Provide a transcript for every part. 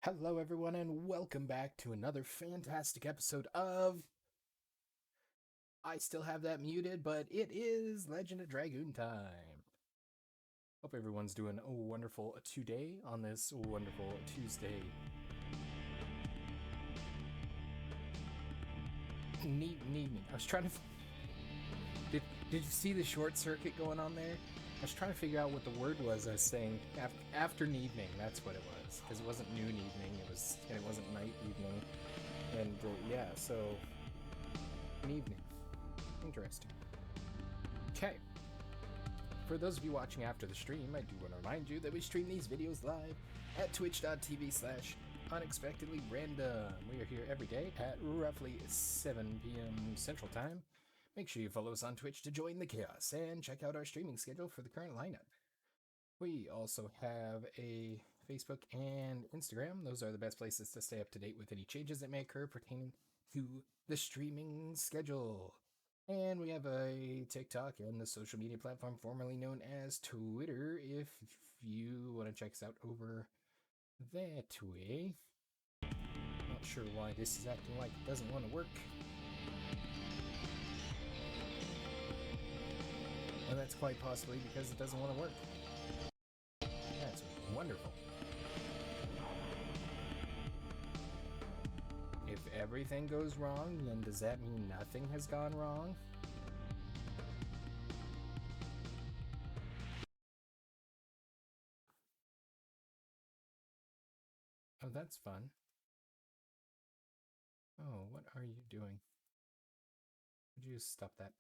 Hello, everyone, and welcome back to another fantastic episode of. I still have that muted, but it is Legend of Dragoon time. Hope everyone's doing a wonderful today on this wonderful Tuesday. Neat. I was trying to. Did you see the short circuit going on there? I was trying to figure out what the word was. I was saying afternoon evening. That's what it was, because it wasn't noon evening. It wasn't night evening, and yeah. So an evening. Interesting. Okay. For those of you watching after the stream, I do want to remind you that we stream these videos live at twitch.tv/unexpectedlyrandom. We are here every day at roughly 7 p.m. Central Time. Make sure you follow us on Twitch to join the chaos and check out our streaming schedule for the current lineup. We also have a Facebook and Instagram. Those are the best places to stay up to date with any changes that may occur pertaining to the streaming schedule. And we have a TikTok and the social media platform formerly known as Twitter if you want to check us out over that way. Not sure why this is acting like it doesn't want to work. And that's quite possibly because it doesn't want to work. That's wonderful. If everything goes wrong, then does that mean nothing has gone wrong? Oh, that's fun. Oh, what are you doing? Would you stop that?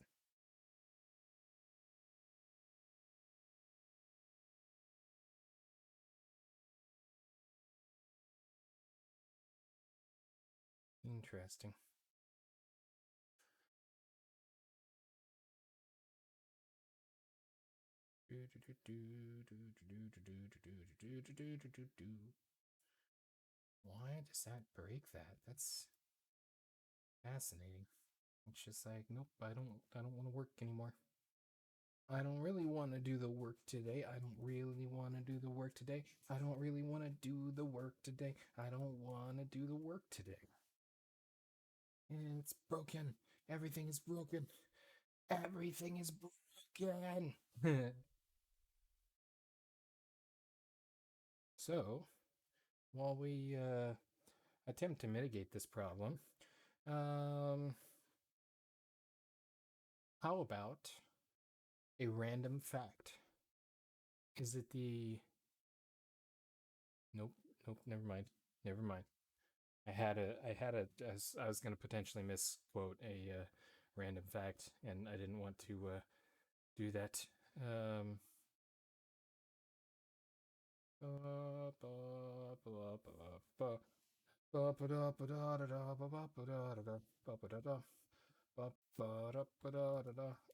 Interesting. Why does that break that? That's fascinating. It's just like, nope, I don't want to work anymore. I don't really want to do the work today. I don't really want to do the work today. I don't really want to do the work today. I don't want to do the work today. It's broken. Everything is broken. Everything is broken. So, while we attempt to mitigate this problem, how about a random fact? Is it the... Nope, never mind. I was going to potentially misquote a random fact, and I didn't want to do that.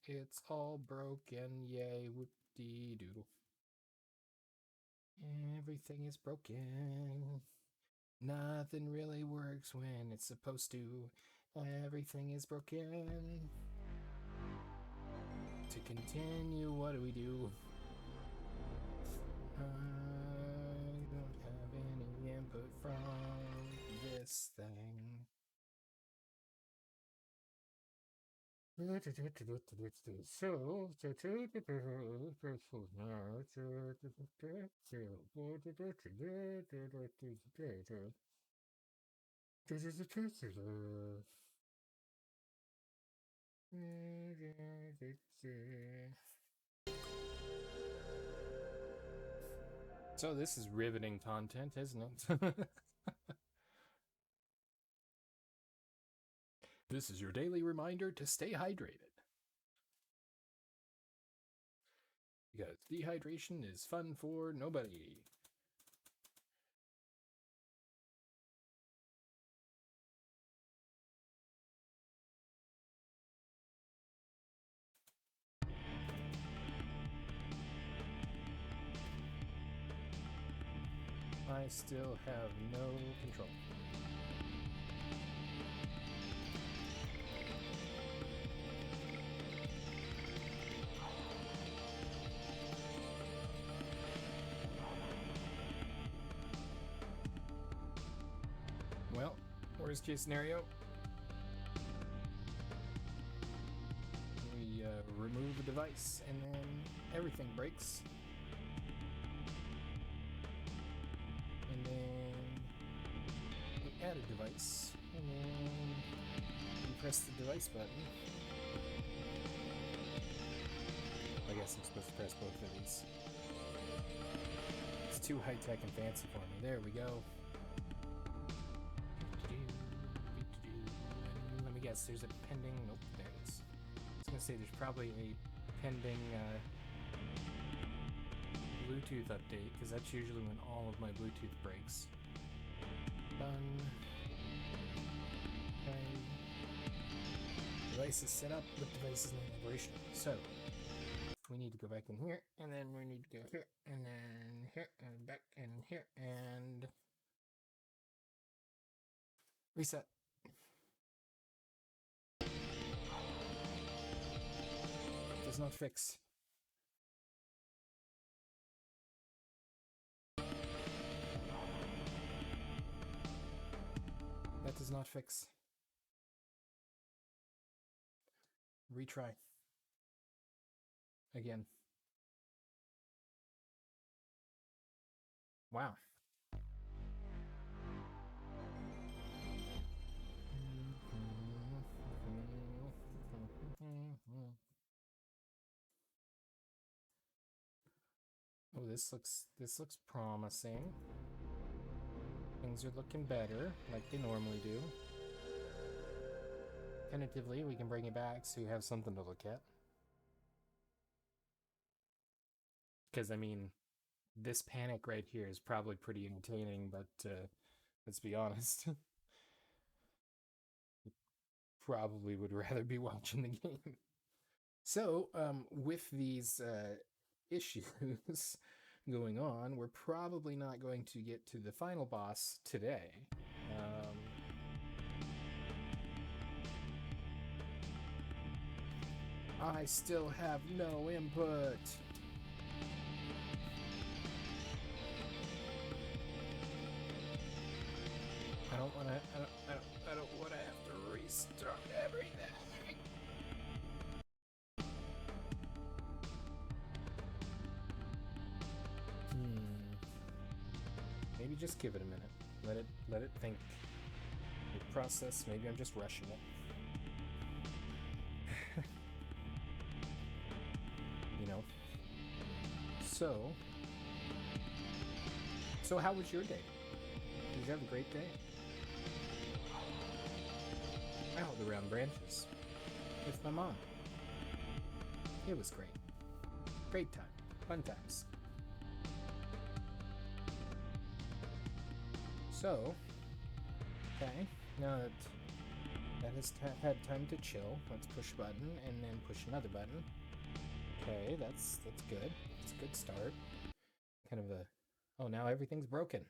It's all broken, yay, whoop-dee-doodle. Everything is broken. Nothing really works when it's supposed to. Everything is broken. To continue, what do we do? I don't have any input from this thing. So this is riveting content, isn't it? This is your daily reminder to stay hydrated. Because dehydration is fun for nobody. I still have no control. Worst case scenario, we remove the device and then everything breaks. And then we add a device and then we press the device button. I guess I'm supposed to press both of these. It's too high-tech and fancy for me. There we go. Let me guess, there's a pending... Nope, there it is. I was going to say there's probably a pending Bluetooth update, because that's usually when all of my Bluetooth breaks. Done. Okay. Device is set up, but device is not operational. So, we need to go back in here, and then we need to go here, and then here, and back in here, and reset. Does not fix. That does not fix. Retry. Again. Wow. Oh, this looks promising. Things are looking better, like they normally do. Tentatively, we can bring it back so you have something to look at. Because, I mean, this panic right here is probably pretty entertaining, but let's be honest. Probably would rather be watching the game. So, with these issues going on, we're probably not going to get to the final boss today. I still have no input. I don't want to have to restart everything. Maybe just give it a minute. Let it think. Process. Maybe I'm just rushing it. You know. So how was your day? Did you have a great day? I held around branches with my mom. It was great. Great time. Fun times. So, okay, now that has had time to chill, let's push a button and then push another button. Okay, that's good. It's a good start. Kind of a... Oh, now everything's broken.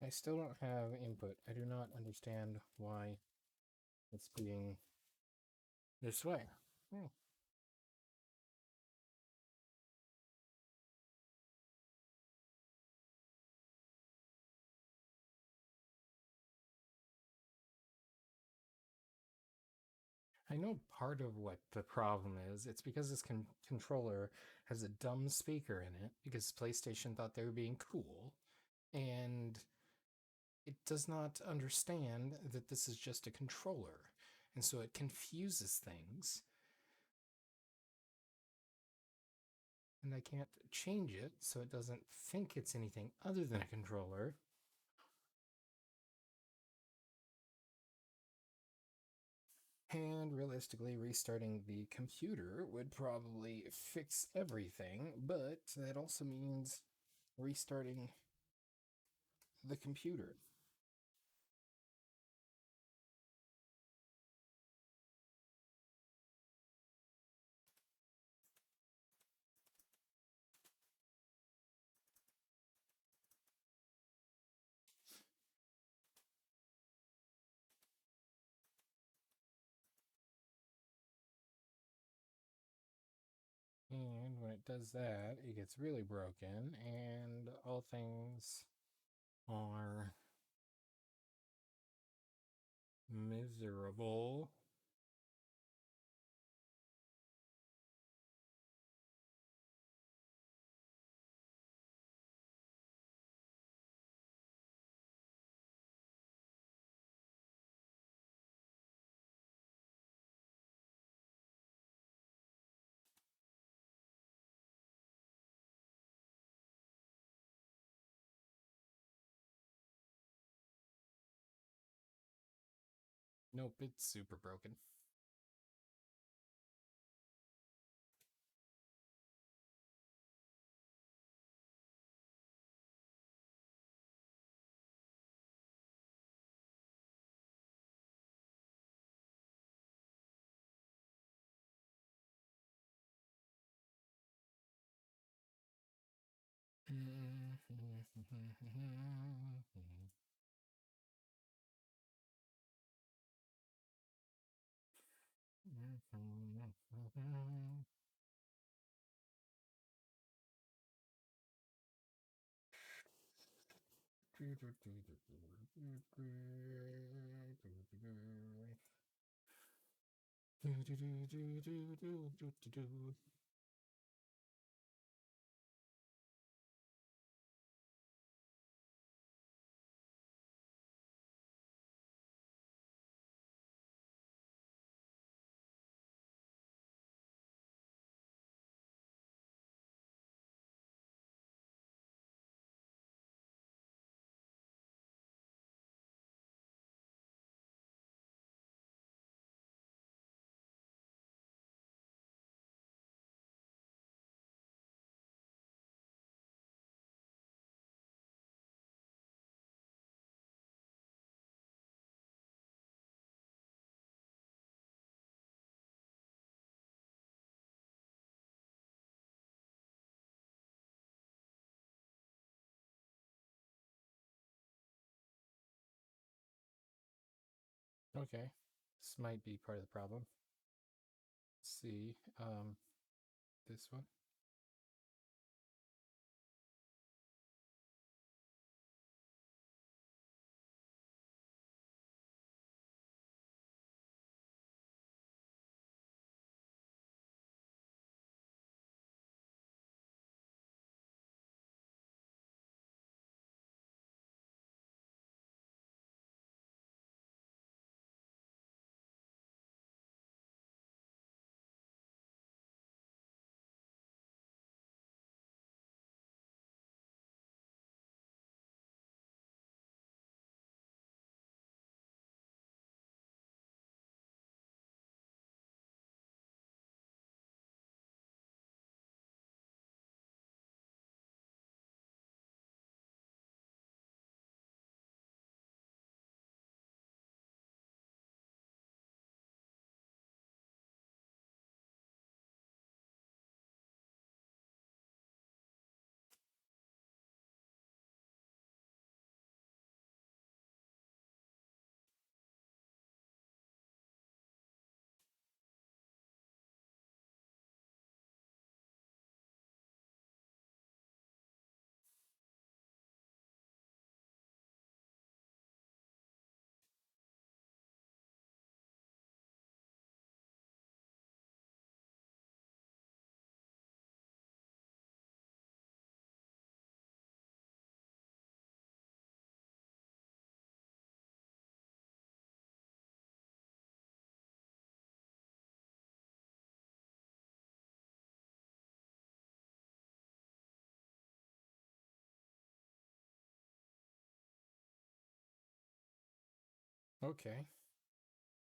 I still don't have input. I do not understand why it's being this way. I know part of what the problem is. It's because this controller has a dumb speaker in it, because PlayStation thought they were being cool, and it does not understand that this is just a controller, and so it confuses things. And I can't change it so it doesn't think it's anything other than a controller. And realistically, restarting the computer would probably fix everything, but that also means restarting the computer. And when it does that, it gets really broken, and all things are miserable. Nope, it's super broken. Okay, this might be part of the problem. Let's see, this one. Okay,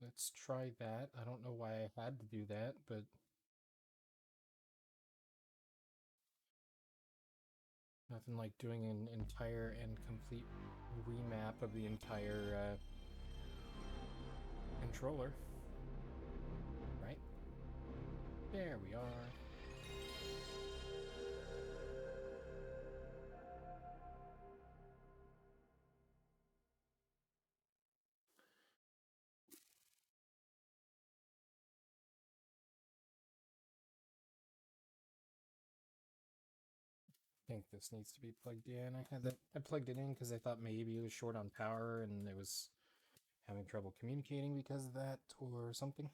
let's try that. I don't know why I had to do that, but nothing like doing an entire and complete remap of the entire controller. Right? There we are. think this needs to be plugged in. I plugged it in because I thought maybe it was short on power and it was having trouble communicating because of that or something.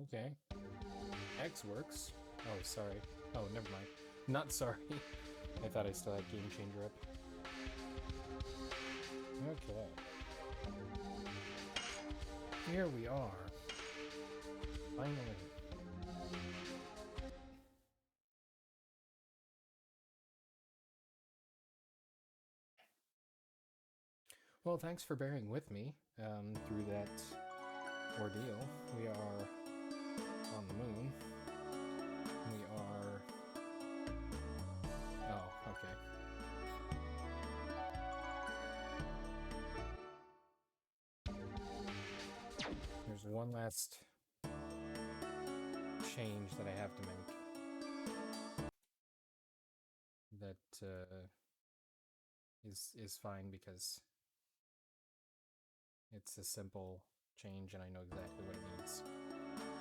Okay. X works. Oh, sorry. Oh, never mind. Not sorry. I thought I still had Game Changer up. Okay. Here we are. Finally. Well, thanks for bearing with me through that ordeal. We are on the moon. We are... Oh, okay. There's one last change that I have to make. That is fine because it's a simple change and I know exactly what it means.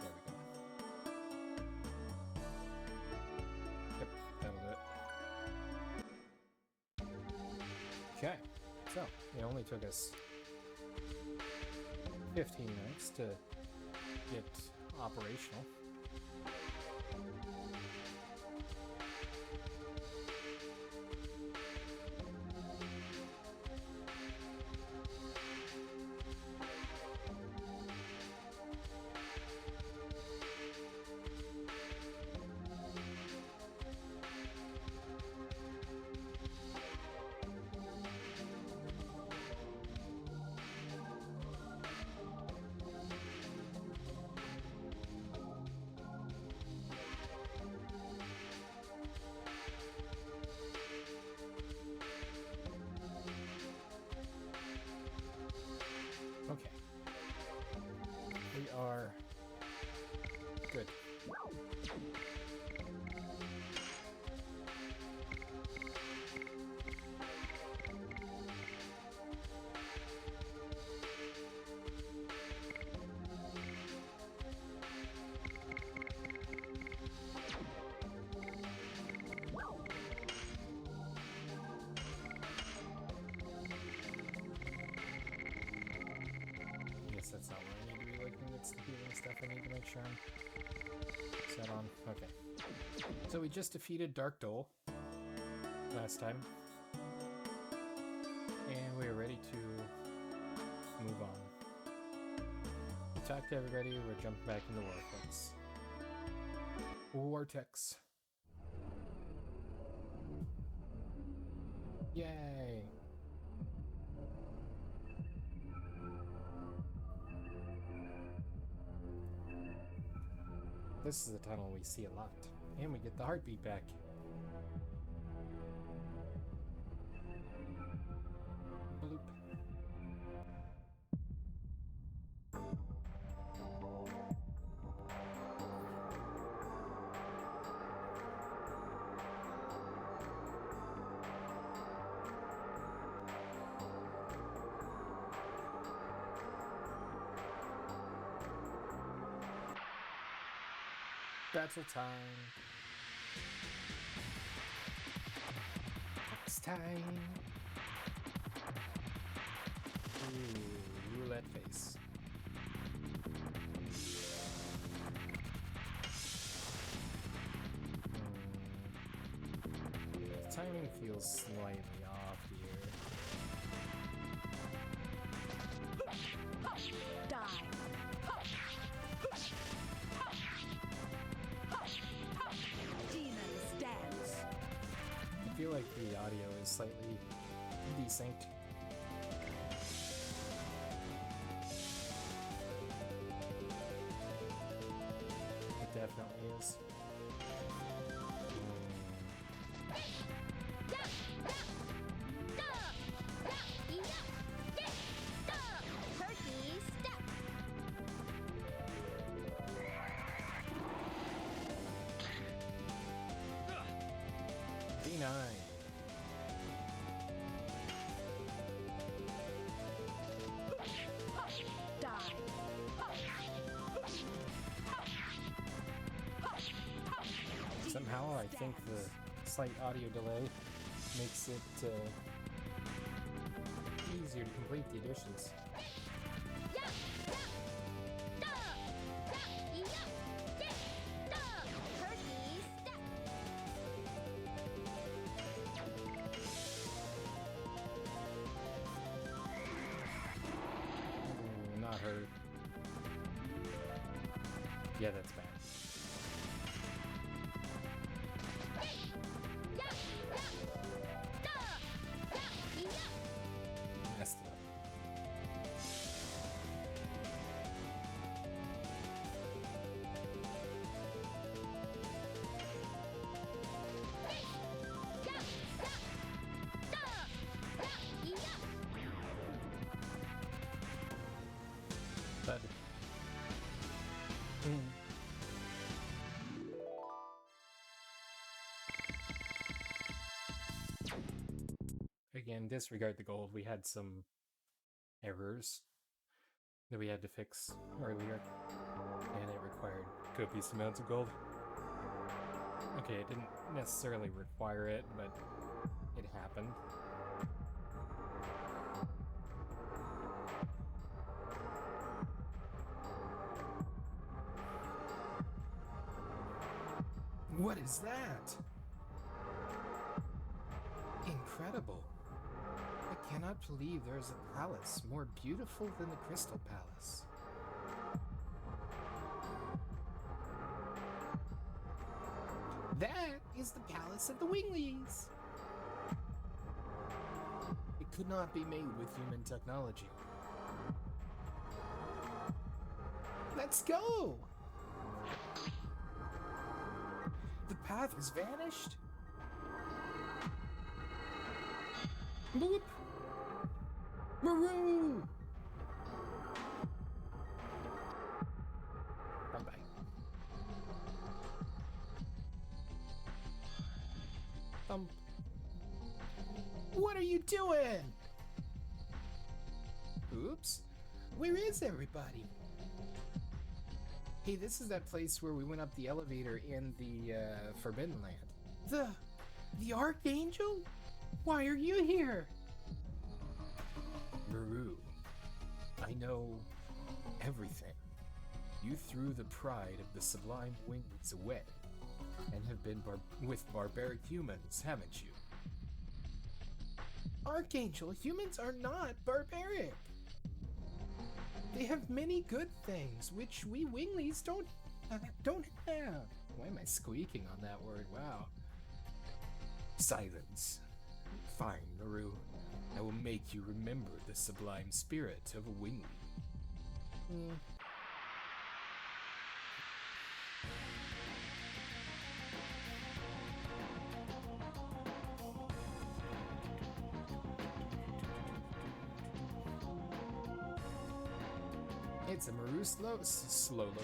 There we go. Yep, that'll do it. Okay, so it only took us 15 minutes to get operational. Okay. We are good. That's not where I need to be looking. It's the healing stuff I need to make sure I'm set on. Okay. So we just defeated Dark Dole last time. And we're ready to move on. We talked to everybody, we're jumping back into Vortex. Vortex. Yay! This is a tunnel we see a lot. And we get the heartbeat back. Bloop. Battle time. It's time. Ooh, roulette face. The timing feels slightly off here. Die. I feel like the audio is slightly desynced. It definitely is. D9. think the slight audio delay makes it easier to complete the additions. Not her. Yeah, that's bad. Messed it up. But again, disregard the gold. We had some errors that we had to fix earlier, and it required copious amounts of gold. Okay, it didn't necessarily require it, but it happened. What is that? Incredible. I cannot believe there is a palace more beautiful than the Crystal Palace. That is the Palace of the Winglies. It could not be made with human technology. Let's go! The path has vanished. Boop! Maru! Bye-bye. What are you doing? Oops. Where is everybody? Hey, this is that place where we went up the elevator in the Forbidden Land. The Archangel? Why are you here? Maru, I know everything. You threw the pride of the sublime wings away, and have been with barbaric humans, haven't you? Archangel, humans are not barbaric. They have many good things, which we winglies don't have. Why am I squeaking on that word? Wow. Silence. Fine, Maru. I will make you remember the sublime spirit of a wingly. It's a Maru slow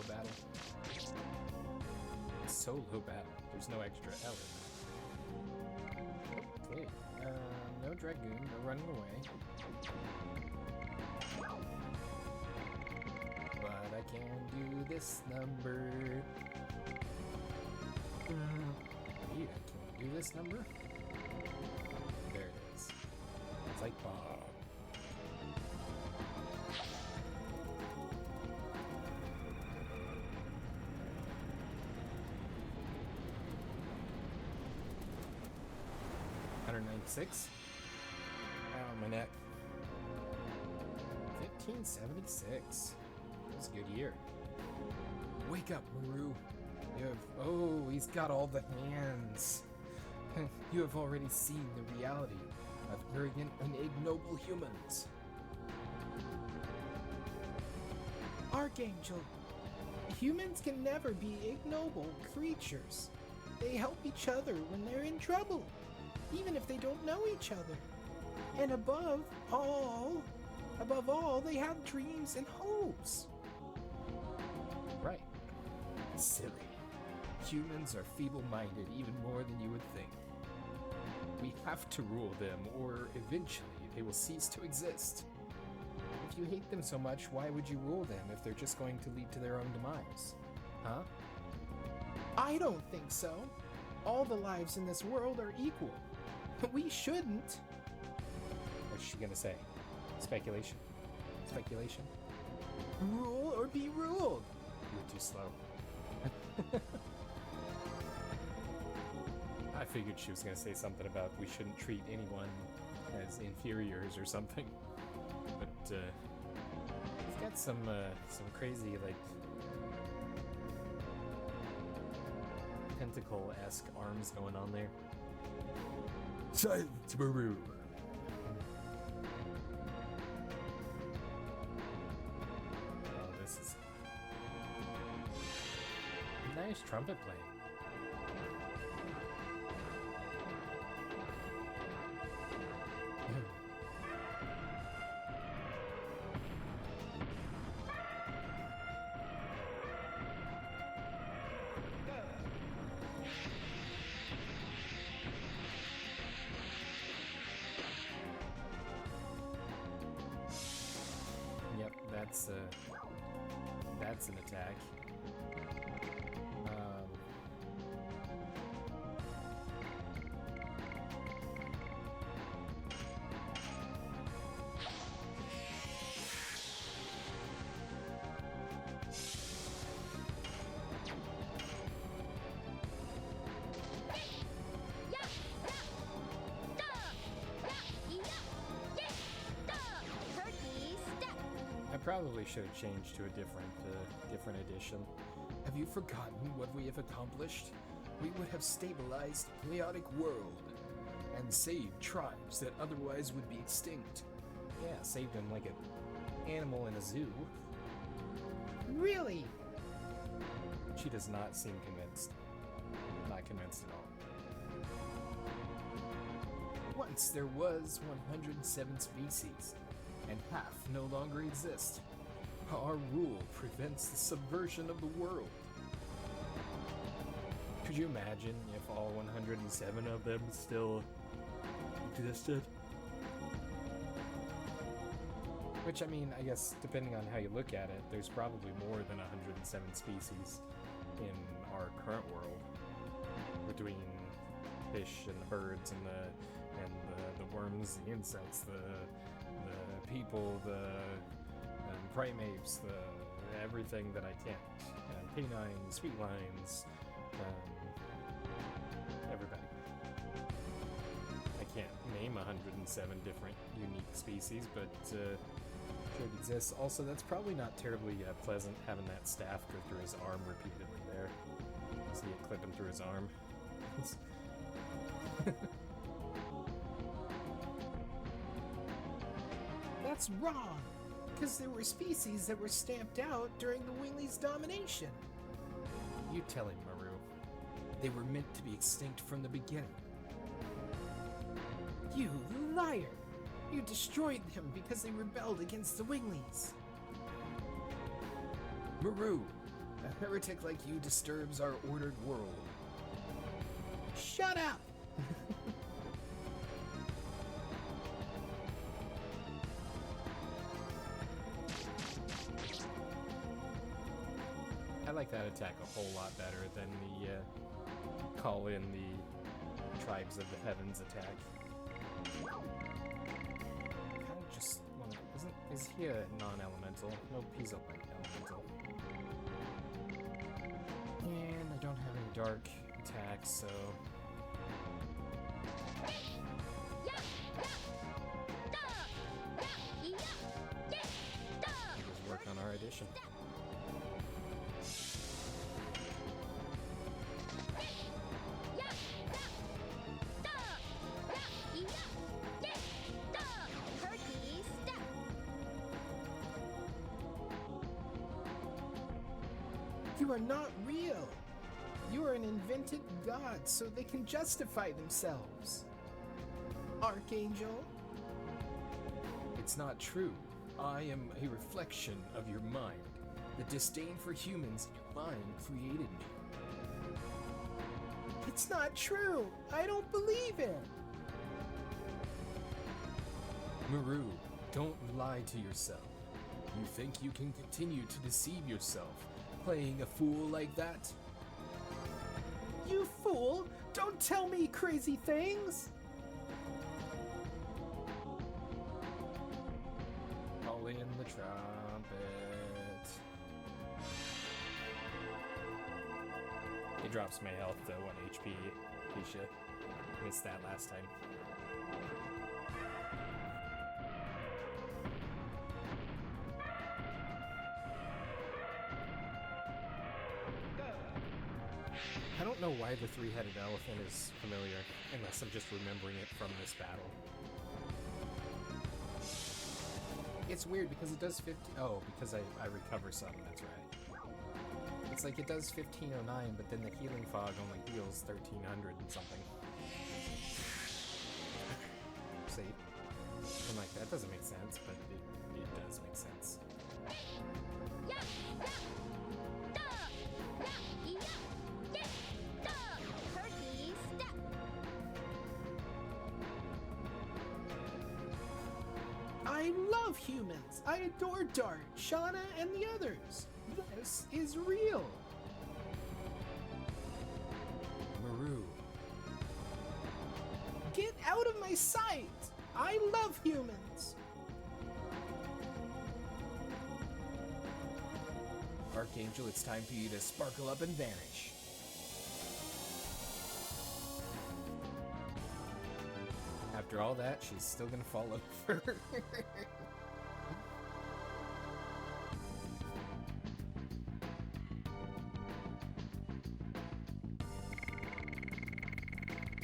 battle. Solo battle. There's no extra L in that. Okay. No Dragoon, no running away. But I can do this number. Wait, I can do this number? There it is. It's like Bob. $196. Ow, my neck. 1576. That was a good year. Wake up, Maru. Oh, he's got all the hands. You have already seen the reality of arrogant and ignoble humans. Archangel, humans can never be ignoble creatures. They help each other when they're in trouble, even if they don't know each other. And above all, they have dreams and hopes. Right. Silly. Humans are feeble-minded even more than you would think. We have to rule them, or eventually they will cease to exist. If you hate them so much, why would you rule them if they're just going to lead to their own demise? Huh? I don't think so. All the lives in this world are equal. We shouldn't. What's she gonna say? Speculation. Speculation. Rule or be ruled. You were too slow. I figured she was gonna say something about we shouldn't treat anyone as inferiors or something. But it's got some crazy like tentacle-esque arms going on there. Silence, Maru. Oh, this is nice trumpet playing. That's an attack. Probably should have changed to a different edition. Have you forgotten what we have accomplished? We would have stabilized the chaotic world and saved tribes that otherwise would be extinct. Yeah, saved them like an animal in a zoo. Really? She does not seem convinced. Not convinced at all. Once there was 107 species, and half no longer exist. Our rule prevents the subversion of the world. Could you imagine if all 107 of them still existed? Which, I mean, I guess depending on how you look at it, there's probably more than 107 species in our current world, between fish and the birds and the worms, the insects, the people, the primates, everything that I can't. Canines, felines, everybody. I can't name 107 different unique species, but sure it exists. Also, that's probably not terribly pleasant having that staff go through his arm repeatedly there. See it clipping through his arm. That's wrong, because there were species that were stamped out during the Winglies' domination. You tell him, Maru. They were meant to be extinct from the beginning. You liar! You destroyed them because they rebelled against the Winglies. Maru, a heretic like you disturbs our ordered world. Shut up! I like that attack a whole lot better than the call in the Tribes of the Heavens attack. Kind of just is he a non-elemental? No, he's a light elemental. And I don't have any dark attacks, so just work on our addition. You are not real. You are an invented god, so they can justify themselves. Archangel? It's not true. I am a reflection of your mind. The disdain for humans in your mind created me. It's not true. I don't believe it. Maru, don't lie to yourself. You think you can continue to deceive yourself, playing a fool like that? You fool! Don't tell me crazy things! Call in the trumpet. It drops my health to 1 HP. Keisha. Missed that last time. I don't know why the three-headed elephant is familiar, unless I'm just remembering it from this battle. It's weird because it does 50. Oh, because I recover some, that's right. It's like it does 1509, but then the healing fog only heals 1300 and something. See? I'm like, that doesn't make sense, but it does make sense. I love humans. I adore Dart, Shana, and the others. This is real. Maru. Get out of my sight. I love humans. Archangel, it's time for you to sparkle up and vanish. After all that, she's still gonna fall over.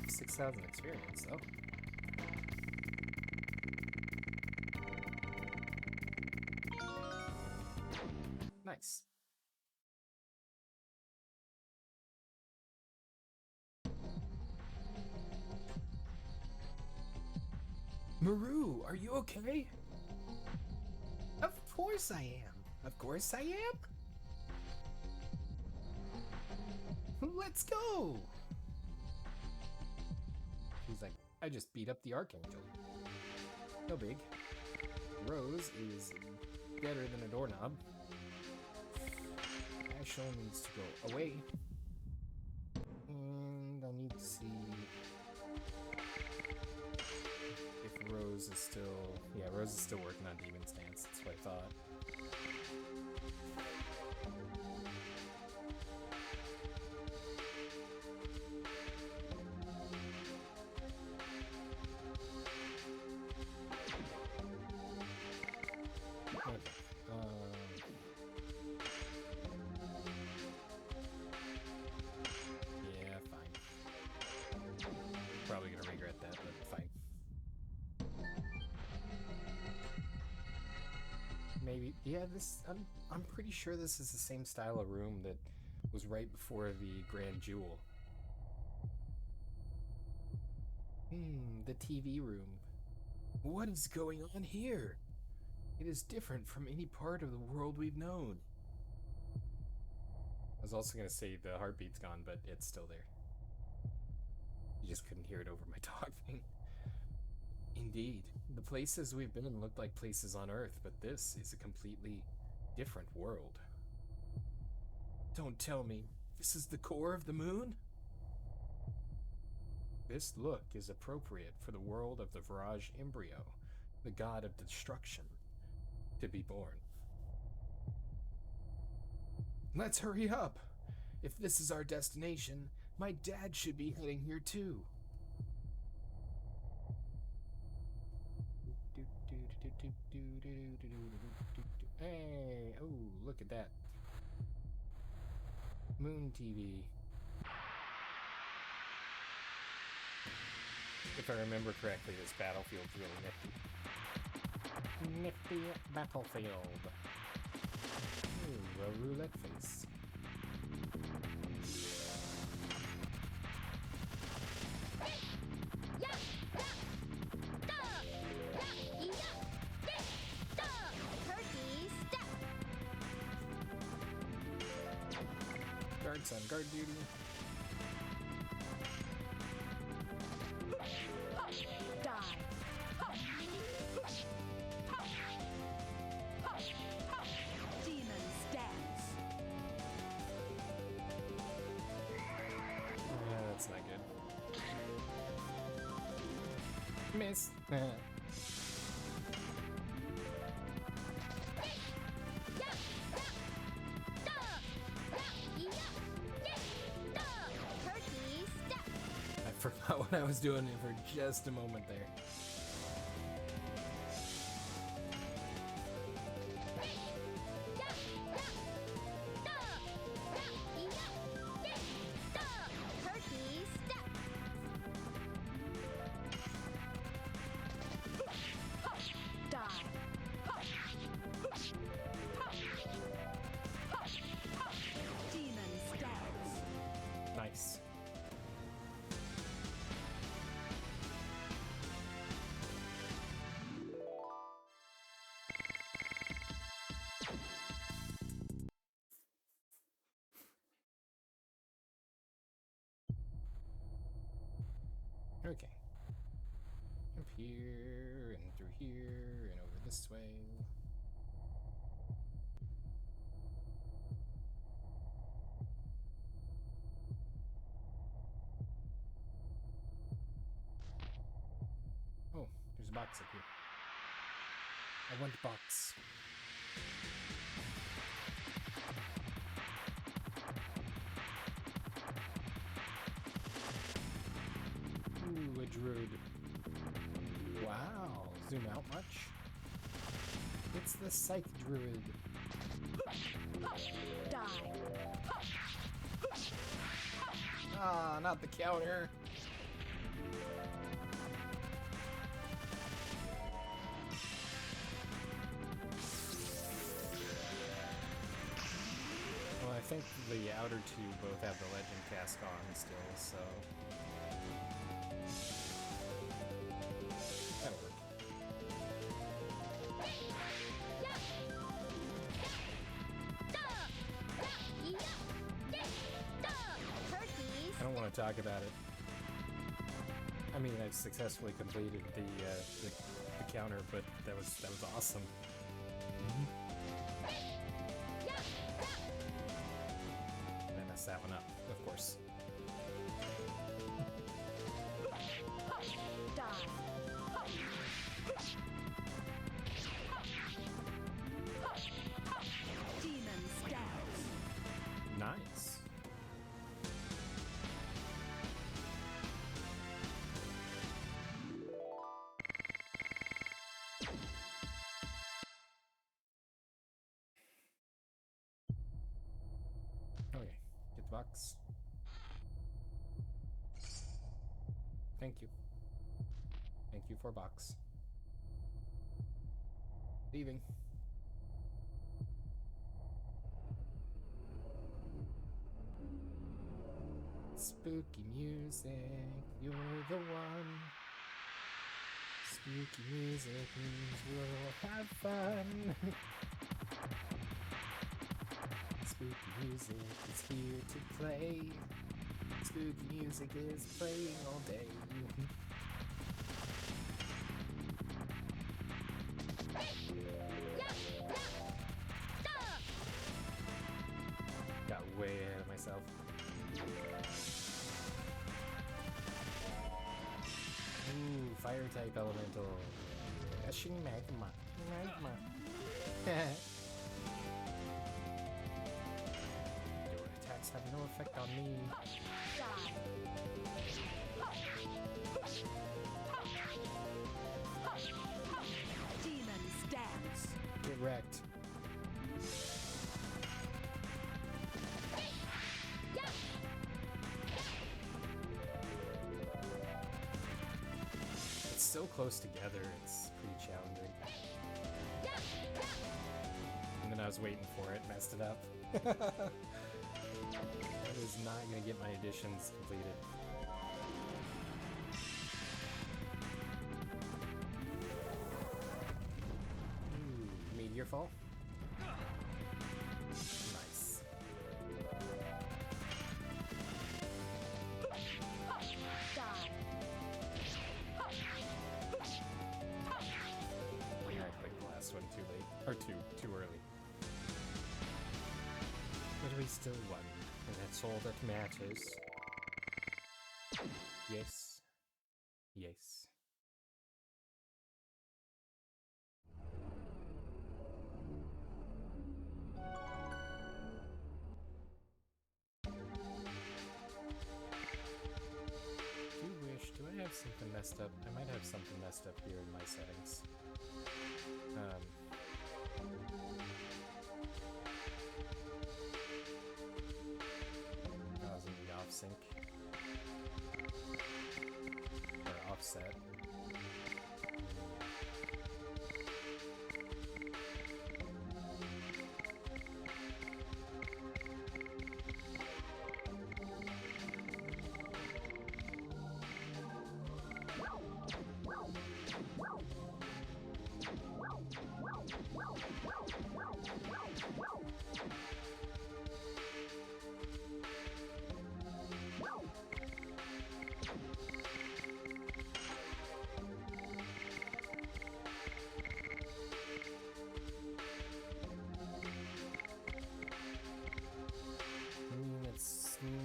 $6,000 experience, though. Nice. Maru, are you okay? Of course I am. Of course I am. Let's go. He's like, I just beat up the Archangel. No big. Rose is better than a doorknob. Ashel needs to go away. And I need to see if Rose is still... Yeah, Rose is still working on Demon's Dance. That's what I thought. Maybe, yeah, this, I'm pretty sure this is the same style of room that was right before the Grand Jewel. The TV room. What is going on here? It is different from any part of the world we've known. I was also going to say the heartbeat's gone, but it's still there. You just couldn't hear it over my talking. Indeed, the places we've been in looked like places on Earth, but this is a completely different world. Don't tell me, this is the core of the moon? This look is appropriate for the world of the Virage embryo, the god of destruction, to be born. Let's hurry up! If this is our destination, my dad should be heading here too. Hey, oh, look at that. Moon TV. If I remember correctly, this battlefield's really nifty. Nifty battlefield. Ooh, a roulette face. Guards on guard duty. Miss. I forgot what I was doing for just a moment there. Nice. Okay. Up here, and through here, and over this way. Oh, there's a box up here. I want the box. Ooh, a druid. Wow, zoom out much? It's the Psych Druid. Die. Ah, not the counter. Well, I think the outer two both have the Legend Cask on still, so... that'll work. I don't want to talk about it. I mean, I've successfully completed the counter, but that was awesome. I messed that one up, of course. Nice. Okay, get the box. Thank you. Thank you for box. Leaving. Spooky music, you're the one. Spooky music means we'll have fun. Spooky music is here to play. Spooky music is playing all day. Got way ahead of myself. Ooh, fire type elemental. Gushing magma. Your attacks have no effect on me. Demon stance. Get wrecked. It's so close together, it's pretty challenging. And then I was waiting for it, messed it up. I was not gonna get my additions completed. Ooh, meteor fall? Nice. I clicked the last one too late. Or too early. But we still won, and that's all that matters. Yes. Yes. messed up. I might have something messed up here in my settings. Causing the off sync or offset.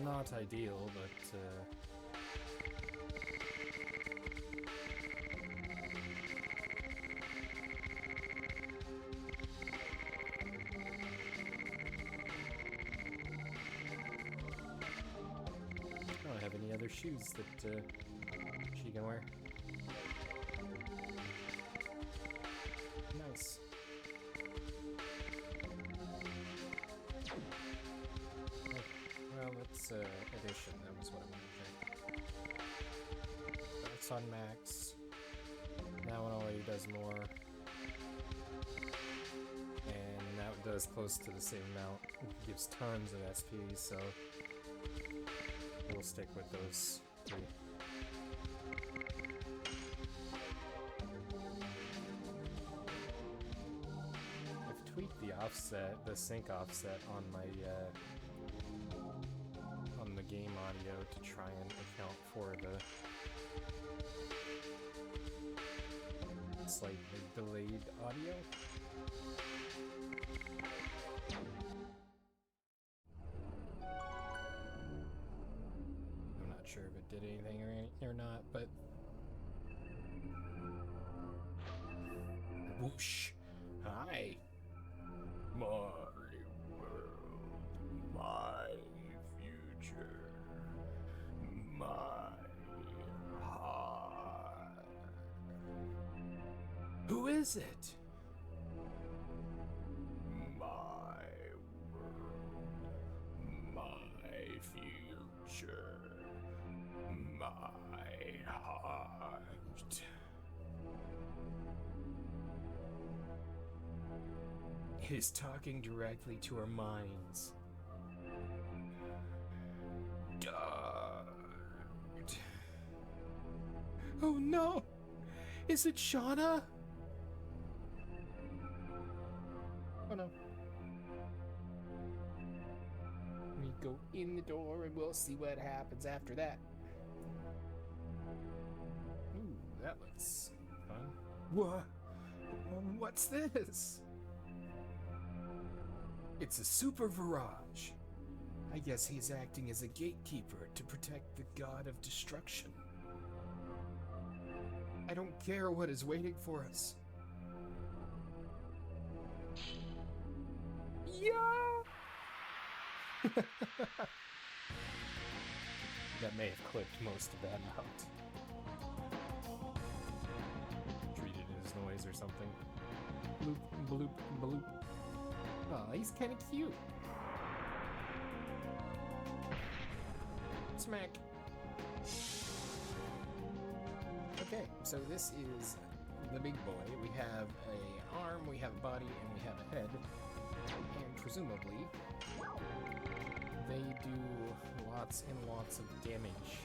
Not ideal, but I don't have any other shoes that she can wear. Nice. Well, let's edition. That was what I wanted to check. That's on max. That one already does more. And that does close to the same amount. It gives tons of SP, so we'll stick with those three. I've tweaked the offset, the sync offset on my on the game audio to try and account for the slightly delayed audio. I'm not sure if it did anything or not, but whoosh! Hi, my world, my future, my heart. Who is it? My world, my future, my heart. It is talking directly to our minds. Oh no! Is it Shana? Oh no. We go in the door and we'll see what happens after that. Ooh, that looks fun. What? What's this? It's a super barrage. I guess he's acting as a gatekeeper to protect the god of destruction. I don't care what is waiting for us. Yeah! That may have clipped most of that out. Treated it as noise or something. Bloop, bloop, bloop. Aw, he's kinda cute. Smack. Okay, so this is the big boy. We have an arm, we have a body, and we have a head. And presumably, they do lots and lots of damage.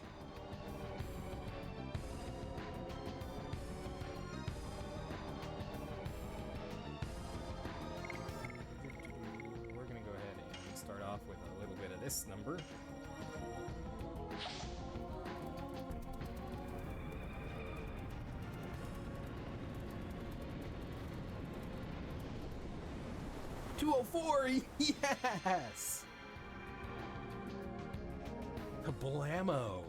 We're gonna go ahead and start off with a little bit of this number. Yes! Kablamo!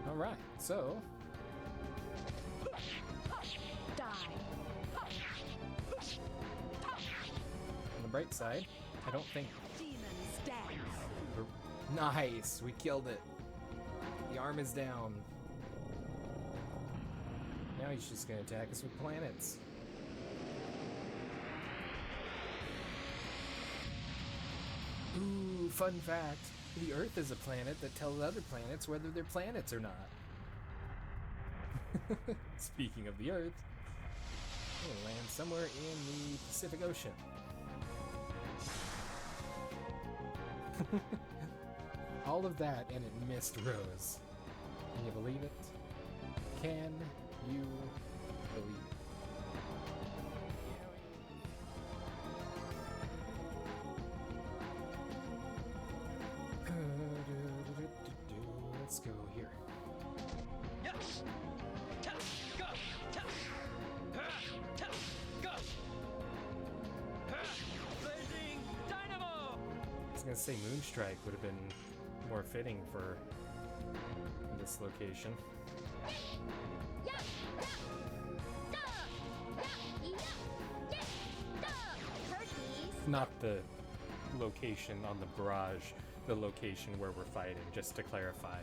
Alright, so... Die. On the bright side, I don't think... Demons dance. Nice! We killed it. The arm is down. Now he's just gonna attack us with planets. Ooh, fun fact. The Earth is a planet that tells other planets whether they're planets or not. Speaking of the Earth, we'll land somewhere in the Pacific Ocean. All of that and it missed Rose. Can you believe it? Can you believe it? Let's go here. Yes. Go. Go. Blazing dynamo. I was gonna say Moonstrike would have been more fitting for this location. Not the location on the barrage, the location where we're fighting, just to clarify.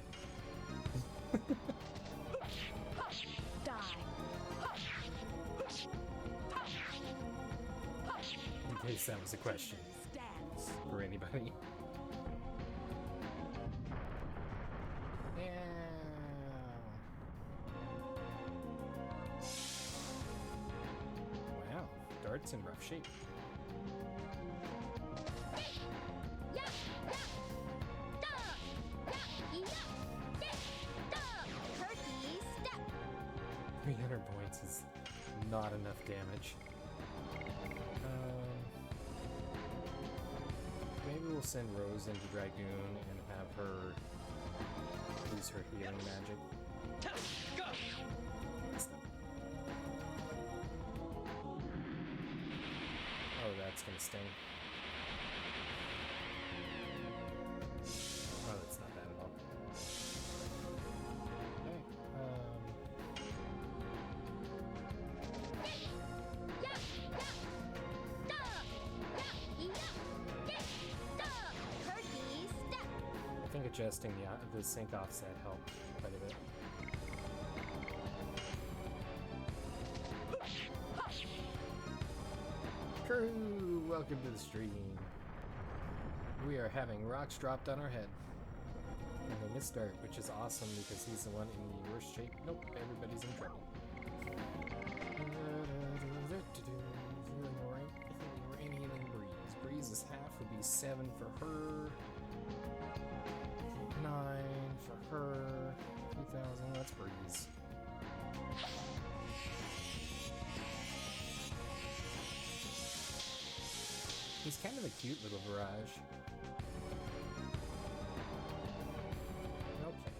In case that was a question for anybody. Wow, Dart's in rough shape. Points is not enough damage. Maybe we'll send Rose into Dragoon and have her use her healing magic. Oh, that's gonna sting. Oh, that's not bad at all. Okay, I think adjusting the sync offset helped quite a bit. Crew, welcome to the stream. We are having rocks dropped on our head. And they missed Dart, which is awesome because he's the one in the worst shape. Nope, everybody's in trouble. Breeze is half, would be 7 for her. 9 for her. 2,000, that's Breeze. He's kind of a cute little Virage. Okay.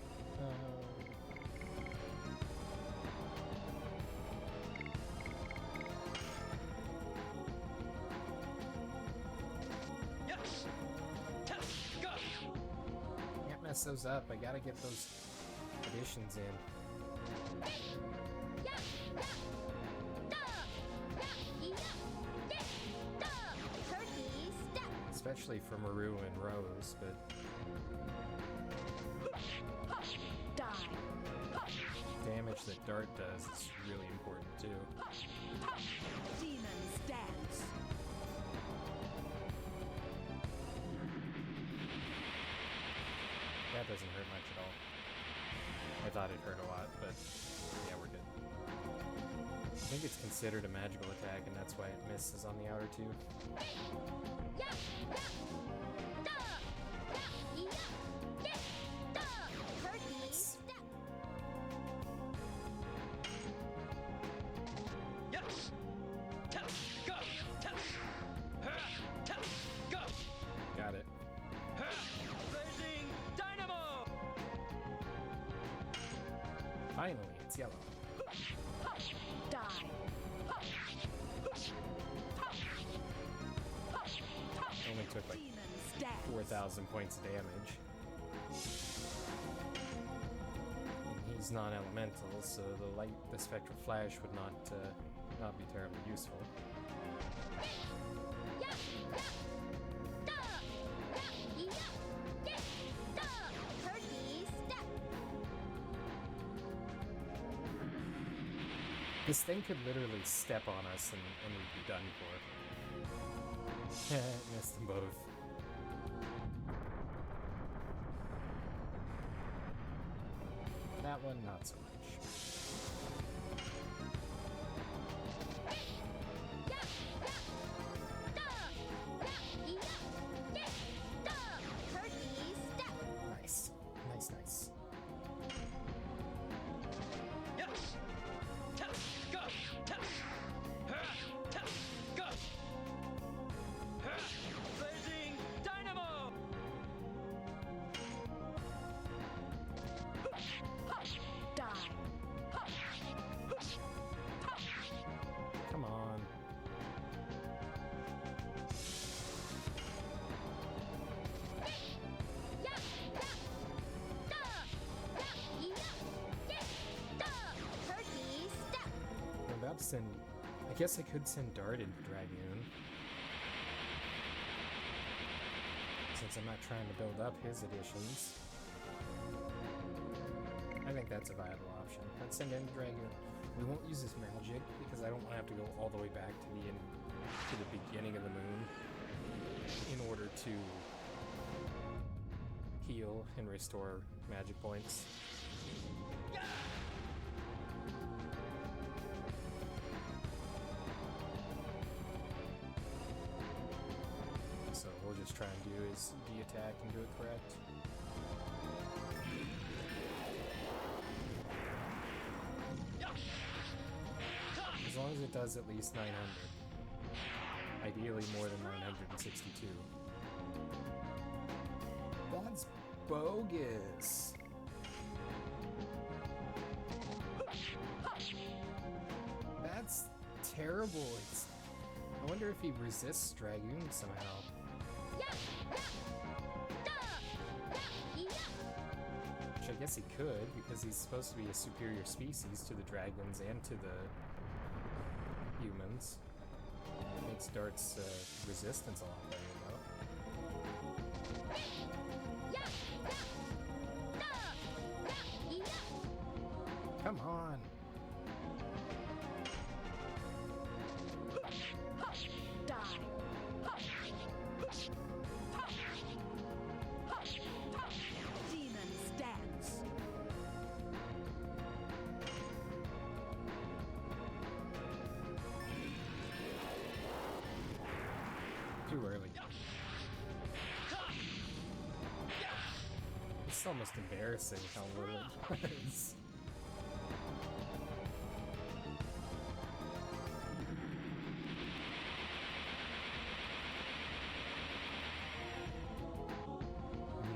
Yes. Go. Can't mess those up. I gotta get those additions in. Especially for Maru and Rose, but damage that Dart does is really important too. Demon's dance. That doesn't hurt much at all. I thought it hurt a lot, but yeah, we're good. I think it's considered a magical attack, and that's why it misses on the outer two. Yes. Go. Go. Got it. Blazing dynamo. Finally, it's yellow. Die. Only took like Demon's dance. 4,000 points of damage. And he's non-elemental, so the spectral flash would not be terribly useful. This thing could literally step on us and we'd be done for. Missed them both. That one, not so much. Nice. Nice, nice. Blazing Dynamo! Die. Come on. I'm about to send... I guess I could send Dart into Dragoon. Since I'm not trying to build up his additions. I think that's a viable option. Let's send in Dragoon. We won't use his magic because I don't want to have to go all the way back to the beginning of the moon in order to heal and restore magic points. So we'll just try and do his D-attack and do it correct. As long as it does at least 900. Ideally more than 962. That's bogus! That's terrible. I wonder if he resists Dragoon somehow. Which I guess he could, because he's supposed to be a superior species to the dragons and to the humans. It makes Dart's resistance a lot better, though. Come on! Die. Demon stance. Too early. It's almost embarrassing how little it was.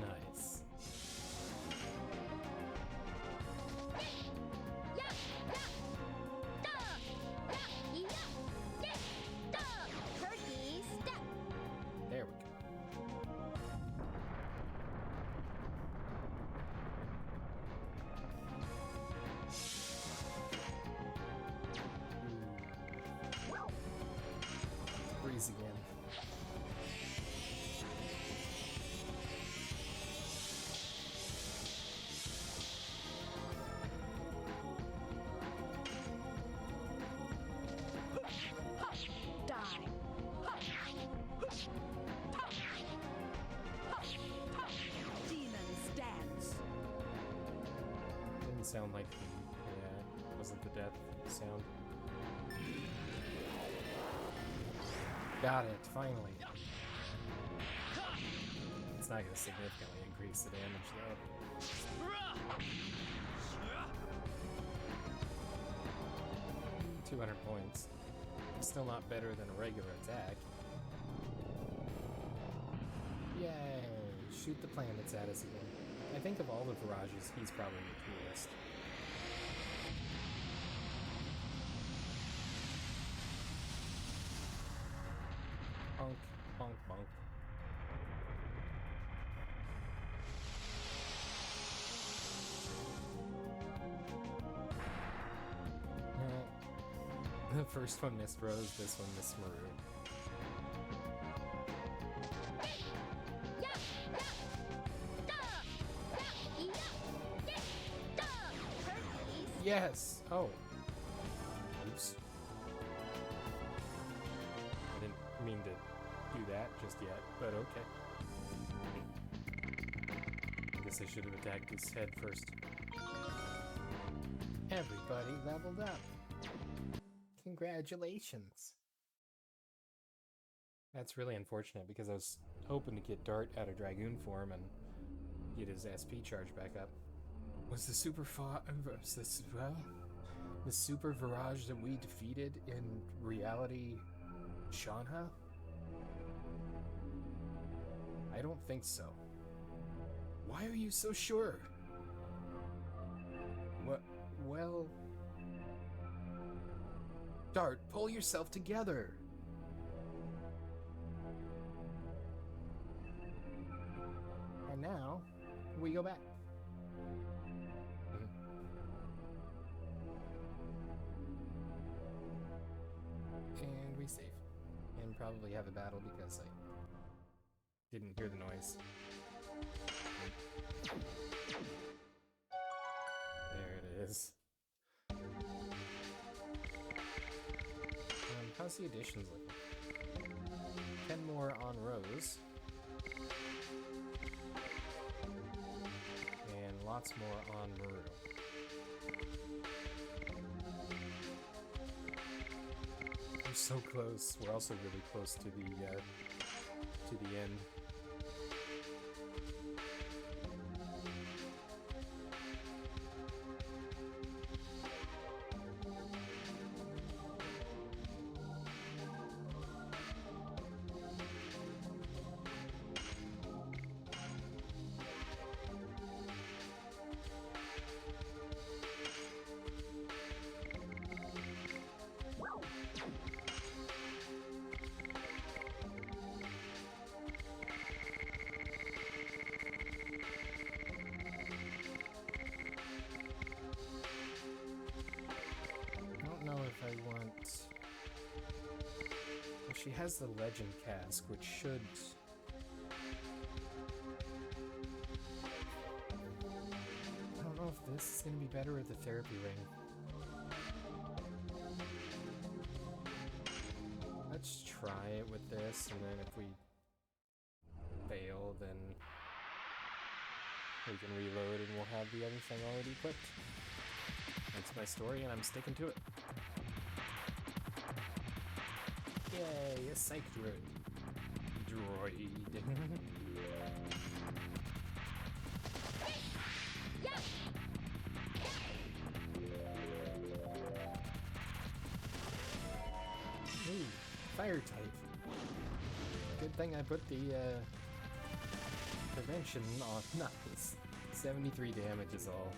Nice. There we go. Freeze again. Die. Demon stance. Didn't sound like the... yeah, wasn't the death sound. Got it, finally. It's not going to significantly increase the damage, though. 200 points. Still not better than a regular attack. Yay! Shoot the planets at us again. I think of all the Virages, he's probably the coolest. Bonk, bonk, bonk. The first one missed Rose, this one missed Maru. Yes! Oh. just yet, but okay. I guess I should have attacked his head first. Everybody leveled up. Congratulations. That's really unfortunate because I was hoping to get Dart out of Dragoon form and get his SP charge back up. Was the super Virage that we defeated in reality Shana? I don't think so. Why are you so sure? What? Well... Dart, pull yourself together! And now, we go back. And we save. And probably have a battle because I didn't hear the noise. There it is. How's the additions looking? 10 more on Rose. And lots more on Maru. We're so close. We're also really close to the end. She has the Legend Cask, which should... I don't know if this is going to be better with the Therapy Ring. Let's try it with this, and then if we fail, then we can reload and we'll have the other thing already equipped. That's my story, and I'm sticking to it. Yay, a psych droid. Ooh, fire type. Good thing I put the prevention on. Nice. 73 damage is all.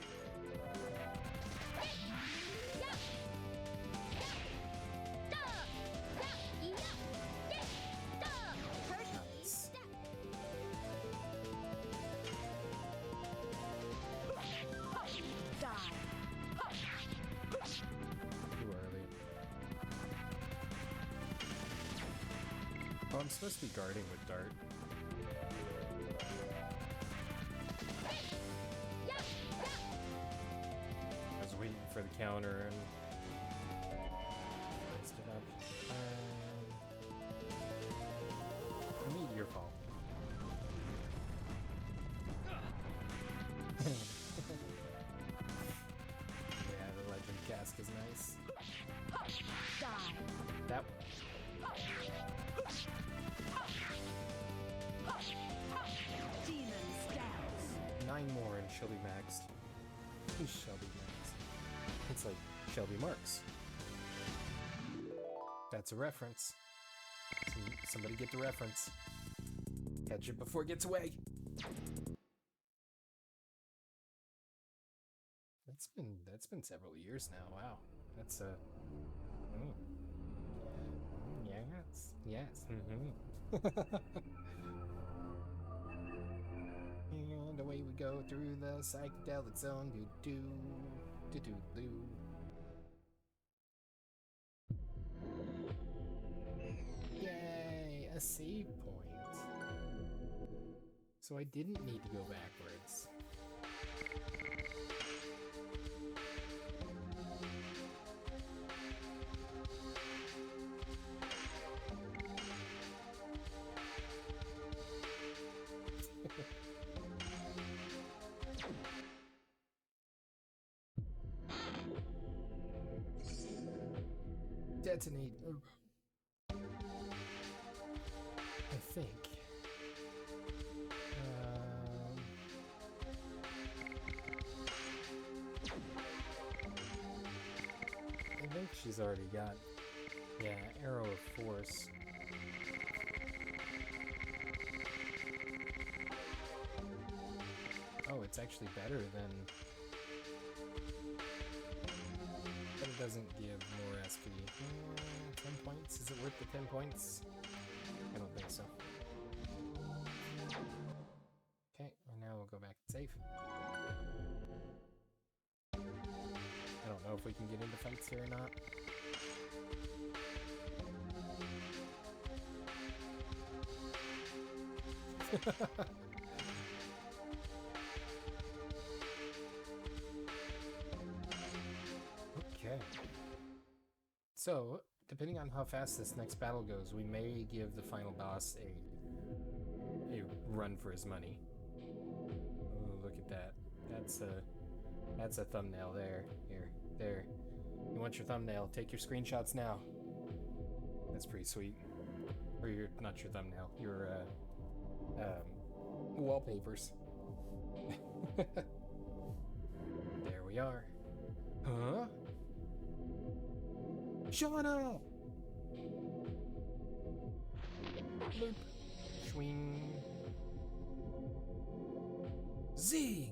I'm supposed to be guarding with Dart. I was waiting for the counter and messed it up. Meteor Fall. Yeah, the Legend Cask is nice. That one. 9 more and she'll be maxed. Who's Shelby maxed? It's like Shelby Marks. That's a reference. Somebody get the reference. Catch it before it gets away. That's been several years now. Wow. That's yes. And away we go through the psychedelic zone. Do. Yay, a save point. So I didn't need to go backwards. detonate. I think. I think she's already got, yeah, Arrow of Force. Oh, it's actually better than... But it doesn't give more SP. 10 points? Is it worth the 10 points? I don't think so. Okay, and now we'll go back and save. I don't know if we can get into fights here or not. Okay. So, depending on how fast this next battle goes, we may give the final boss a run for his money. Ooh, look at that. That's a thumbnail there. Here. There. You want your thumbnail? Take your screenshots now. That's pretty sweet. Or your, not your thumbnail, your wallpapers. There we are. Huh? Shana! Loop. Swing. Zig!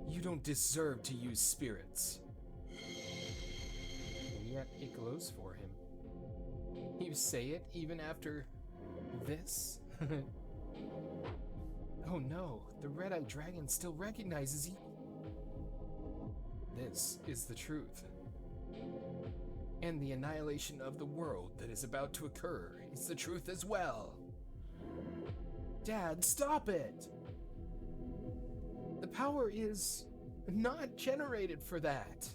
You don't deserve to use spirits. And yet it glows for him. You say it even after this? Oh no, the red-eyed dragon still recognizes you. This is the truth. And the annihilation of the world that is about to occur is the truth as well. Dad, stop it! The power is not generated for that.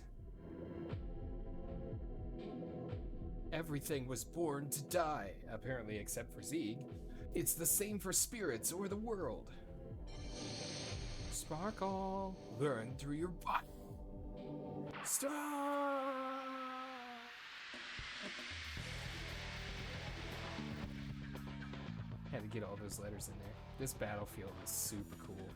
Everything was born to die, apparently except for Zeke. It's the same for spirits or the world. Sparkle, learn through your body. Stop! Had to get all those letters in there. This battlefield is super cool.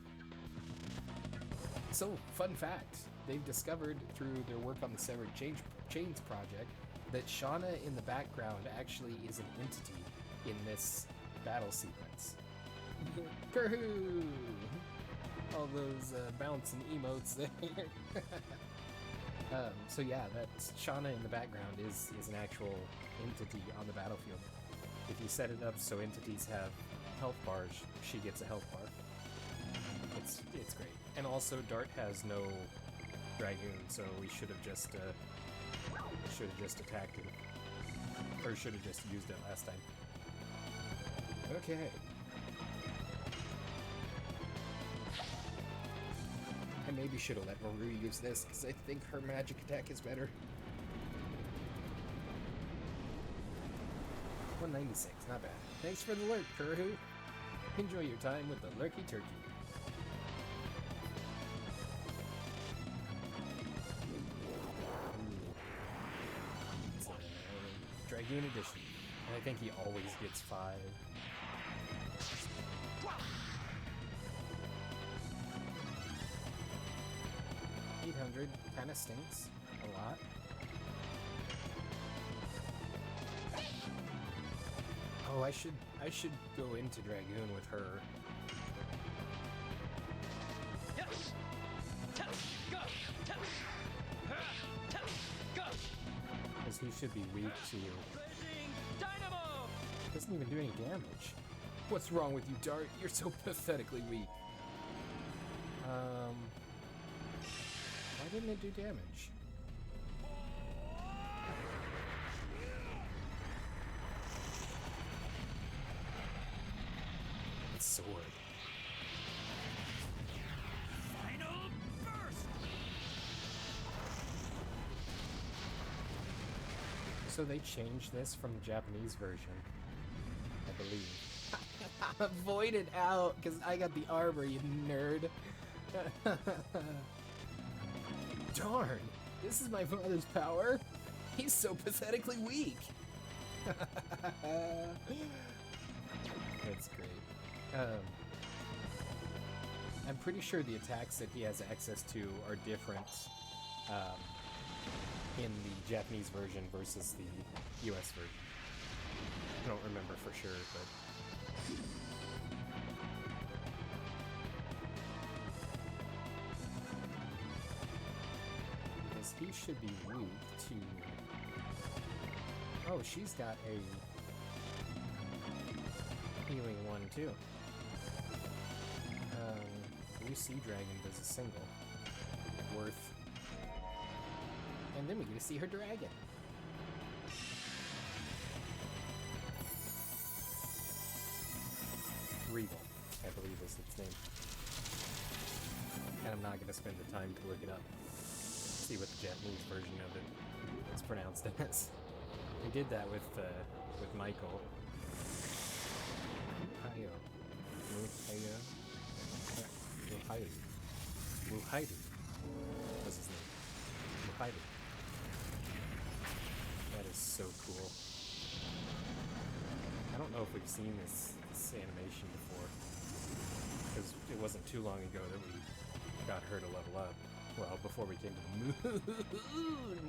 So, fun fact, they've discovered through their work on the Severed Chains project that Shana in the background actually is an entity in this battle sequence. Kerhoo! All those bouncing emotes there. So yeah, that Shana in the background is an actual entity on the battlefield. If you set it up so entities have health bars, she gets a health bar. It's great. And also, Dart has no Dragoon, so we should have just attacked it, or should have just used it last time. Okay. I maybe should have let Maru use this, because I think her magic attack is better. 196, not bad. Thanks for the lurk, Kuru. Enjoy your time with the Lurky Turkey. It's a Dragoon edition, and I think he always gets 5. 800 kind of stinks a lot. Oh, I should go into Dragoon with her. Yes. Go. Go. Because he should be weak to... Blazing Dynamo. Doesn't even do any damage. What's wrong with you, Dart? You're so pathetically weak. Why didn't it do damage? Its sword. Final burst. So they changed this from the Japanese version, I believe. Voided out, because I got the armor, you nerd. Darn, this is my father's power. He's so pathetically weak. That's great. I'm pretty sure the attacks that he has access to are different in the Japanese version versus the US version. I don't remember for sure, but... because he should be weak to... oh, she's got a healing one too. Blue Sea Dragon does a single. Worth. And then we get to see her dragon. Regal, I believe is its name. And I'm not going to spend the time to look it up. See what the Japanese version of it is pronounced as. We did that with Michael. Hayo. Wuhaidu was his name. Wuhaidu. That is so cool. I don't know if we've seen this animation before, because it wasn't too long ago that we got her to level up. Well, before we came to the moon.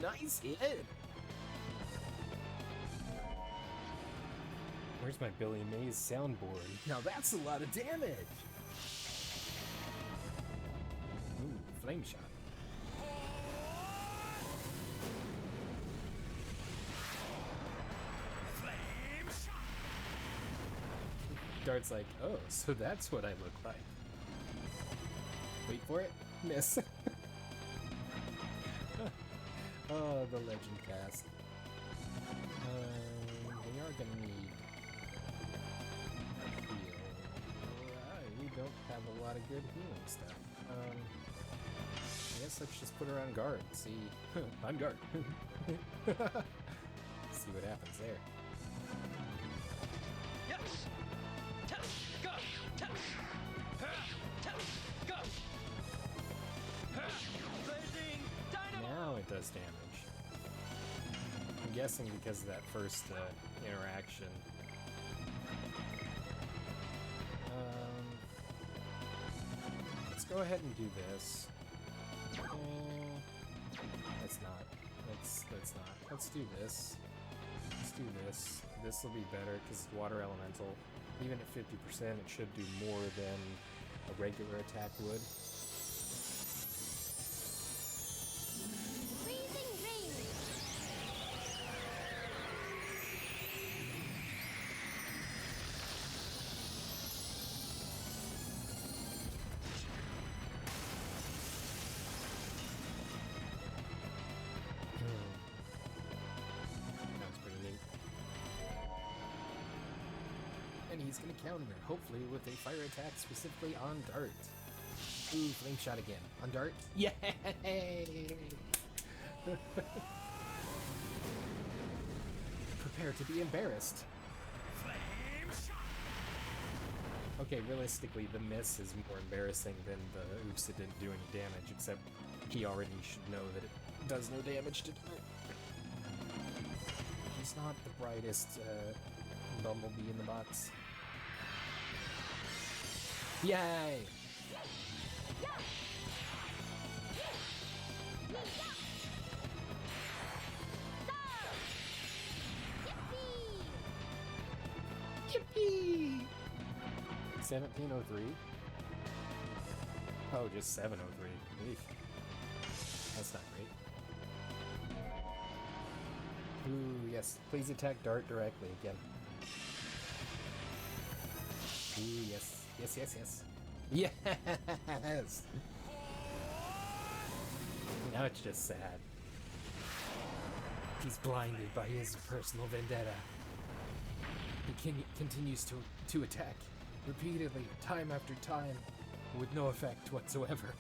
Nice hit! Where's my Billy Mays soundboard? Now that's a lot of damage! Ooh, flame shot. Flame shot. Dart's like, oh, so that's what I look like. Wait for it. Miss. Oh, the legend cast. We are gonna need a heal. We don't have a lot of good healing stuff. I guess let's just put her on guard. See, on guard. See what happens there. Yes. Tell. Go. Tell. Tell. Go. Blazing dynamo. Now it does damage. I'm guessing because of that first interaction. Let's go ahead and do this. That's not. That's not. Let's do this. Let's do this. This will be better because it's water elemental. Even at 50%, it should do more than a regular attack would. Freezing rain. That was pretty neat. And he's gonna counter, hopefully with a fire attack specifically on Dart. Ooh, flame shot again. On Dart? Yay! Prepare to be embarrassed. Flame shot. Okay, realistically, the miss is more embarrassing than the oops, it didn't do any damage, except he already should know that it does no damage to Dart. He's not the brightest bumblebee in the box. Yay! Yippee! 1703? Oh, just 703. Eesh. That's not great. Ooh, yes. Please attack Dart directly again. Ooh, yes. Yes, yes, yes. Yes! Now it's just sad. He's blinded by his personal vendetta. He continues to attack, repeatedly, time after time, with no effect whatsoever.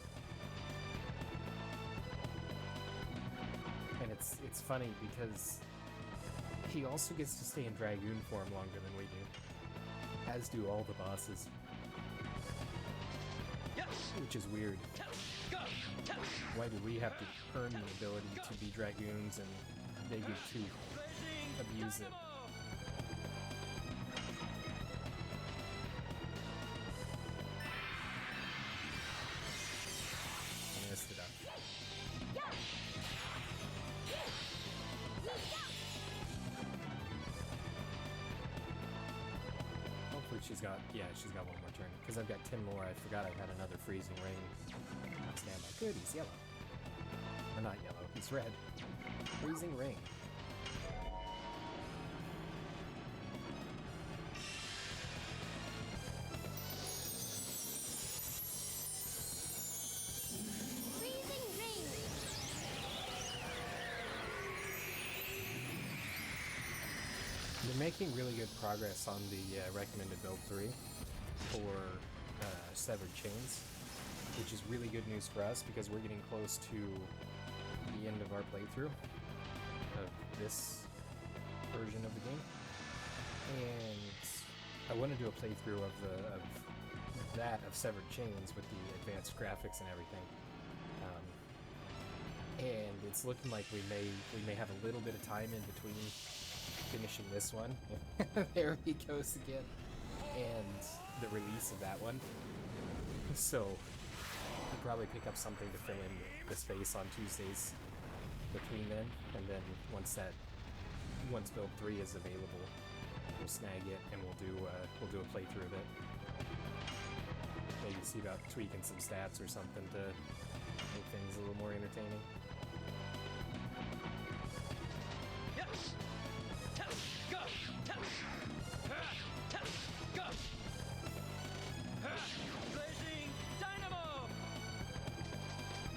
And it's funny because he also gets to stay in Dragoon form longer than we do, as do all the bosses. Yes. Which is weird. Tell. Go. Tell. Why do we have to earn the ability to be Dragoons and they get too abusive. I messed it up. Hopefully she's got one more turn. Because I've got 10 more. I forgot I had another freezing rain. Stand by. Good, he's yellow. Or not yellow, he's red. Freezing rain. They're making really good progress on the recommended build 3 for Severed Chains, which is really good news for us because we're getting close to the end of our playthrough of this version of the game. And I want to do a playthrough of Severed Chains with the advanced graphics and everything. And it's looking like we may have a little bit of time in between finishing this one. There he goes again. And the release of that one. So I'll probably pick up something to fill in the space on Tuesdays between then, and then once build 3 is available, we'll snag it and we'll do a playthrough of it. Maybe see about tweaking some stats or something to make things a little more entertaining.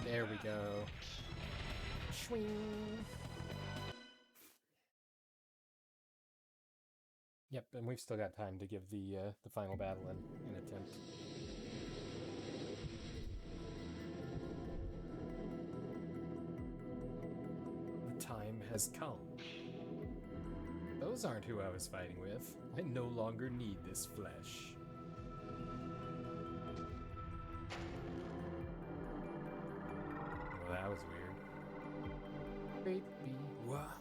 There we go. Swing. Yep, and we've still got time to give the final battle an attempt. The time has come. Those aren't who I was fighting with. I no longer need this flesh. Well, that was weird. Baby, what?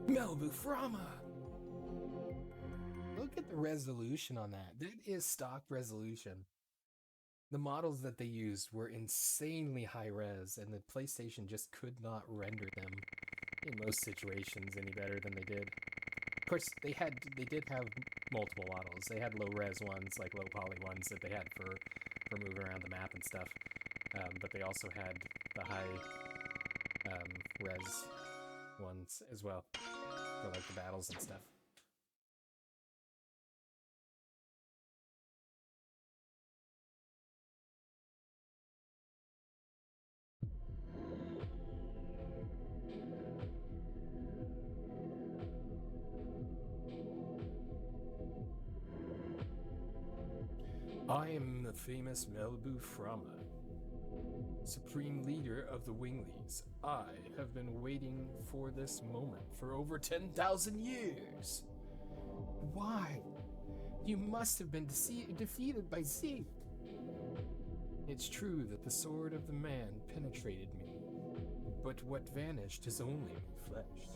Malibu Frama! Look at the resolution on that. That is stock resolution. The models that they used were insanely high res, and the PlayStation just could not render them in most situations any better than they did. Of course, they did have multiple models. They had low res ones, like low poly ones that they had for moving around the map and stuff. But they also had the high res ones as well, for like the battles and stuff. I am the famous Malibu Frama, supreme leader of the Winglies. I have been waiting for this moment for over 10,000 years. Why? You must have been defeated by Z. It's true that the sword of the man penetrated me, but what vanished is only my flesh.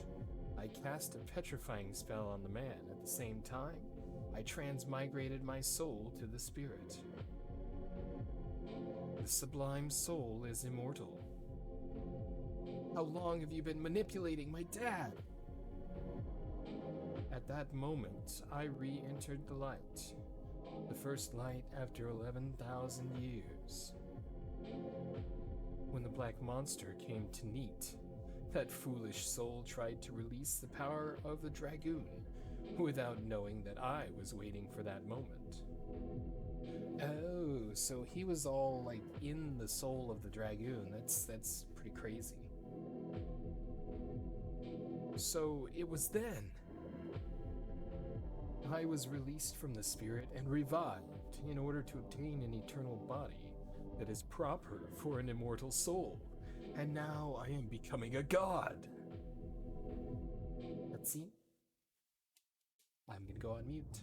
I cast a petrifying spell on the man at the same time. I transmigrated my soul to the spirit. The sublime soul is immortal. How long have you been manipulating my dad? At that moment, I re-entered the light. The first light after 11,000 years. When the black monster came to Neat, that foolish soul tried to release the power of the Dragoon, without knowing that I was waiting for that moment. Oh, so he was all like in the soul of the Dragoon. That's pretty crazy. So it was then I was released from the spirit and revived in order to obtain an eternal body that is proper for an immortal soul. And now I am becoming a god. Let's see. I'm gonna go on mute.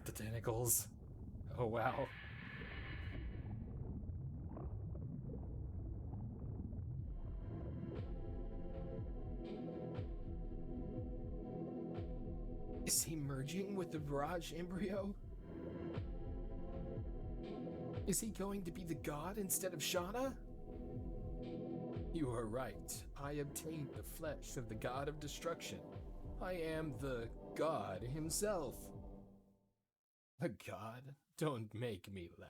the tentacles. Oh, wow. Is he merging with the Mirage embryo? Is he going to be the god instead of Shana? You are right. I obtained the flesh of the god of destruction. I am the god himself. A god? Don't make me laugh.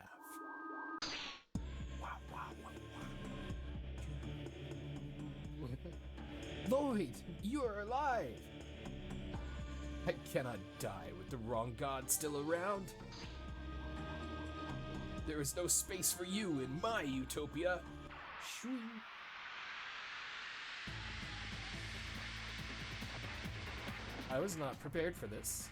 Wow, wow, wow, wow. Lloyd, you are alive! I cannot die with the wrong god still around. There is no space for you in my utopia. Shoo. I was not prepared for this.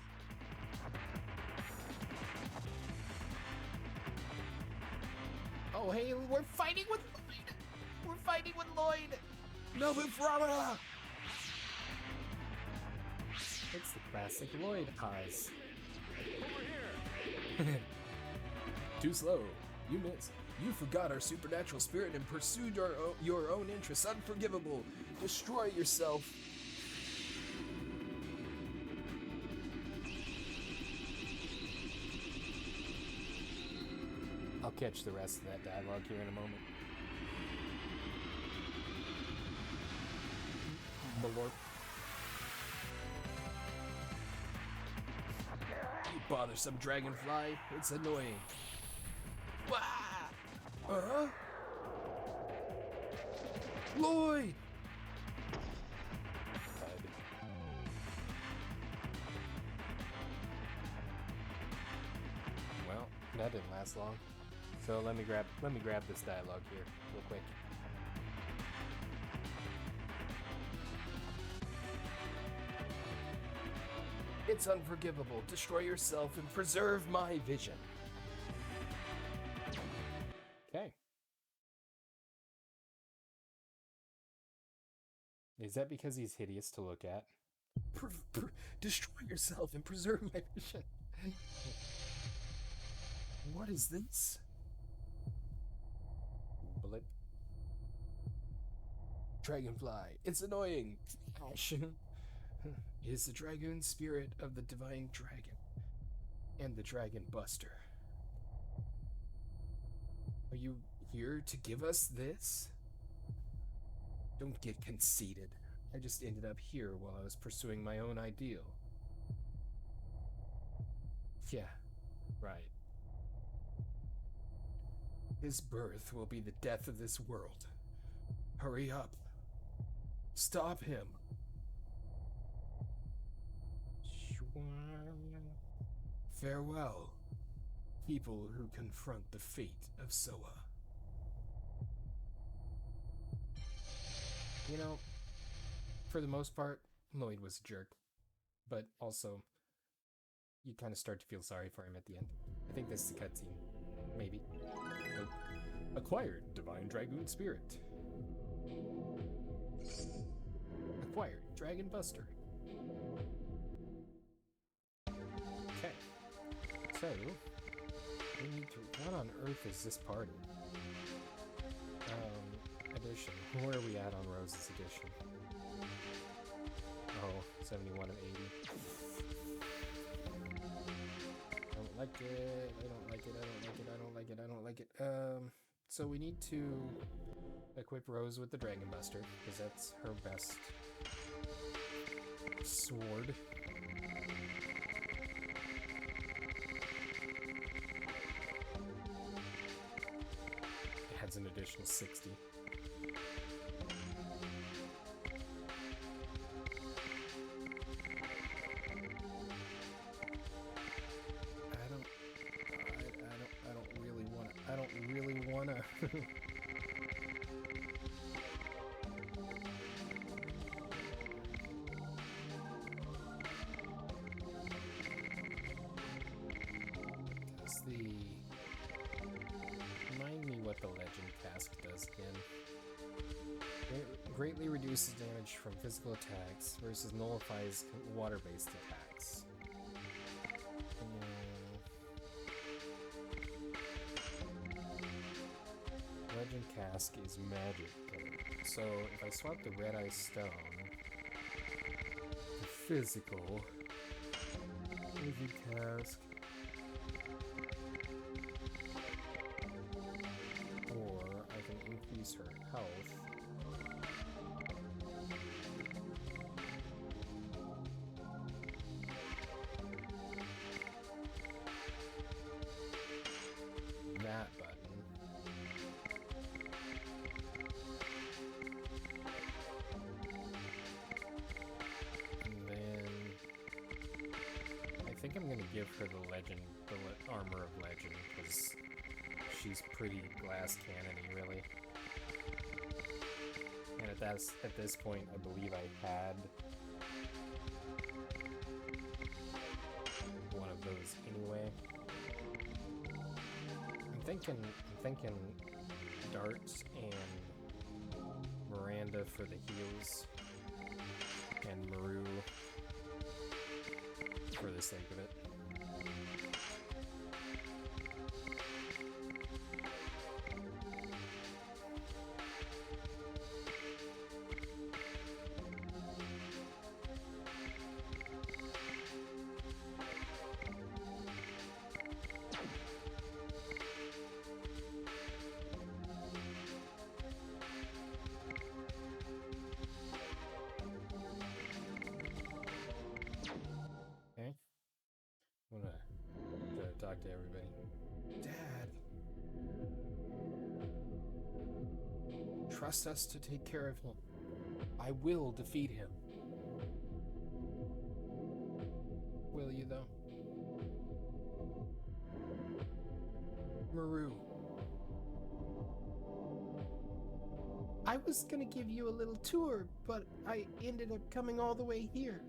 Oh, hey, we're fighting with Lloyd! We're fighting with Lloyd! No, Brahma! It's the classic Lloyd eyes. Over here. Too slow. You missed. You forgot our supernatural spirit and pursued your own interests. Unforgivable. Destroy yourself. I'll catch the rest of that dialogue here in a moment. Malort. You bothersome dragonfly. It's annoying. Wah! Uh-huh. Lloyd! Well, that didn't last long. So let me grab this dialogue here real quick. It's unforgivable. Destroy yourself and preserve my vision. Okay. Is that because he's hideous to look at? Destroy yourself and preserve my vision. What is this? Blip. Dragonfly. It's annoying. It is the Dragoon spirit of the divine dragon and the dragon buster. Are you here to give us this? Don't get conceited. I just ended up here while I was pursuing my own ideal. Yeah, right. His birth will be the death of this world. Hurry up. Stop him. Farewell, people who confront the fate of Soa. You know, for the most part, Lloyd was a jerk. But also, you kind of start to feel sorry for him at the end. I think this is the cutscene. Maybe. Nope. Acquired Divine Dragoon Spirit. Acquired Dragon Buster. Okay. So, we need to... What on earth is this party? Edition. Where are we at on Rose's edition? Oh, 71 of 80. I don't like it. I don't like it. I don't like it. I don't like it. I don't like it. So we need to equip Rose with the Dragon Buster, because that's her best sword. It adds an additional 60. I don't really wanna. Does the... Remind me what the legend task does again. It greatly reduces damage from physical attacks versus nullifies water-based attacks. task is magic. So if I swap the red ice stone, the physical easy task, or I can increase her health. That button. And then I think I'm gonna give her the legend, armor of legend, because she's pretty glass cannony, really. And at this point, I believe I had one of those anyway. I'm thinking darts and Miranda for the heals, and Maru for the sake of it. Talk to everybody. Dad! Trust us to take care of him. I will defeat him. Will you, though? Maru. I was gonna give you a little tour, but I ended up coming all the way here.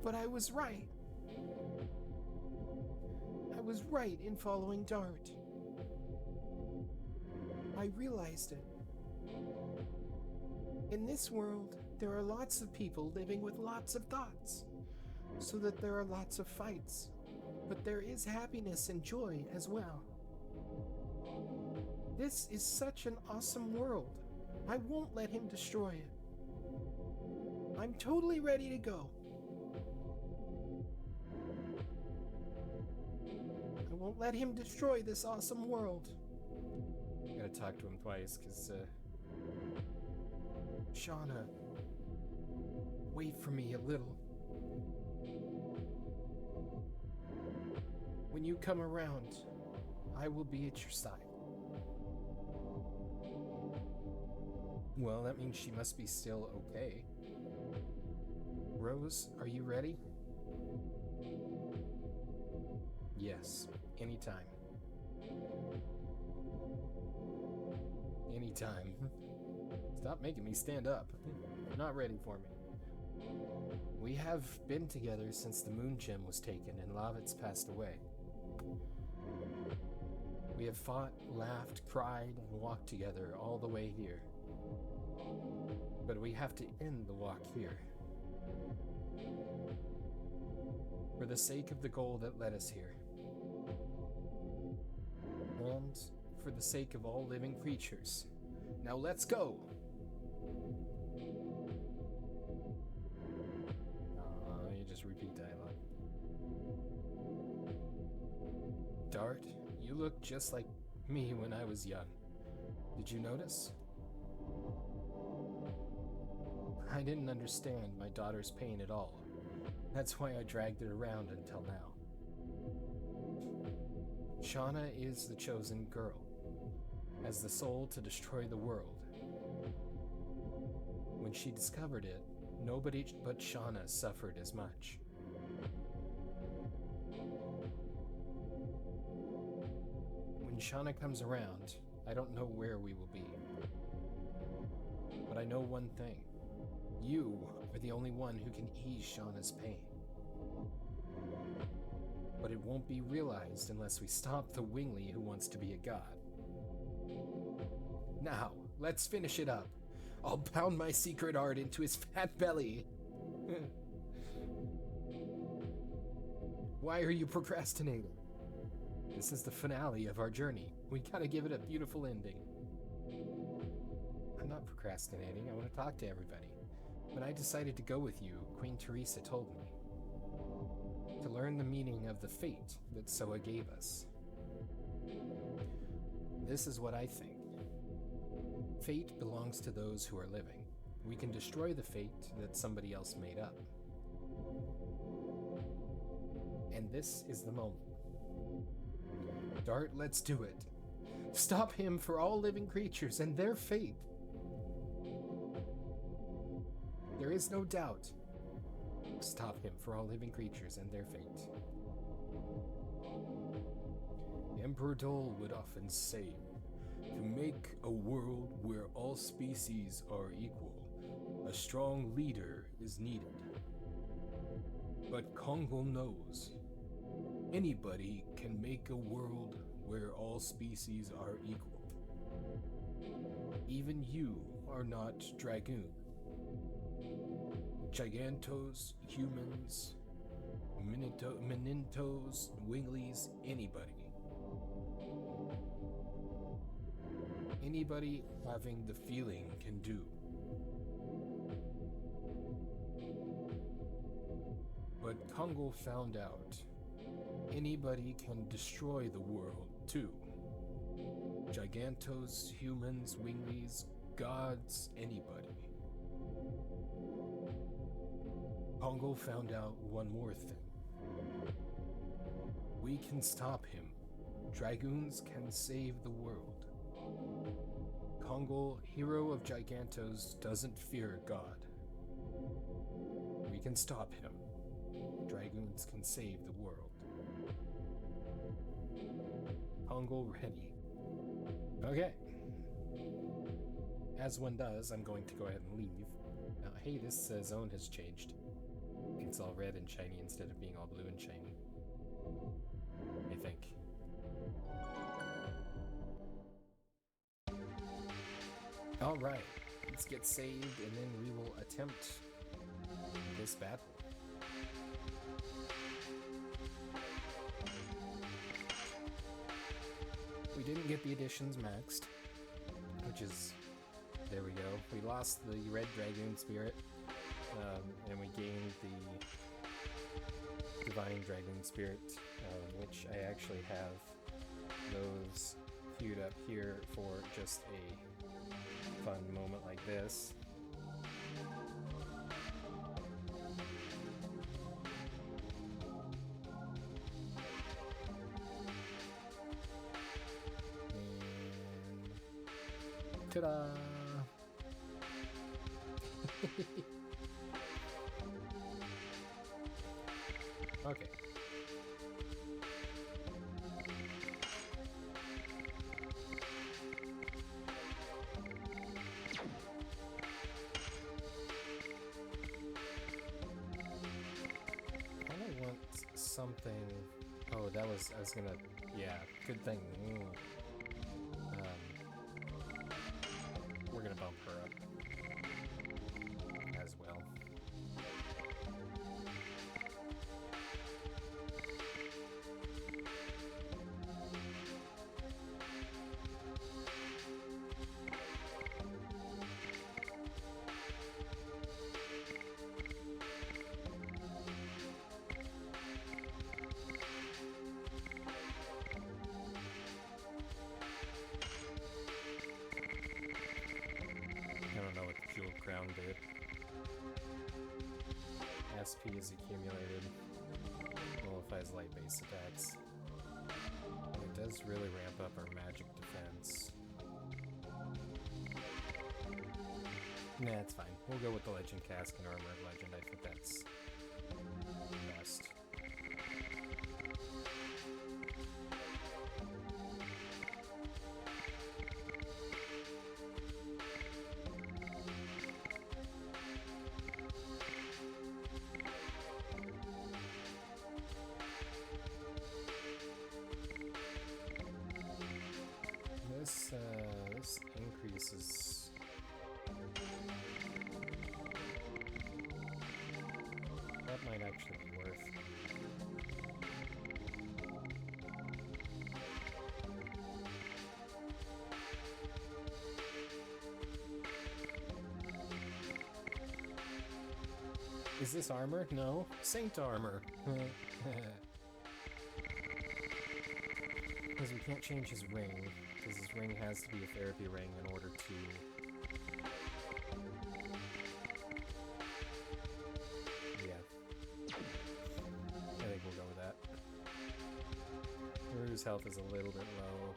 But I was right. I was right in following Dart. I realized it. In this world, there are lots of people living with lots of thoughts, so that there are lots of fights, but there is happiness and joy as well. This is such an awesome world. I won't let him destroy it. I'm totally ready to go. I won't let him destroy this awesome world. I gotta talk to him twice, cause, Shana, wait for me a little. When you come around, I will be at your side. Well, that means she must be still okay. Rose, are you ready? Yes, anytime. Anytime. Stop making me stand up. You're not ready for me. We have been together since the moon gem was taken and Lavitz passed away. We have fought, laughed, cried, and walked together all the way here. But we have to end the walk here. For the sake of the goal that led us here. And for the sake of all living creatures. Now let's go! You just repeat dialogue. Dart, you look just like me when I was young. Did you notice? I didn't understand my daughter's pain at all. That's why I dragged it around until now. Shana is the chosen girl, as the soul to destroy the world. When she discovered it, nobody but Shana suffered as much. When Shana comes around, I don't know where we will be. But I know one thing. You are the only one who can ease Shauna's pain. But it won't be realized unless we stop the Wingly who wants to be a god. Now, let's finish it up. I'll pound my secret art into his fat belly. Why are you procrastinating? This is the finale of our journey. We gotta give it a beautiful ending. I'm not procrastinating. I want to talk to everybody. When I decided to go with you, Queen Teresa told me to learn the meaning of the fate that Soa gave us. This is what I think. Fate belongs to those who are living. We can destroy the fate that somebody else made up. And this is the moment. Dart, let's do it. Stop him for all living creatures and their fate. There is no doubt. Stop him for all living creatures and their fate. Emperor Dole would often say, to make a world where all species are equal, a strong leader is needed. But Kongo knows anybody can make a world where all species are equal. Even you are not Dragoon. Gigantos, humans, Menintos, Winglies, anybody. Anybody having the feeling can do. But Kongo found out anybody can destroy the world too. Gigantos, humans, Winglies, gods, anybody. Kongo found out one more thing. We can stop him. Dragoons can save the world. Kongo, hero of Gigantos, doesn't fear God. We can stop him. Dragoons can save the world. Kongo ready. Okay. As one does, I'm going to go ahead and leave. Now, hey, this zone has changed. It's all red and shiny instead of being all blue and shiny. I think. Alright, let's get saved and then we will attempt this battle. We didn't get the additions maxed, which is, there we go. We lost the red Dragoon spirit, and we gained the divine Dragoon spirit, which I actually have those queued up here for just a fun moment like this. And ta-da! Okay. Something. Oh, that was. I was gonna. Yeah, good thing. We're gonna bump her up as well. Crown did. SP is accumulated. Nullifies light base attacks. And it does really ramp up our magic defense. Nah, it's fine. We'll go with the Legend Cask and Armor of Legend. I think that's best. This increases. That might actually be worth. Is this armor? No. Saint armor. Because we can't change his ring, because his ring has to be a therapy ring in order to... Yeah. I think we'll go with that. Rue's health is a little bit low.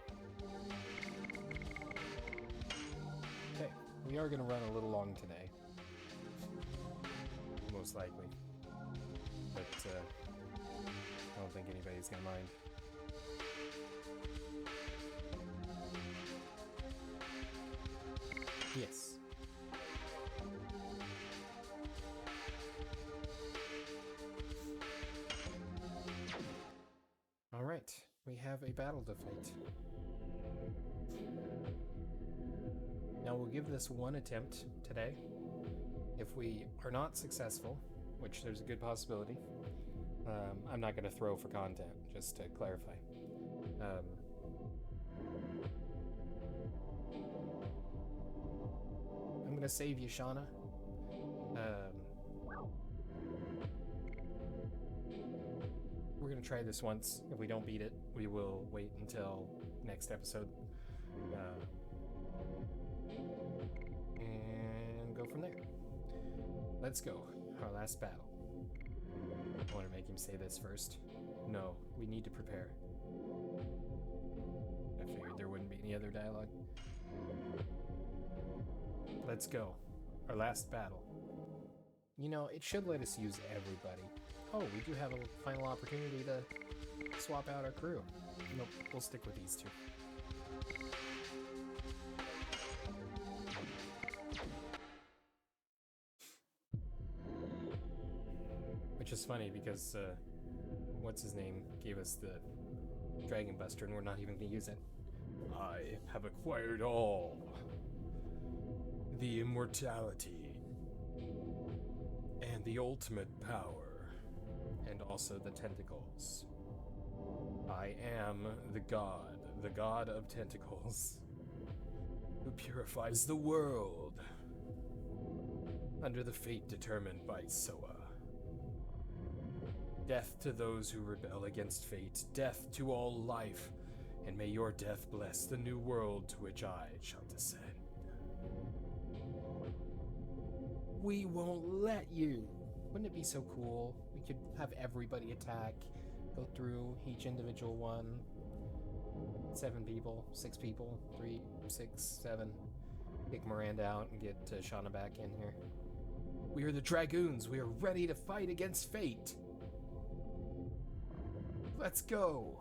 Okay, we are going to run a little long today. Most likely. But, I don't think anybody's going to mind. Yes. All right, we have a battle to fight. Now we'll give this one attempt today. If we are not successful, which there's a good possibility, I'm not going to throw for content, just to clarify. I'm going to save you, Shana. We're going to try this once. If we don't beat it, we will wait until next episode. And go from there. Let's go. Our last battle. I want to make him say this first. No, we need to prepare. I figured there wouldn't be any other dialogue. Let's go. Our last battle. You know, it should let us use everybody. Oh, we do have a final opportunity to swap out our crew. Nope, we'll stick with these two. Which is funny because, what's his name gave us the Dragon Buster and we're not even going to use it. I have acquired all. The immortality. And the ultimate power. And also the tentacles. I am the god of tentacles. Who purifies the world. Under the fate determined by Soa. Death to those who rebel against fate, death to all life, and may your death bless the new world to which I shall descend. We won't let you! Wouldn't it be so cool? We could have everybody attack, go through each individual one. 7 people, 6 people, 3, 6, 7. Kick Miranda out and get Shana back in here. We are the Dragoons. We are ready to fight against fate. Let's go!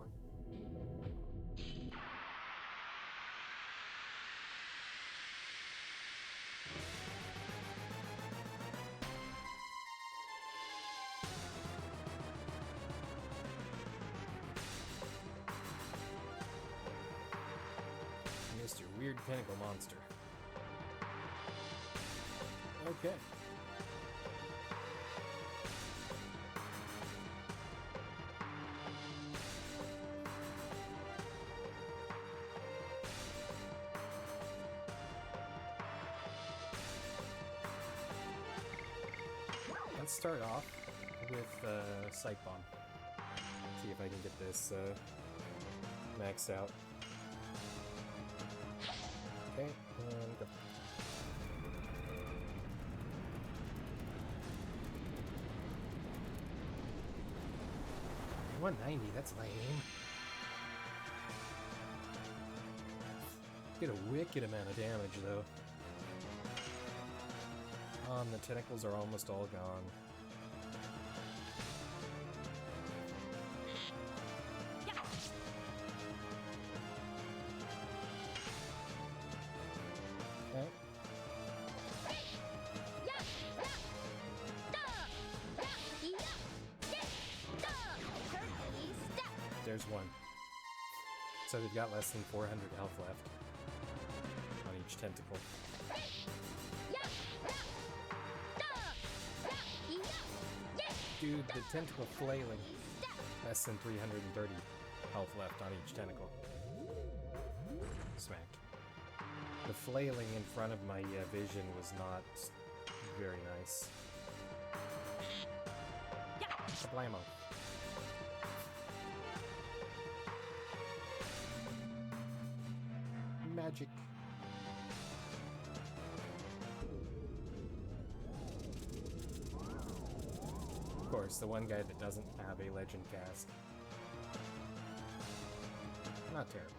Mr. Weird Tentacle Monster. Okay. Let's start off with Sight Bomb. See if I can get this maxed out. Okay, and go. 190, that's lame. Get a wicked amount of damage though. The tentacles are almost all gone. Okay. There's one. So they've got less than 400 health left on each tentacle. Dude, the tentacle flailing. Less than 330 health left on each tentacle. Smack. The flailing in front of my vision was not very nice. Kablamo. Magic. Of course, the one guy that doesn't have a legend cast. Not terrible.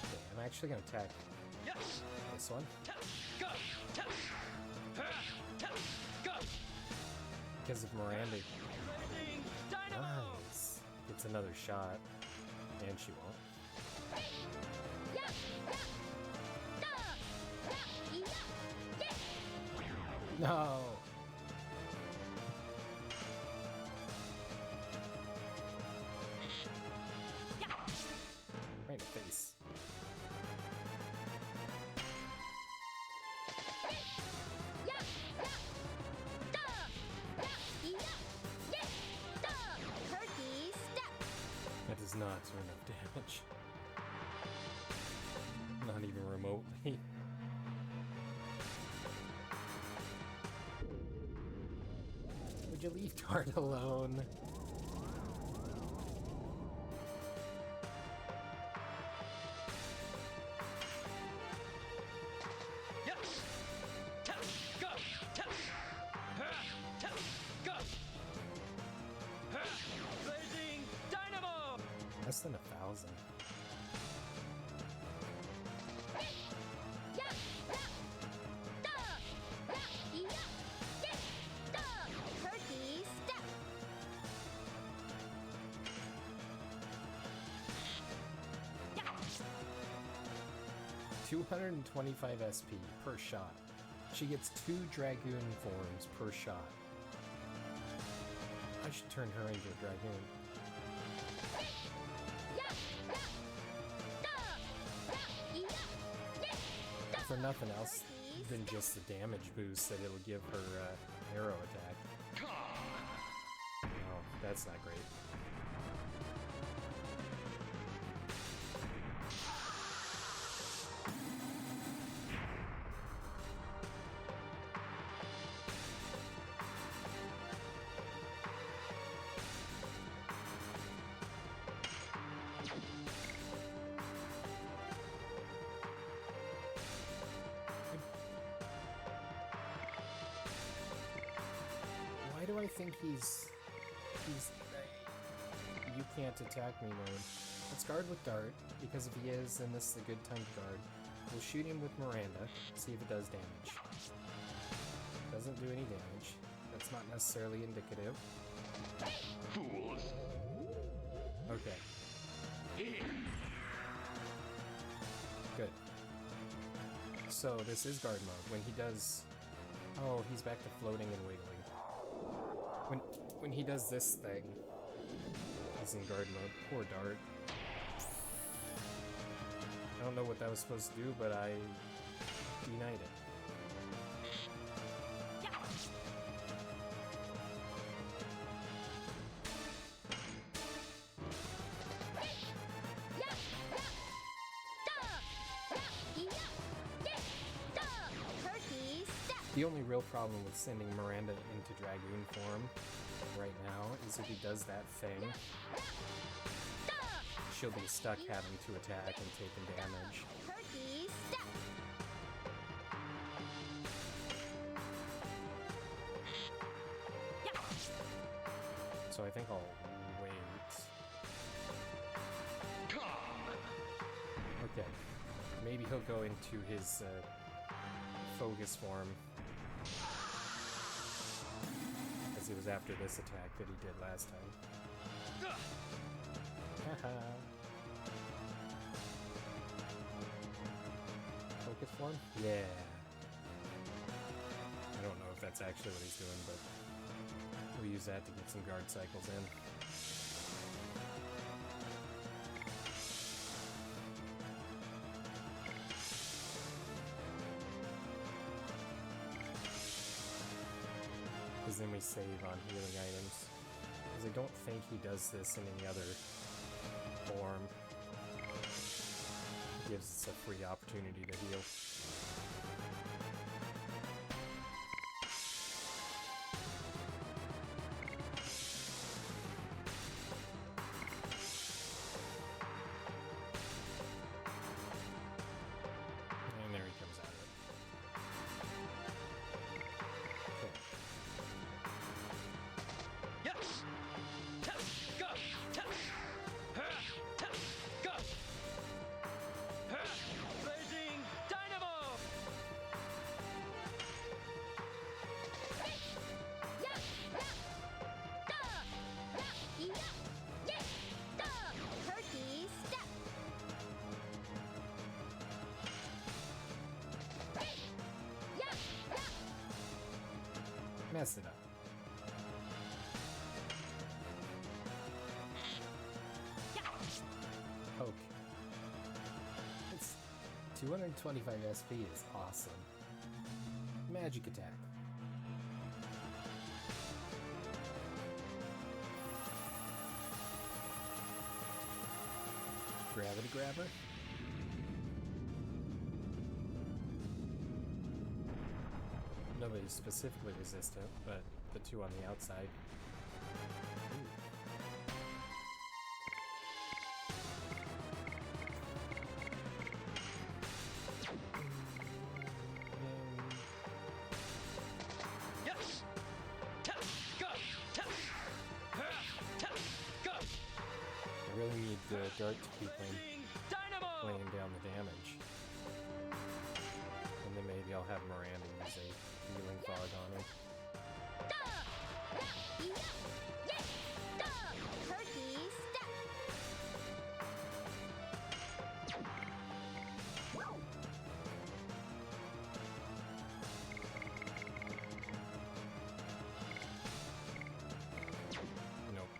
Okay, I'm actually gonna attack Yes. this one. Go. Go. Because of Miranda. Blazing dynamo. Nice. Gets another shot. And she won't. No! Right in the face. That does not do enough damage. Not even remotely. Would you leave Dart alone? Yes. Go. Go. Blazing dynamo. Less than 1,000. $225 SP per shot. She gets 2 Dragoon forms per shot. I should turn her into a Dragoon. For nothing else than just the damage boost that it'll give her arrow attack. Oh, that's not great. Why do I think he's you can't attack me mode? Let's guard with Dart, because if he is, then this is a good time to guard. We'll shoot him with Miranda, see if it does damage. Doesn't do any damage. That's not necessarily indicative. Fools. Okay. Good. So this is guard mode. When he does... Oh, he's back to floating and wiggling. When he does this thing, he's in guard mode. Poor Dart. I don't know what that was supposed to do, but I denied it. The only real problem with sending Miranda into Dragoon form right now is if he does that thing, she'll be stuck having to attack and taking damage. So I think I'll wait. Okay. Maybe he'll go into his focus form. As it was after this attack that he did last time. Haha. Focus form? Yeah. I don't know if that's actually what he's doing, but we'll use that to get some guard cycles in. Because then we save on healing items. Because I don't think he does this in any other form. It gives us a free opportunity to heal. messed it up. Poke. It's 225 SP is awesome. Magic attack. Gravity grabber. Nobody's specifically resistant, but the two on the outside. Yes! Ta! Go! Ta! Ha! Ta! Go! I really need Dart to keep Blazing Dynamo! laying down the damage. And then maybe I'll have Miranda use a healing fog on him. Turkey step. Nope.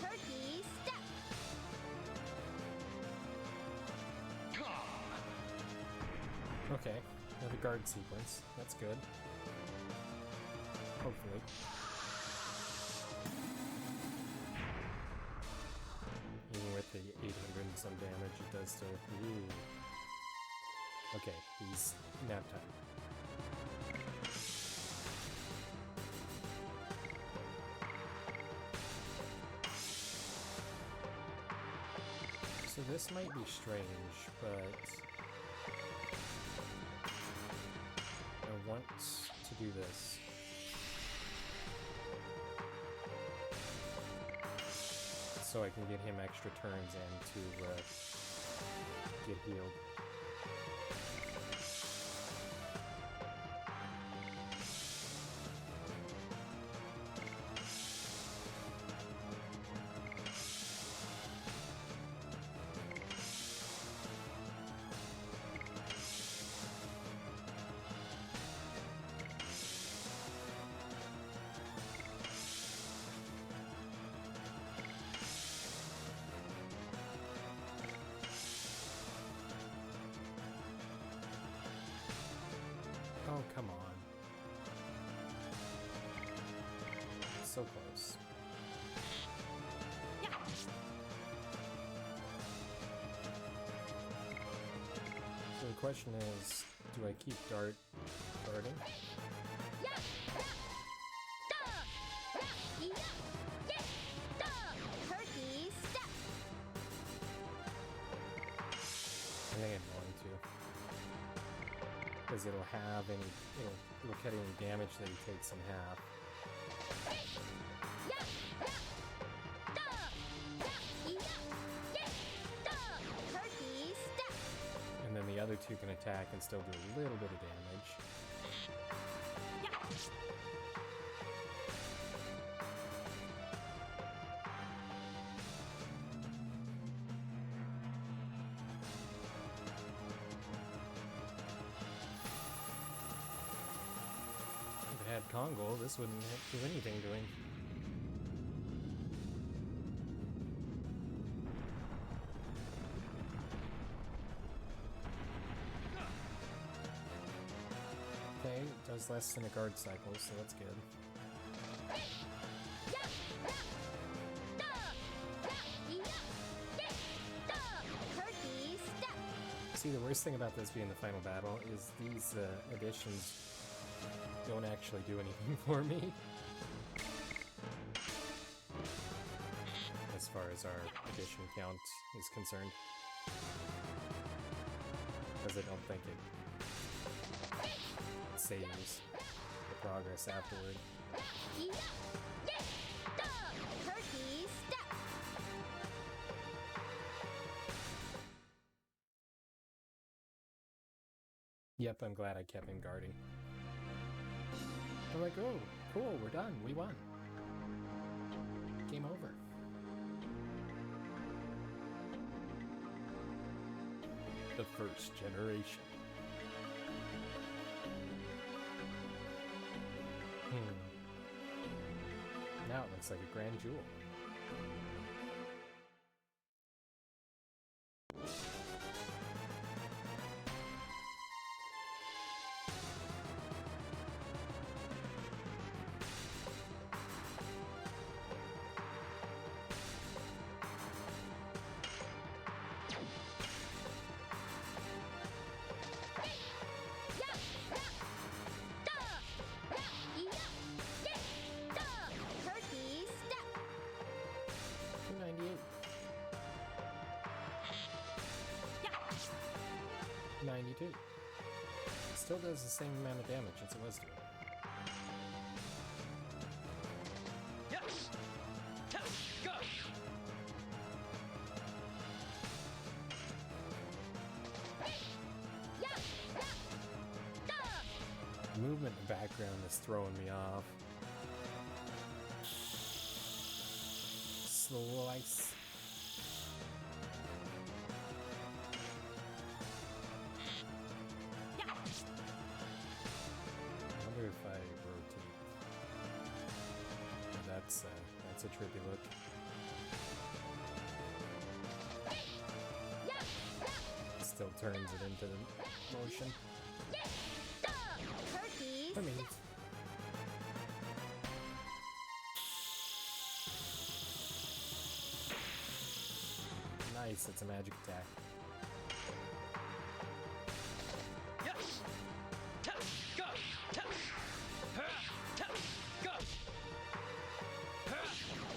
Turkey step. Okay, another guard sequence. That's good. Hopefully. Even with the 800 and some damage it does to... Ooh. Okay, he's nap time. So this might be strange, but I want to do this. So I can get him extra turns and to get healed. Oh, come on. So close. So the question is, do I keep darting? Turkey step. I think I'm going to. Because it'll have any, it'll cut any damage that he takes in half. Turkey step. And then the other two can attack and still do a little bit of damage. If I had Congo, this wouldn't do anything to him. Okay, it does less than a guard cycle, so that's good. Turkey step. See, the worst thing about this being the final battle is these additions don't actually do anything for me. As far as our addition count is concerned. Because I don't think it saves the progress afterward. Turkey step. Yep, I'm glad I kept him guarding. I'm like, oh, cool, we're done, we won. Game over. The first generation. Now it looks like a grand jewel. Turkey step. 298. 92. Still does the same amount of damage as it was doing. Yes! Ta! Go! The movement in the background is throwing me off. Slice. I wonder if I rotate. That's a trippy look. Still turns it into the motion. Turkey I mean, nice, it's a magic attack. Yes! Ta! Go! Ta! Ha! Ta! Go! Ha!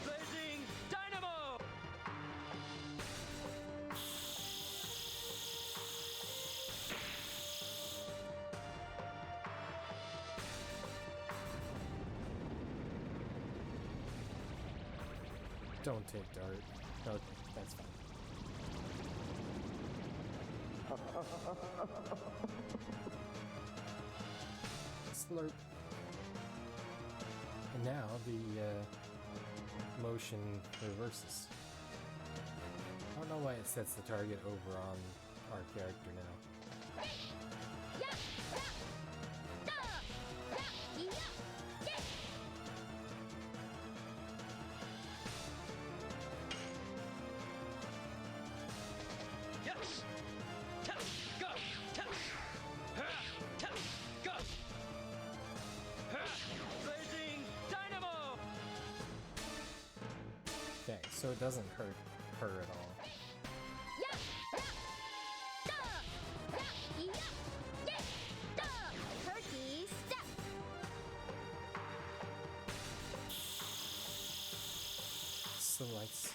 Blazing Dynamo! Don't take dart. Okay, that's fine. Slurp. And now the motion reverses. I don't know why it sets the target over on our character now. Yes! Ta! Go! Ta! Ha! Ta! Go! Ha! Blazing Dynamo! Okay, so it doesn't hurt her at all. Turkey step. Slice.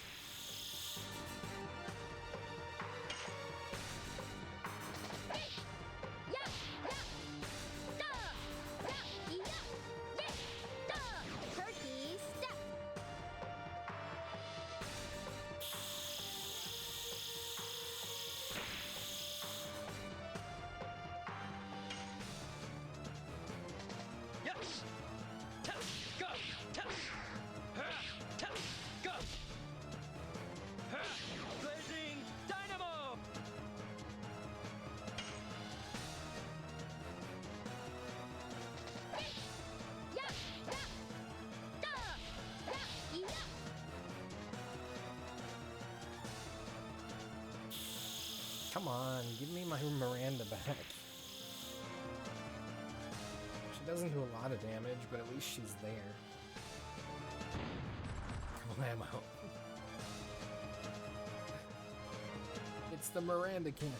Turkey step. Yes! Ta! Go! Ta! Ha! Ta! Go! Ha! Blazing Dynamo! Come on, give me my Miranda back. She doesn't do a lot of damage, but at least she's there. Blammo. It's the Miranda King.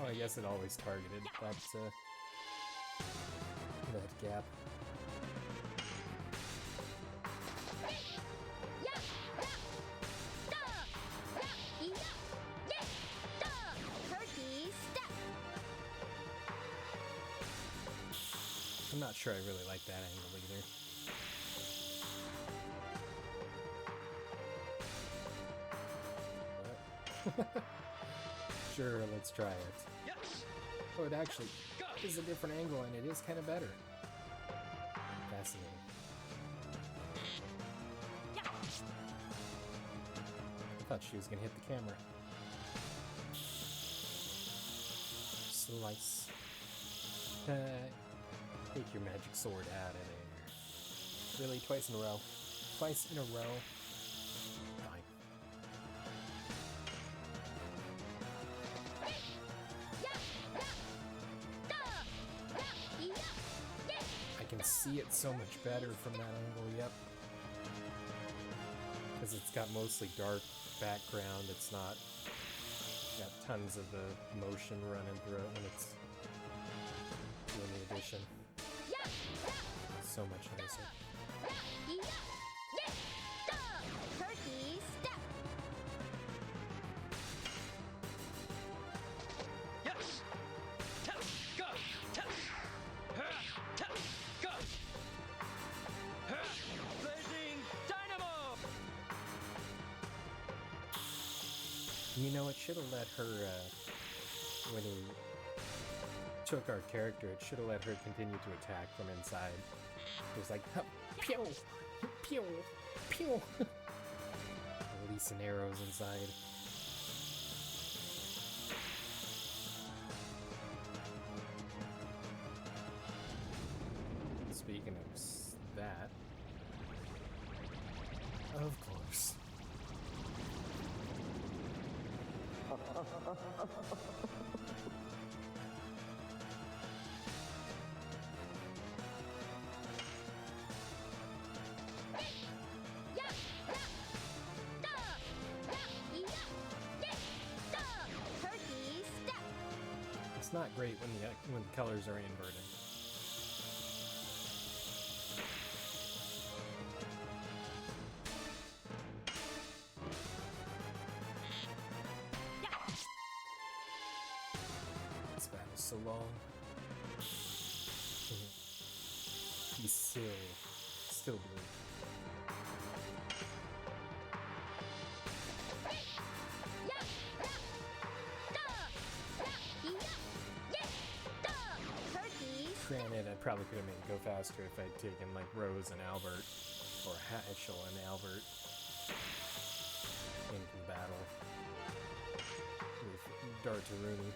Oh, I guess it always targeted that gap. Turkey step. I'm not sure I really like that angle either. But sure, let's try it. Yes! Oh, it actually... Go! is a different angle, and it is kind of better. Fascinating. I thought she was gonna hit the camera. Slice. Take your magic sword out of there. Really? Twice in a row? Twice in a row? Fine. I can see it so much better from that angle, yep. Because it's got mostly dark background, it's not got tons of the motion running through it when it's doing the addition. So much nicer. Turkey step. Yes. Tap, go. Tap. Tap, go. Blazing dynamo. You know, it should have let her, when he took our character, it should have let her continue to attack from inside. It was like, hup, pew, pew, pew. Releasing arrows inside. Speaking of that, of course. Turkey step. It's not great when the colors are inverted. This battle's so long. He's still blue. Granted, I probably could have made it go faster if I'd taken like Rose and Albert, or Hatchel and Albert into the battle with Dartaruni.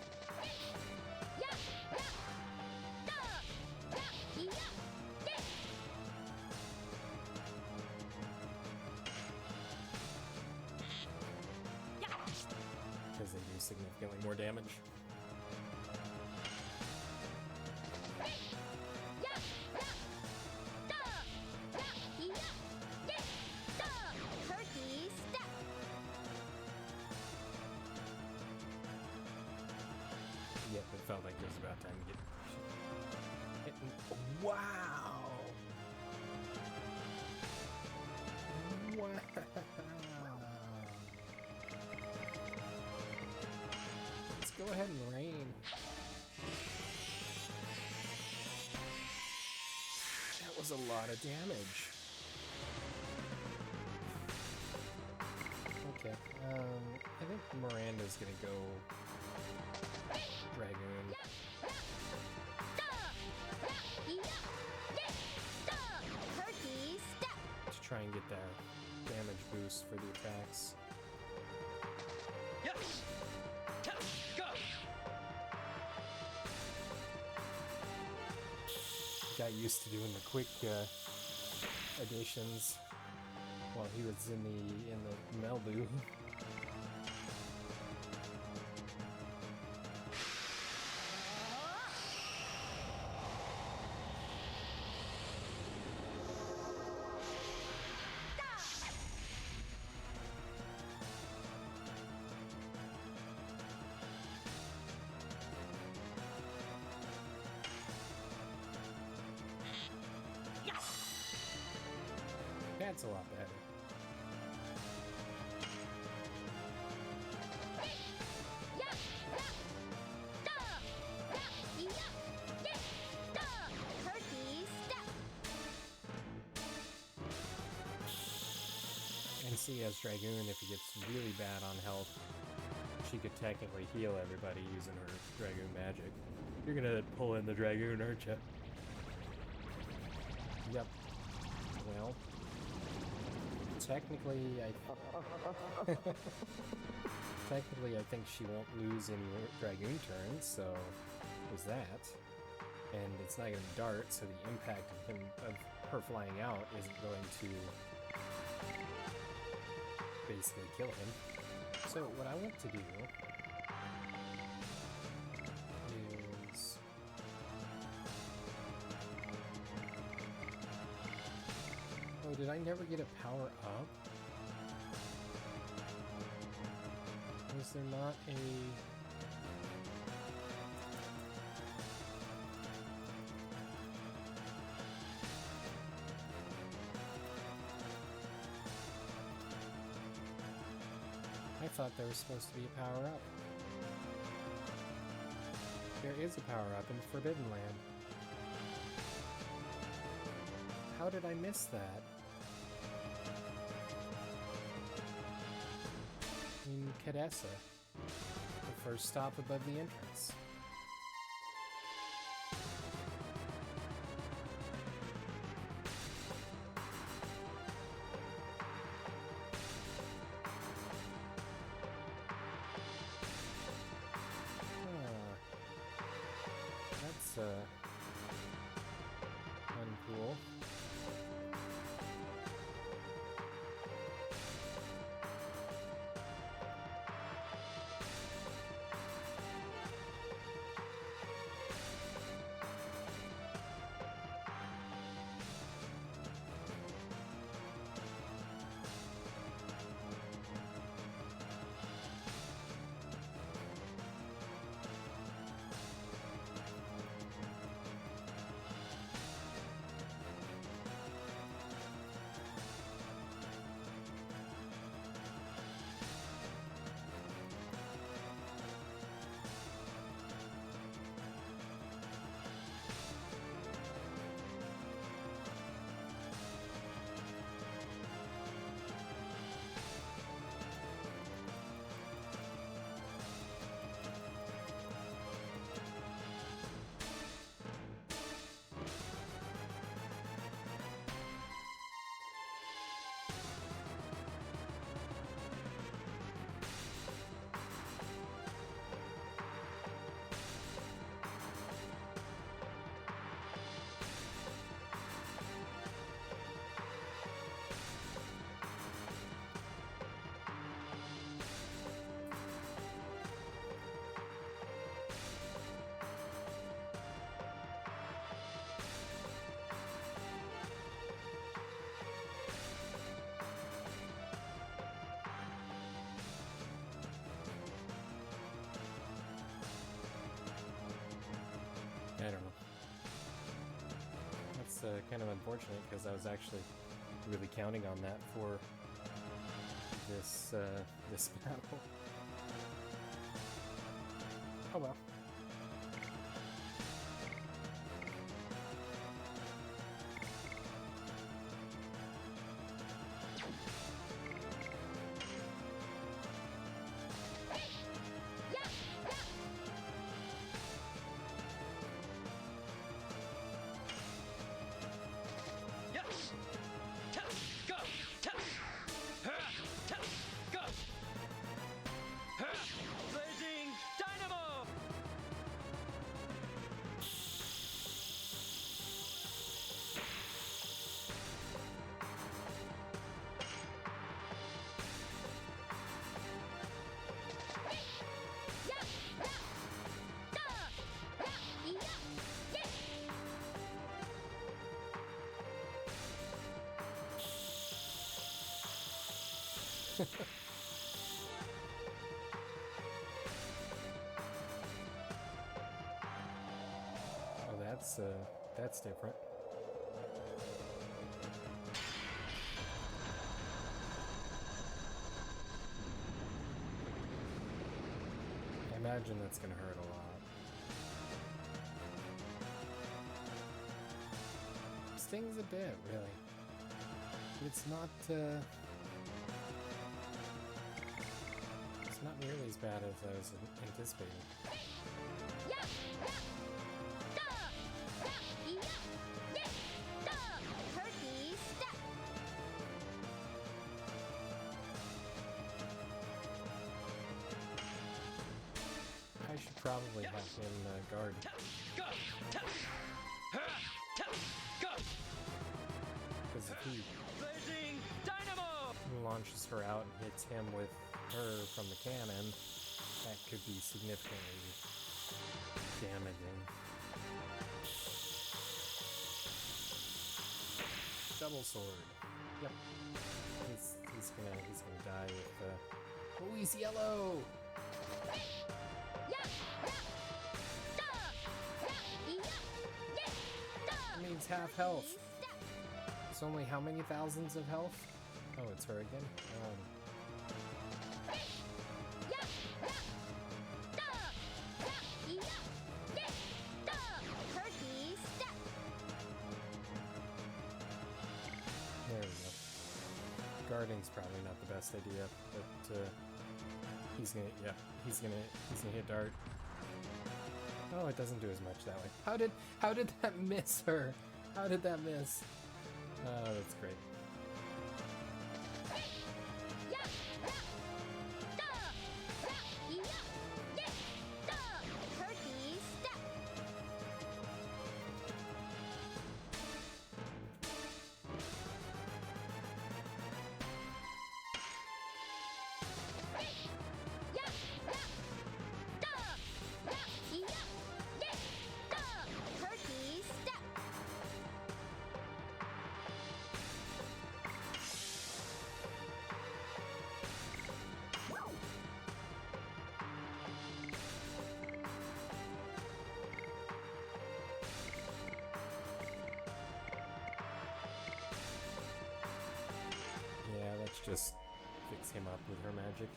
Because they do significantly more damage. Yep, it felt like it was about time to get hit. Wow! Wow! Let's go ahead and rain. That was a lot of damage. Okay, I think Miranda's gonna go Dragoon. Turkey step. To try and get that damage boost for the attacks. Yes. Tap, go. Got used to doing the quick additions while he was in the Meldu. That's a lot better. Turkey step. And see, as Dragoon, if he gets really bad on health, she could technically heal everybody using her Dragoon magic. You're gonna pull in the Dragoon, aren't you? Yep. Well, technically, technically, I think she won't lose any Dragoon turns, so there's that. And it's not going to dart, so the impact of her flying out isn't going to basically kill him. So what I want to do is... Oh, did I never get a power up? Was there not a... I thought there was supposed to be a power-up. There is a power-up in Forbidden Land. How did I miss that? In Cadessa, the first stop above the entrance. That's uncool. I don't know. That's kind of unfortunate because I was actually really counting on that for this this battle. Oh well. Yes! Tap! Go! Tap! Ha! Tap! Go! Ha! Blazing Dynamo! Oh, that's different. I imagine that's gonna hurt a lot. Stings a bit, really. It's not nearly as bad as I was anticipating. probably have him guard. Go! Because if he Blazing Dynamo! launches her out and hits him with her from the cannon, that could be significantly damaging. Double sword. Yep. He's gonna die with oh, he's yellow! That means half health. It's only how many thousands of health? Oh, it's her again? There we go. Guarding's probably not the best idea, but he's gonna hit dart. Oh, it doesn't do as much that way. How did that miss her? How did that miss? Oh, that's great. Just fix him up with her magic.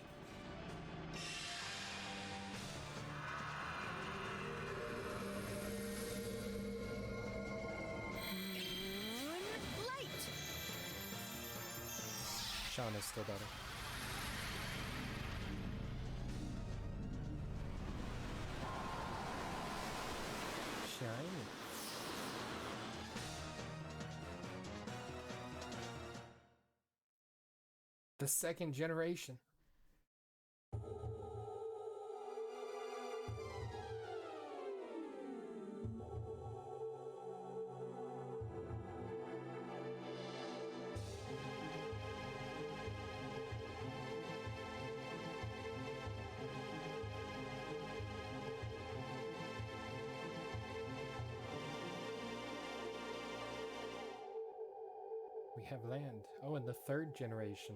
Light. Shana's still better. Shiny. The second generation. We have land. Oh, and the third generation.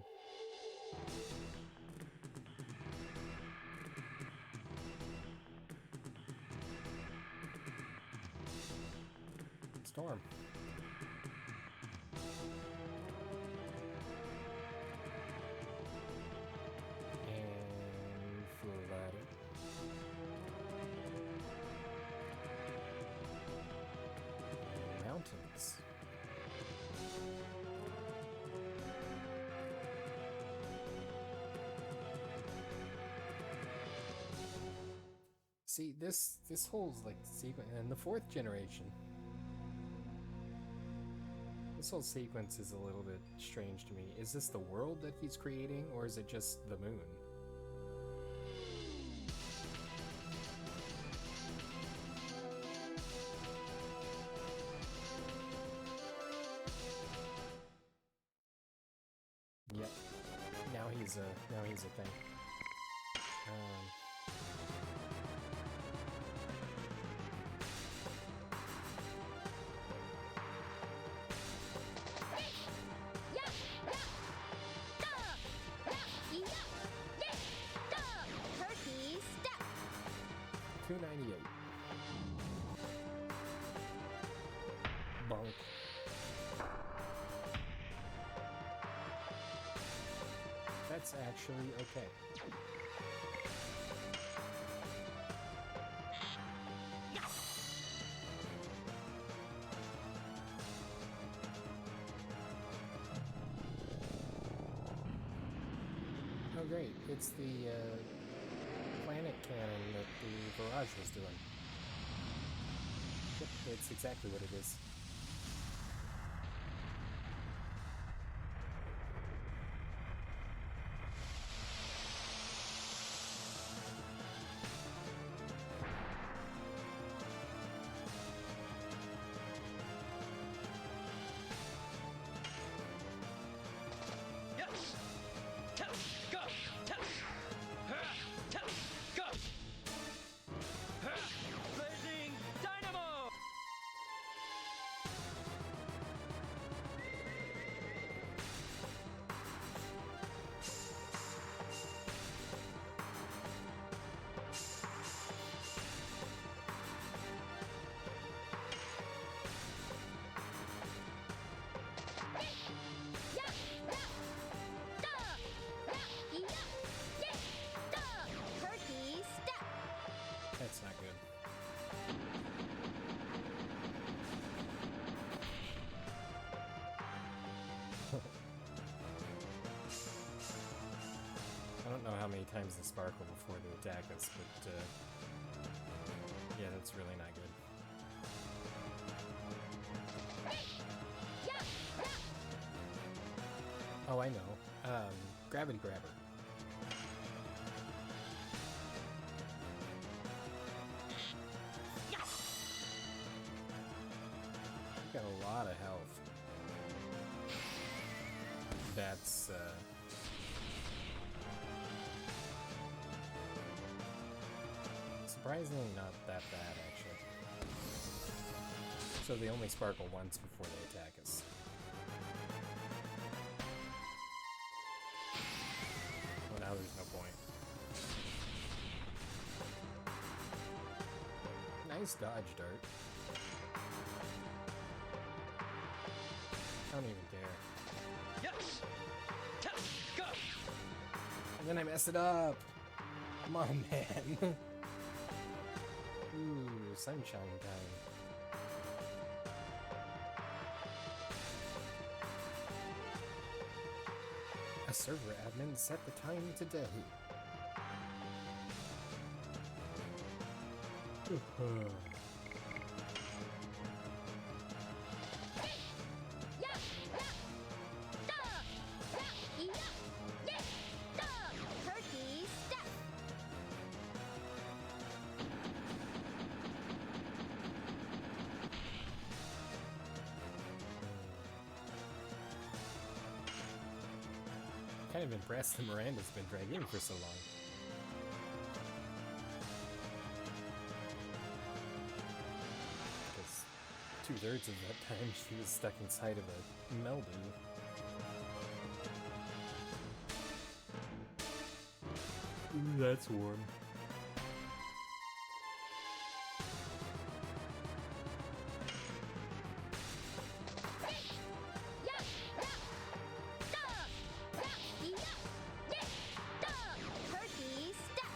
Storm. And flood. Mountains. See, this whole like sequence, and the fourth generation. This whole sequence is a little bit strange to me. Is this the world that he's creating, or is it just the moon? Yep. Now he's a thing. Turkey step. 298. Bonk. That's actually okay. Oh great, it's the planet cannon that the barrage was doing. Yep, it's exactly what it is. I don't know how many times they sparkle before they attack us, but yeah, that's really not good. Oh, I know. Gravity Grabber. Got a lot of health. That's surprisingly not that bad, actually. So they only sparkle once before they attack us. Well, now there's no point. Nice dodge, Dart. I don't even care. Yes! Go! And then I messed it up! Come on, man. Ooh, sunshine time. A server admin set the time today. Turkey step. Kind of impressed that Miranda's been Dragoon for so long. Because 2/3 of that time she was stuck inside of a Meldu. Ooh, that's warm. Turkey step.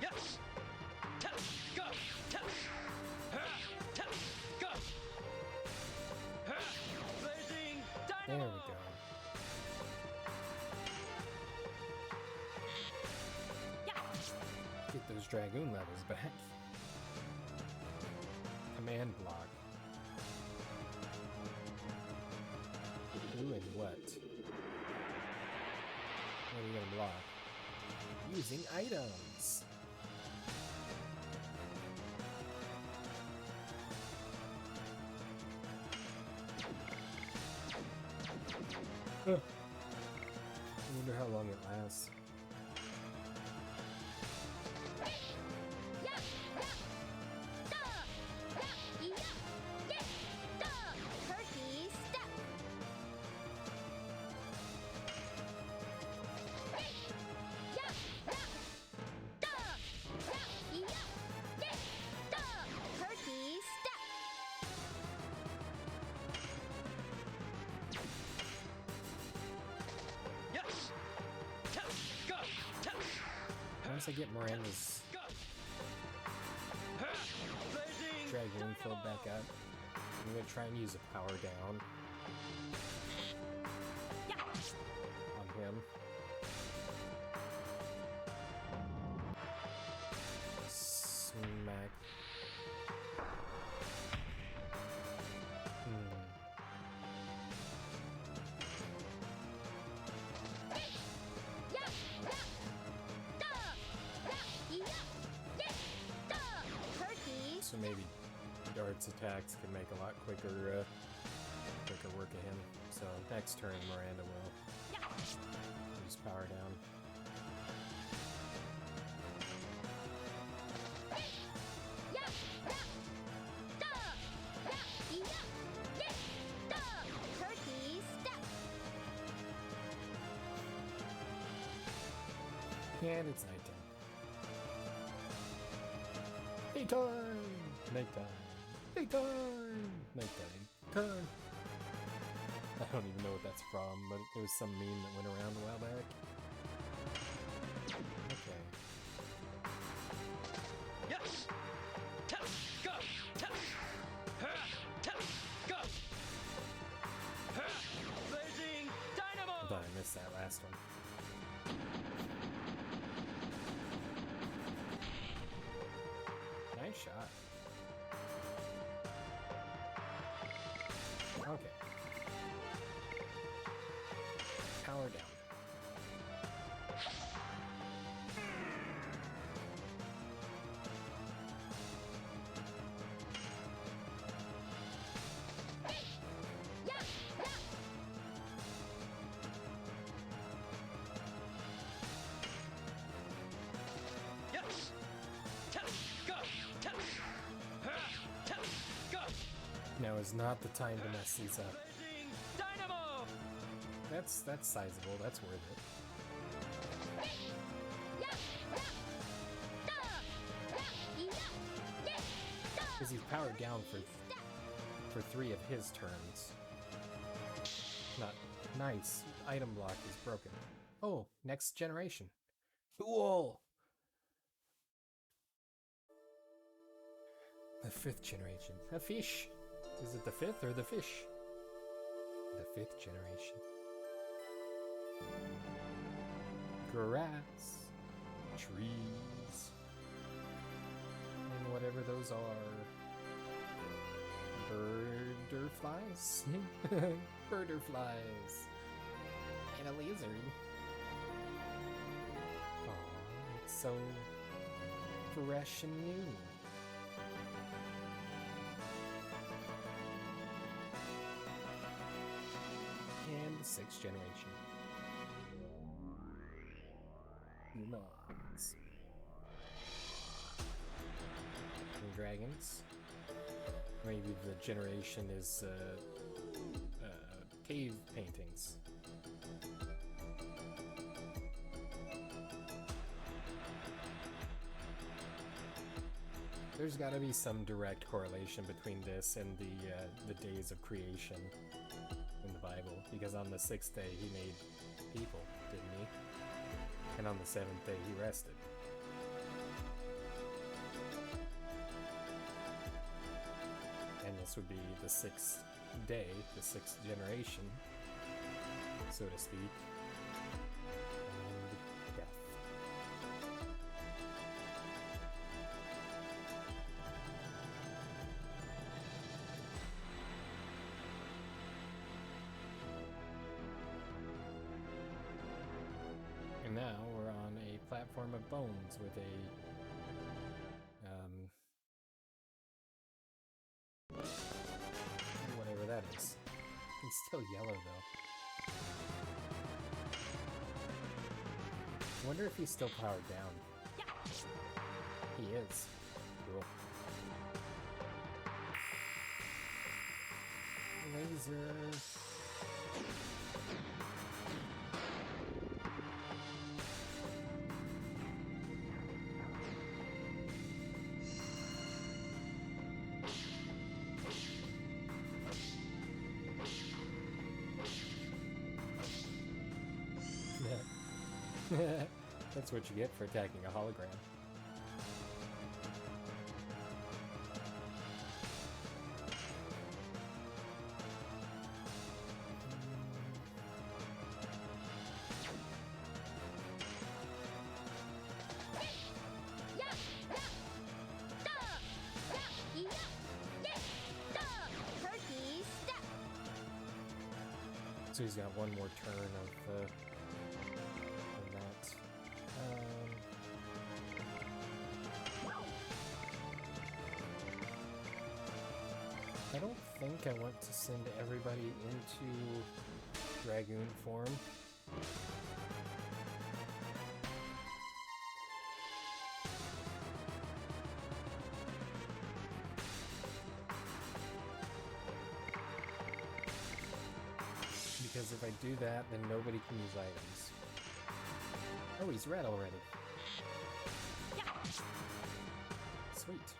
Yes! Go! Go! Blazing There Dynamo! we go. Get those Dragoon levels back. Command block. Who and what? What are we gonna block? Using items! I wonder how long it lasts. Turkey step. Turkey step. Yes! Go! Once I get Miranda's Go! Blazing Dragoon filled Dynamo! back up, I'm gonna try and use a power down on him. Smack. Turkey. So maybe Dart's attacks can make a lot quicker work of him. So next turn Miranda will use power down. Turkey step. And it's nighttime. Daytime! Nighttime. Daytime! Nighttime. Time. I don't even know what that's from, but it was some meme that went around a while back. Okay. Yes! Go! Now is not the time to mess these up. Blazing Dynamo! That's sizable. That's worth it. Because he's powered down for 3 of his turns. Not nice. Item block is broken. Oh, next generation. Cool. The 5th generation. A fish. Is it the 5th or the fish? The 5th generation. Grass. Trees. And whatever those are. Birderflies? Birderflies. And a lizard. Aw, it's so fresh and new. And the 6th generation. Humans. And dragons. Maybe the generation is cave paintings. There's got to be some direct correlation between this and the days of creation in the Bible, because on the 6th day he made people, didn't he? And on the 7th day he rested. And this would be the 6th day, the 6th generation, so to speak. And death. And now we're on a platform of bones with a whatever that is. It's still yellow though. I wonder if he's still powered down. He is. Cool. Laser. That's what you get for attacking a hologram. So he's got one more turn of that. I don't think I want to send everybody into Dragoon form. Because if I do that, then nobody can use items. Oh, he's red already. Sweet.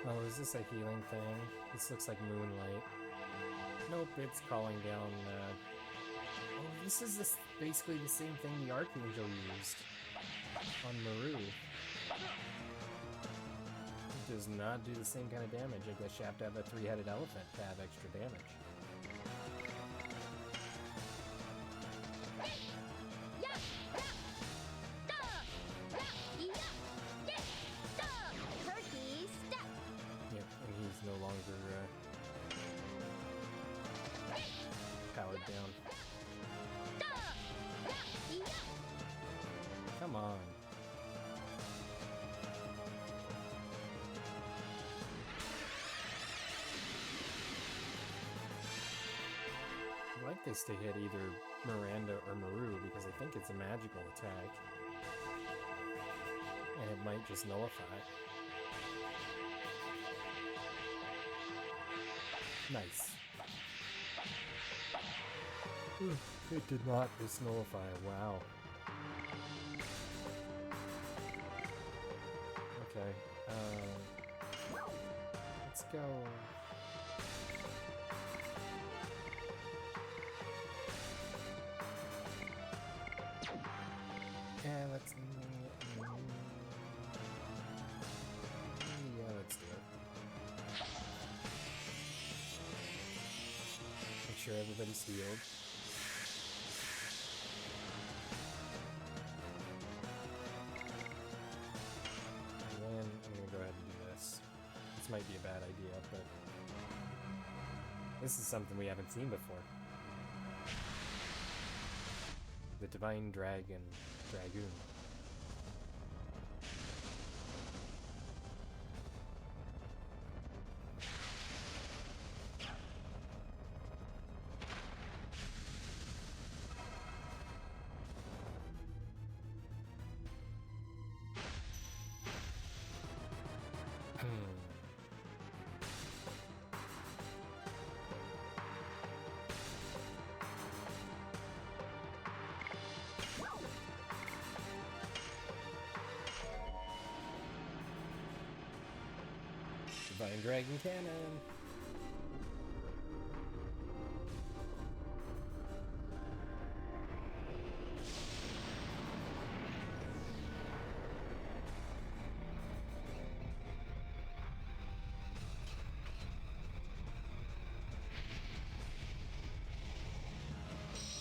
Oh, is this a healing thing? This looks like moonlight. Nope, it's calling down, Oh, this is basically the same thing the Archangel used on Maru. It does not do the same kind of damage. I guess you have to have a 3-headed elephant to have extra damage. Yep, and he's no longer powered down. Come on. I like this to hit either Miranda or Maru because I think it's a magical attack. And it might just nullify. Nice. Ooh, it did not disnullify. Wow. Okay. Let's go. Yeah, let's do it. Make sure everybody's healed. And then I'm gonna go ahead and do this. This might be a bad idea, but this is something we haven't seen before. The Divine Dragoon. Divine Dragon Cannon! Divine Dragon Cannon!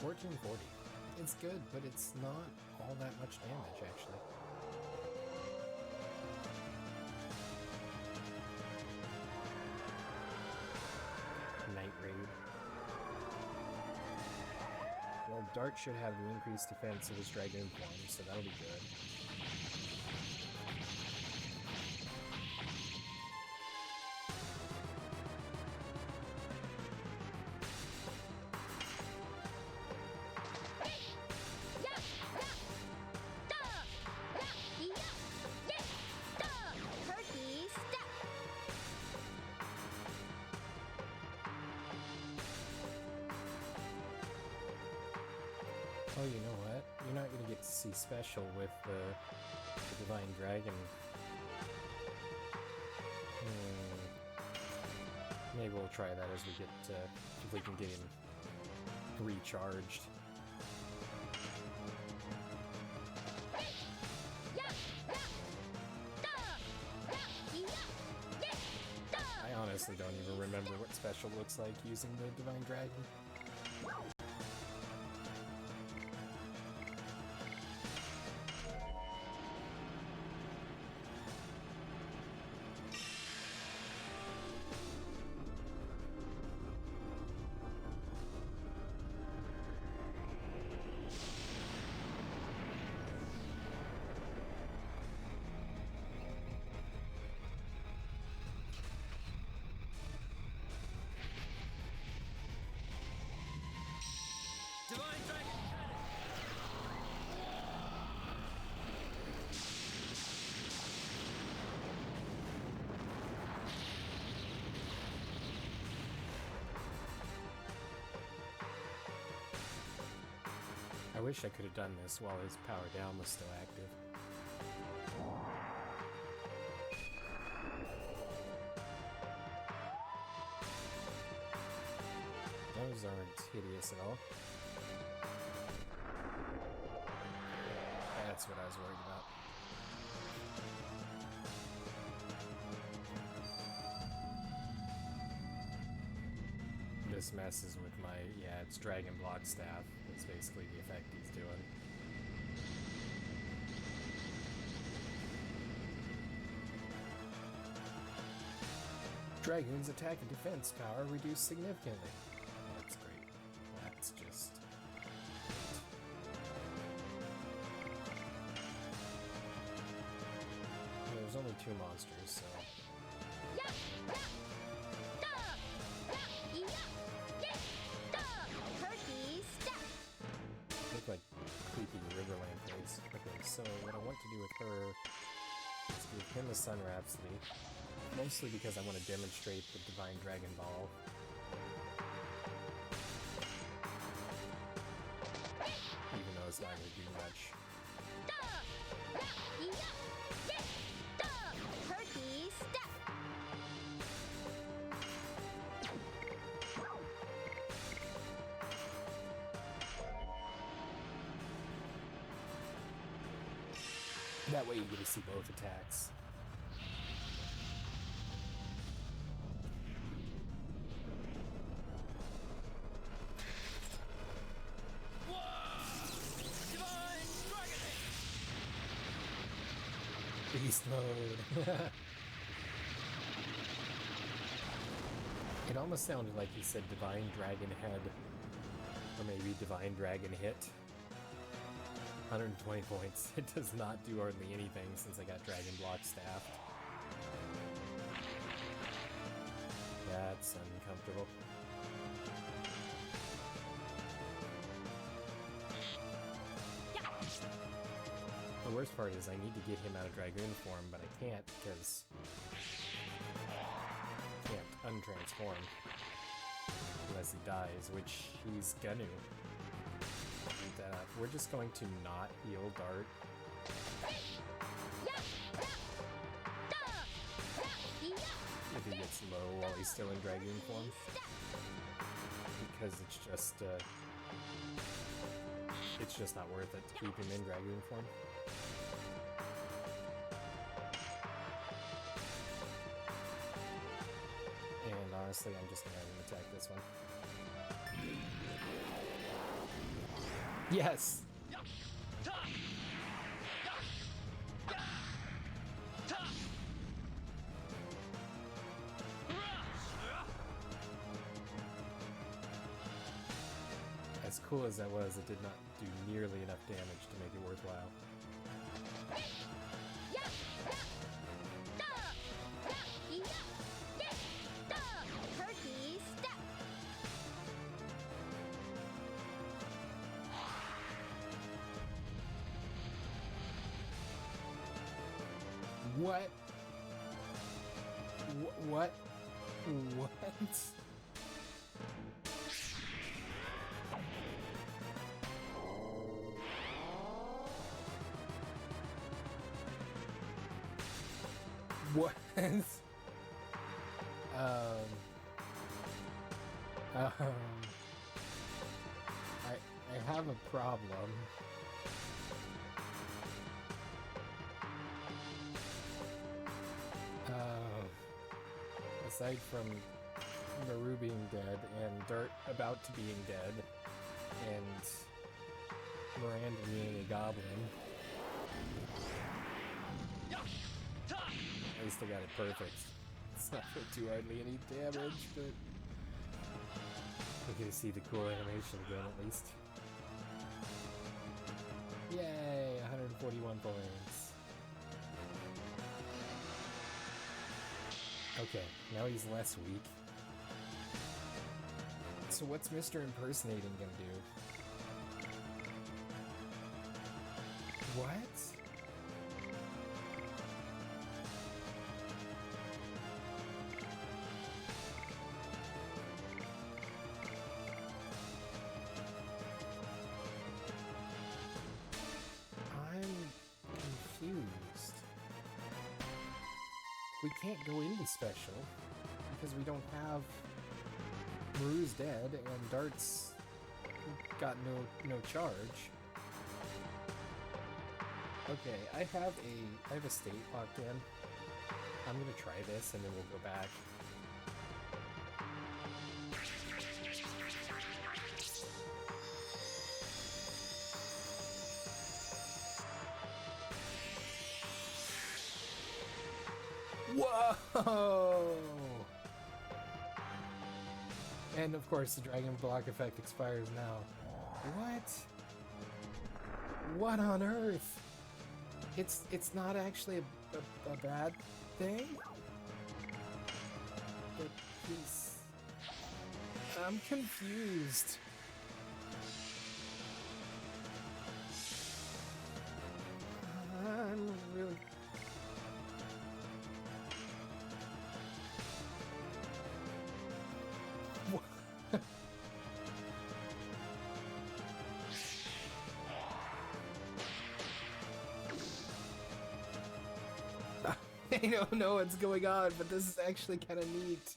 1440. It's good, but it's not all that much damage, actually. Night Raid. Well, Dart should have the increased defense of his Dragoon form, so that'll be good. Turkey step. Oh, you know what? You're not going to get to see special with the Divine Dragon. Maybe we'll try that as we get if we can get him recharged. I honestly don't even remember what special looks like using the Divine Dragon. Divine Dragon Cannon! I wish I could have done this while his power down was still active. Those aren't hideous at all. That's what I was worried about. This messes with my, yeah, it's Dragon Block Staff. That's basically the effect he's doing. Dragoon's attack and defense power reduced significantly. That's great. That's just... There's only 2 monsters, so... Turkey step. Look like creepy Riverland place. Okay, so what I want to do with her is give him a Sun Rhapsody. Mostly because I want to demonstrate the Divine Dragon Ball. Even though it's not going to do much. Turkey step. That way you get to see both attacks. Beast mode. It almost sounded like he said Divine Dragon Head. Or maybe Divine Dragon Hit. 120 points. It does not do hardly anything since I got Dragon Block staffed. That's uncomfortable. The worst part is I need to get him out of Dragoon form, but I can't because I can't untransform unless he dies, which he's gonna. We're just going to not heal Dart. If he gets low while he's still in Dragoon form. Because it's just not worth it to keep him in Dragoon form. And honestly, I'm just gonna have him attack this one. Yes! As cool as that was, it did not do nearly enough damage to make it worthwhile. Turkey step. What? What? What? What? I have a problem. Aside from Maru being dead and Dirt about to being dead and Miranda being a goblin, at least I got it perfect. It's not too hardly any damage, but we get to see the cool animation again at least. Yay! 141 points. Okay, now he's less weak. So what's Mr. Impersonating gonna do? What? We can't go into special because we don't have Maru's dead and Dart's got no charge. Okay, I have a state locked in. I'm gonna try this and then we'll go back. Whoa! And of course, the Dragon Block effect expires now. What? What on earth? It's not actually a bad thing? But he's... I'm confused. I'm really... I don't know what's going on, but this is actually kind of neat.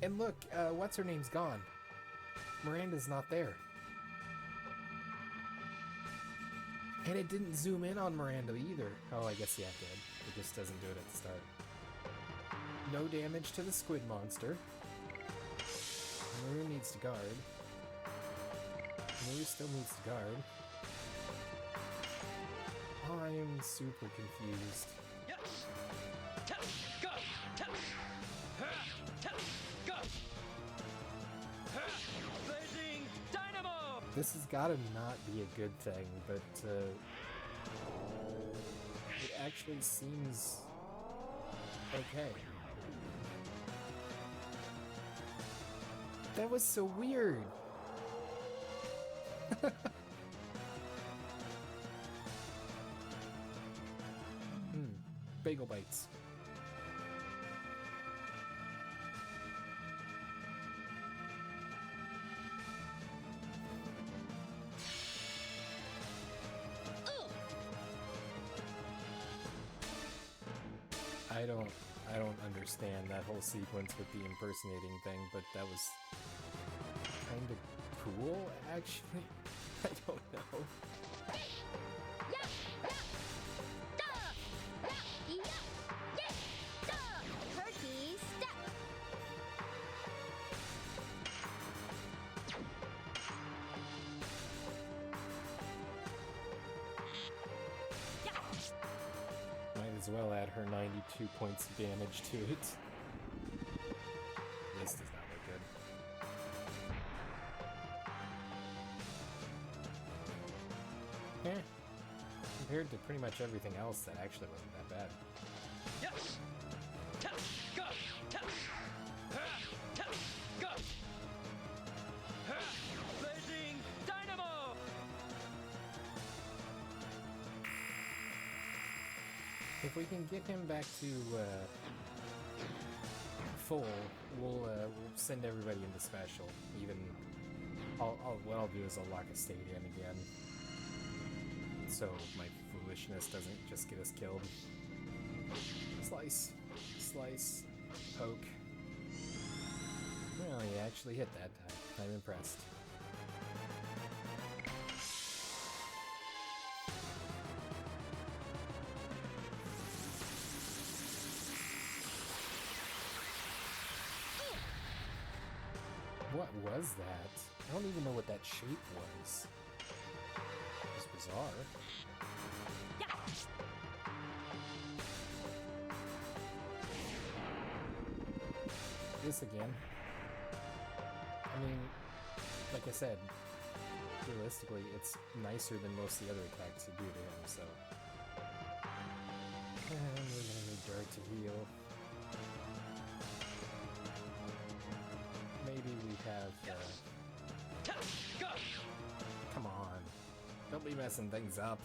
And look, what's her name's gone. Miranda's not there. And it didn't zoom in on Miranda either. Oh, I guess yeah, it did. It just doesn't do it at the start. No damage to the squid monster. Maru needs to guard. Maru still needs to guard. I'm super confused. Blazing Dynamo! This has gotta not be a good thing, but it actually seems okay. That was so weird. Bagel bites. I don't understand that whole sequence with the impersonating thing, but that was kind of cool, actually. I don't know. Turkey step. Might as well add her 92 points of damage to it. This does not look good. Eh. Compared to pretty much everything else, that actually wasn't that bad. Yes! Go! Go! Blazing Dynamo! If we can get him back to full, we'll send everybody into special. Even what I'll do is I'll lock a state in again, so my foolishness doesn't just get us killed. Slice, slice, poke. Well, he actually hit that time. I'm impressed. What was that? I don't even know what that shape was. It was bizarre. This again. I mean, like I said, realistically, it's nicer than most of the other attacks you do to him, so... And we're gonna need Dart to heal. Maybe we have, Go! Come on. Don't be messing things up.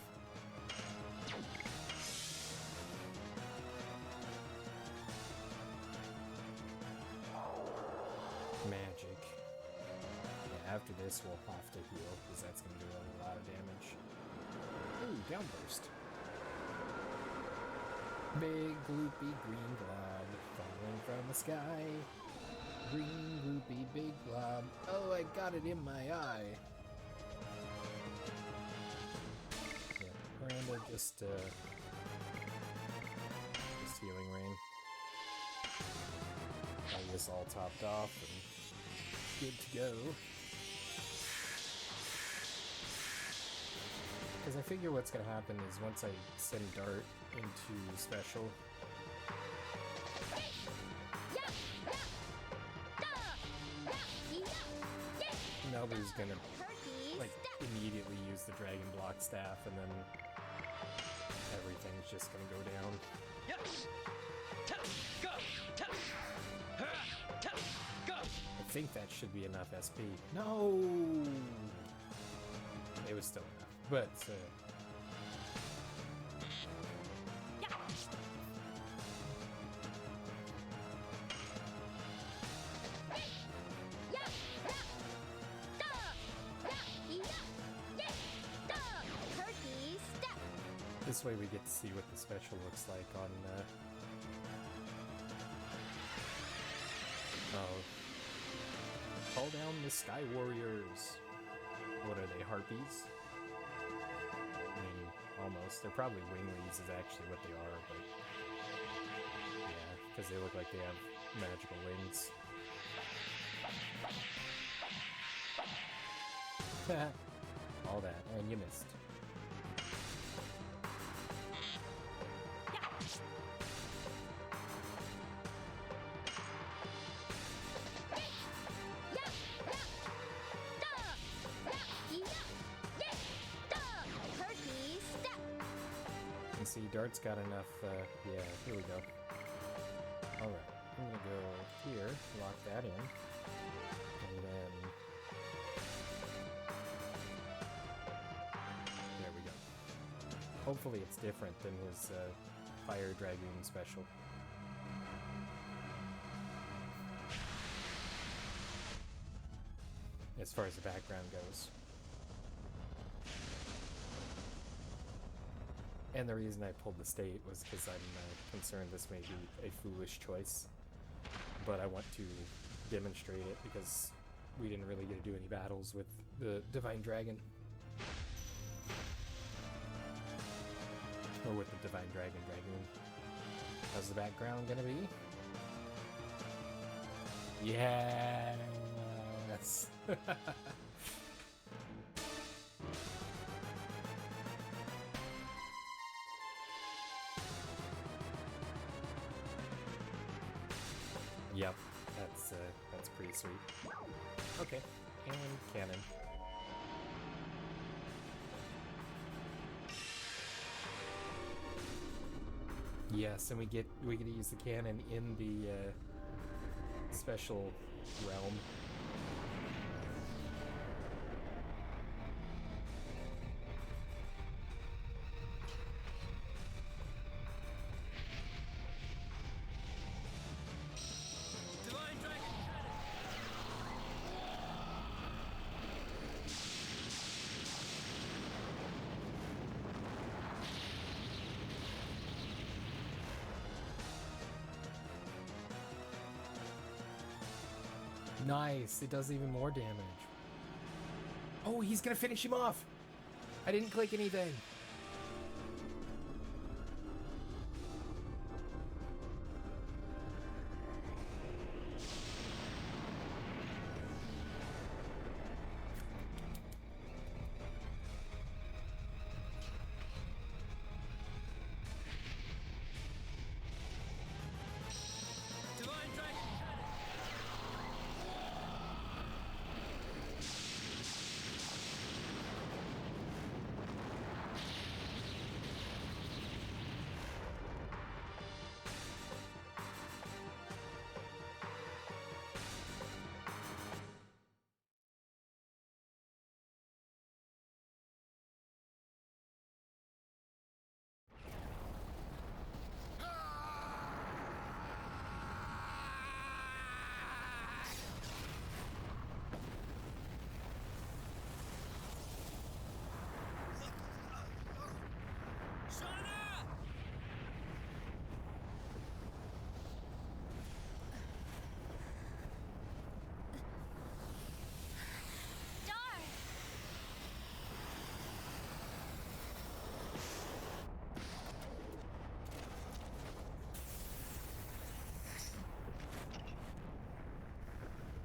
Magic. Yeah, after this we'll have to heal, because that's going to do a lot of damage. Ooh, downburst. Big, gloopy green glob falling from the sky. Green, gloopy, big glob. Oh, I got it in my eye. Yeah, Miranda just healing rain. Got this all topped off and good to go. Because I figure what's going to happen is once I send Dart into special, Melber's going to like immediately use the Dragon Block Staff, and then everything's just going to go down. Yes. Go. Go. I think that should be enough SP. No! It was still enough, but this way we get to see what the special looks like on call down the Sky Warriors. What are they, harpies? I mean, almost. They're probably winglies is actually what they are, but yeah, because they look like they have magical wings. All that, and you missed. See, Dart's got enough, yeah, here we go. Alright, I'm gonna go here, lock that in, and then... there we go. Hopefully it's different than his, Fire Dragoon special. As far as the background goes. And the reason I pulled the state was because I'm concerned this may be a foolish choice. But I want to demonstrate it because we didn't really get to do any battles with the Divine Dragon. Or with the Divine Dragoon. How's the background gonna be? Yes! Yep, that's pretty sweet. Okay, and cannon. Yes, and we get to use the cannon in the special realm. Nice, it does even more damage. Oh, he's gonna finish him off! I didn't click anything.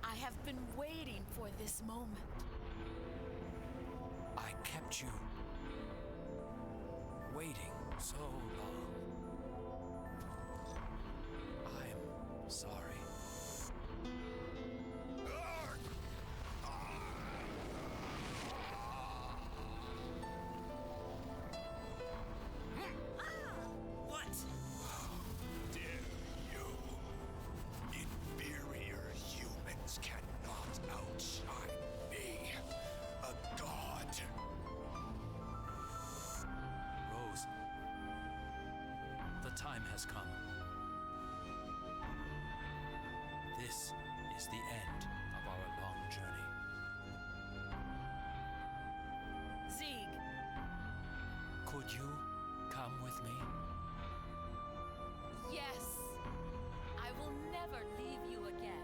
I have been waiting for this moment. I kept you waiting so long. I'm sorry. What? Dare you? Inferior humans cannot outshine me, a god. Rose, the time has come. This is the end of our long journey. Zeke, Could you come with me? yes. I will never leave you again.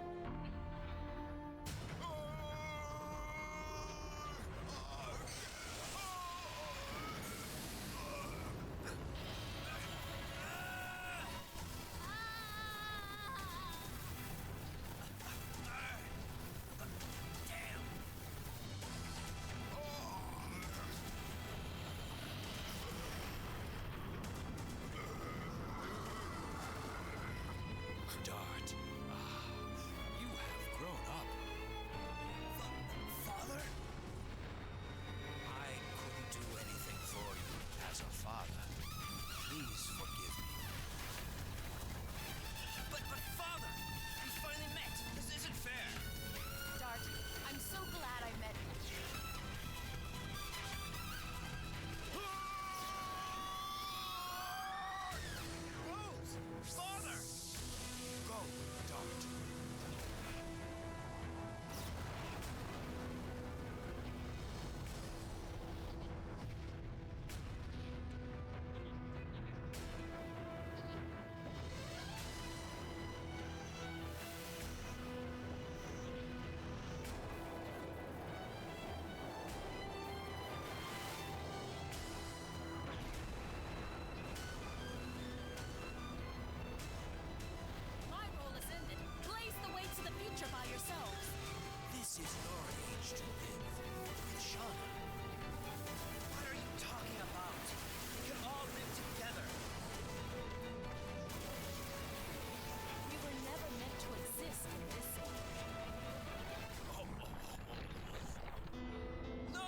Dart, you have grown up. Father? I couldn't do anything for you as a father. Please forgive me. But father, we finally met. This isn't fair. Dart, I'm so glad I met you. Rose, father. Go, Dart. My role is ended. Blaze the way to the future by yourselves. This is your age to live with Shana. What are you talking about? We can all live together. We were never meant to exist in this age. No!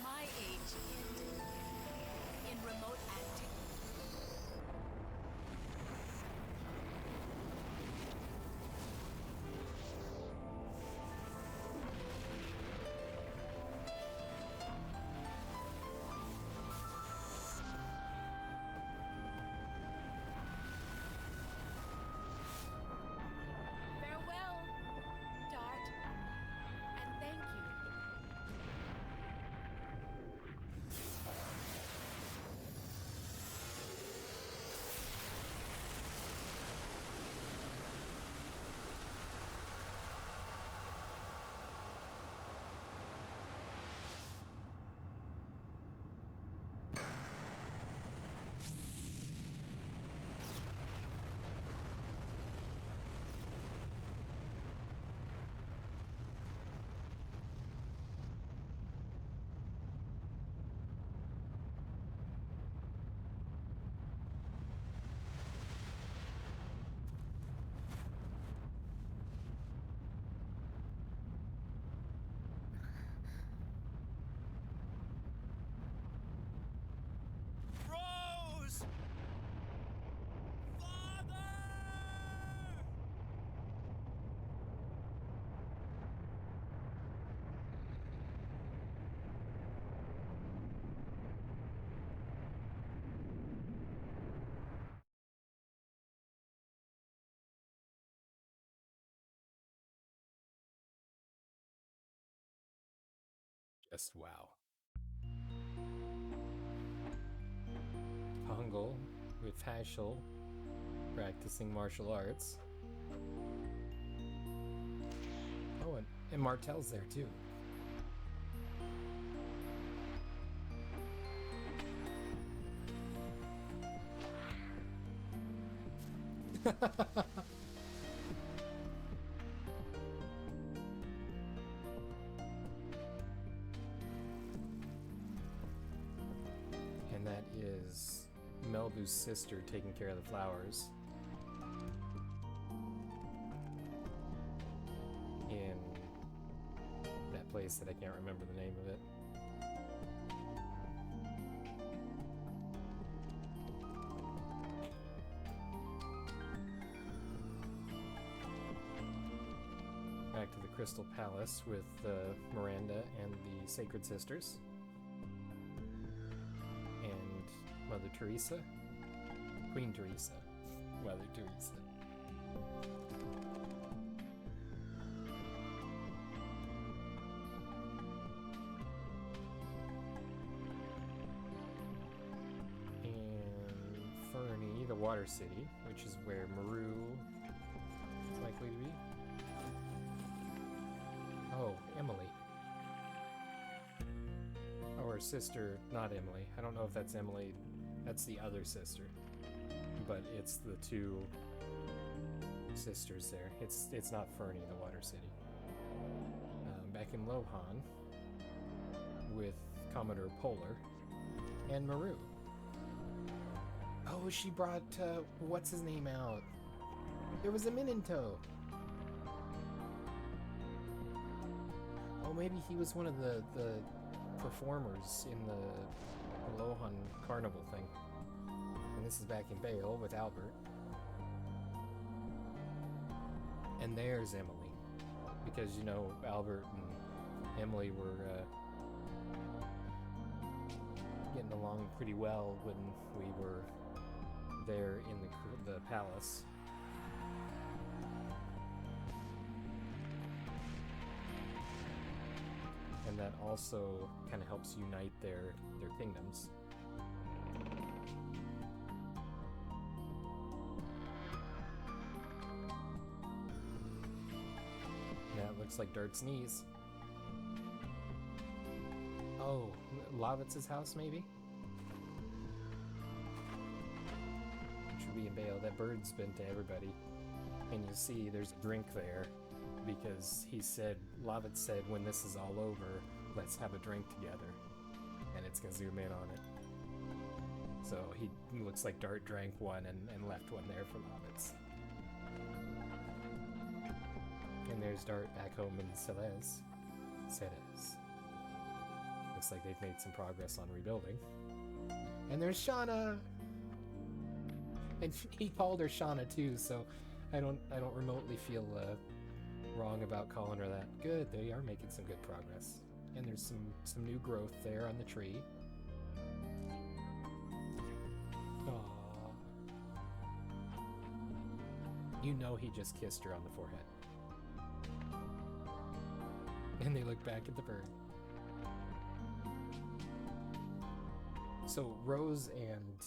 My age ended in remote acting. Farewell, Dart, and thank you. Rose! Father! Just wow. Pongal with Hashel practicing martial arts. Oh, and Martel's there too. is Melbu's sister taking care of the flowers in that place that I can't remember the name of it. Back to the Crystal Palace with Miranda and the Sacred Sisters. And Mother Teresa. Queen Teresa. Mother Teresa. And Fernie, the Water City, which is where Maru is likely to be. Oh, Emily. Oh, her sister, not Emily. I don't know if that's Emily. That's the other sister. But it's the two sisters there. It's not Fernie, the Water City. Back in Lohan with Commodore Polar and Maru. Oh, she brought, what's his name out? There was a Minento. Oh, maybe he was one of the performers in the Lohan Carnival thing. And this is back in Bale with Albert. And there's Emily. Because, you know, Albert and Emily were getting along pretty well when we were there in the palace. And that also kind of helps unite their kingdoms. That looks like Dart's knees. Oh, Lovitz's house maybe? Which would be in Bale. That bird's been to everybody. And you see there's a drink there. Because he said, Lovitz said, when this is all over, let's have a drink together. And it's gonna zoom in on it. So he looks like Dart drank one and left one there for Lovitz. And there's Dart back home in Celes. Looks like they've made some progress on rebuilding. And there's Shana! And he called her Shana too, so I don't remotely feel wrong about calling her that. Good, they are making some good progress. And there's some new growth there on the tree. Aww. You know he just kissed her on the forehead. And they look back at the bird. So Rose and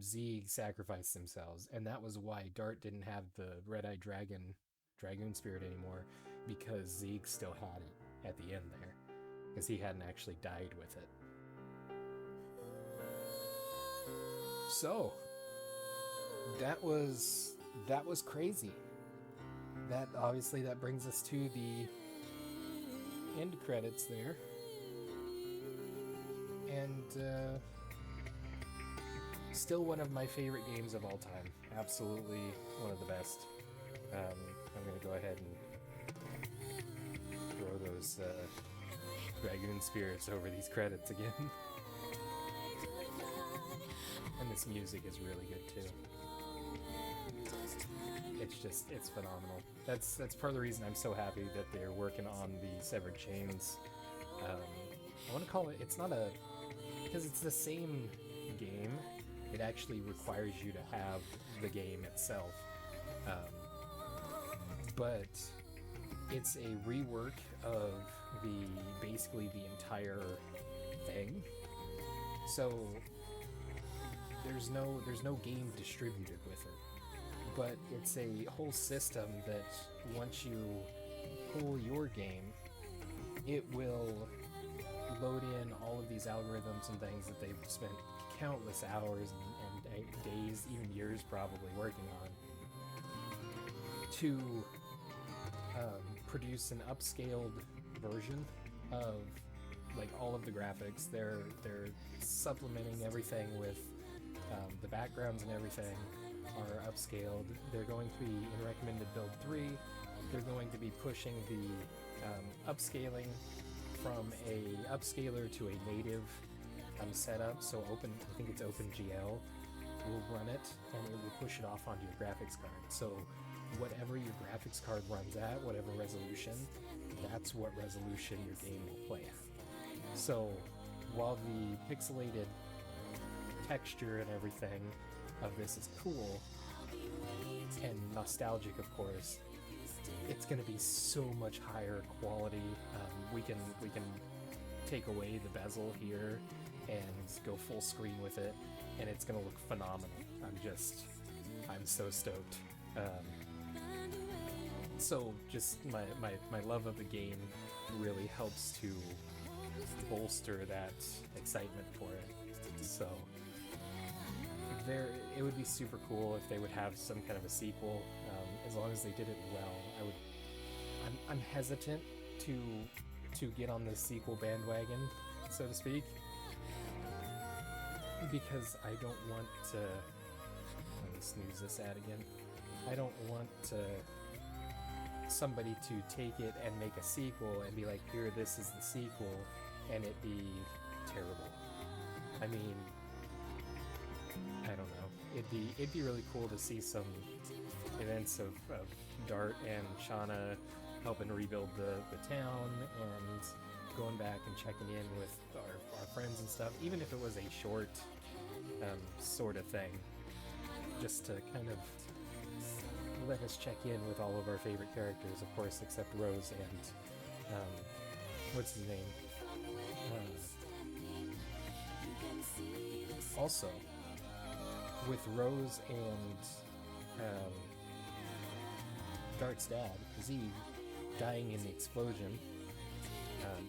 Zieg sacrificed themselves, and that was why Dart didn't have the red-eyed Dragoon spirit anymore, because Zieg still had it at the end there, because he hadn't actually died with it. So that was crazy. That obviously that brings us to the end credits there, and still one of my favorite games of all time. Absolutely one of the best. I'm going to go ahead and throw those Dragoon spirits over these credits again. And this music is really good too. It's phenomenal. That's part of the reason I'm so happy that they're working on the Severed Chains. I want to call it, it's not a, because it's the same game, it actually requires you to have the game itself. But it's a rework of basically the entire thing. So there's no game distributed with it. But it's a whole system that once you pull your game, it will load in all of these algorithms and things that they've spent countless hours and days, even years probably working on, to produce an upscaled version of like all of the graphics. They're supplementing everything with the backgrounds and everything are upscaled. They're going to be in recommended build 3. They're going to be pushing the upscaling from a upscaler to a native setup. So I think it's OpenGL will run it, and it will push it off onto your graphics card. So whatever your graphics card runs at, whatever resolution, that's what resolution your game will play at. So while the pixelated texture and everything of this is cool and nostalgic, of course, it's going to be so much higher quality. We can take away the bezel here and go full screen with it, and it's going to look phenomenal. I'm so stoked. So just my love of the game really helps to bolster that excitement for it. So it would be super cool if they would have some kind of a sequel, as long as they did it well. I'm hesitant to get on the sequel bandwagon, so to speak, because I don't want to. Let me snooze this ad again. I don't want somebody to take it and make a sequel and be like, here, this is the sequel, and it be terrible. I mean, I don't know. It'd be really cool to see some events of Dart and Shana helping rebuild the town and going back and checking in with our friends and stuff, even if it was a short sort of thing, just to kind of let us check in with all of our favorite characters, of course, except Rose and what's his name? Also, with Rose and Dart's dad, Zeke, dying in the explosion,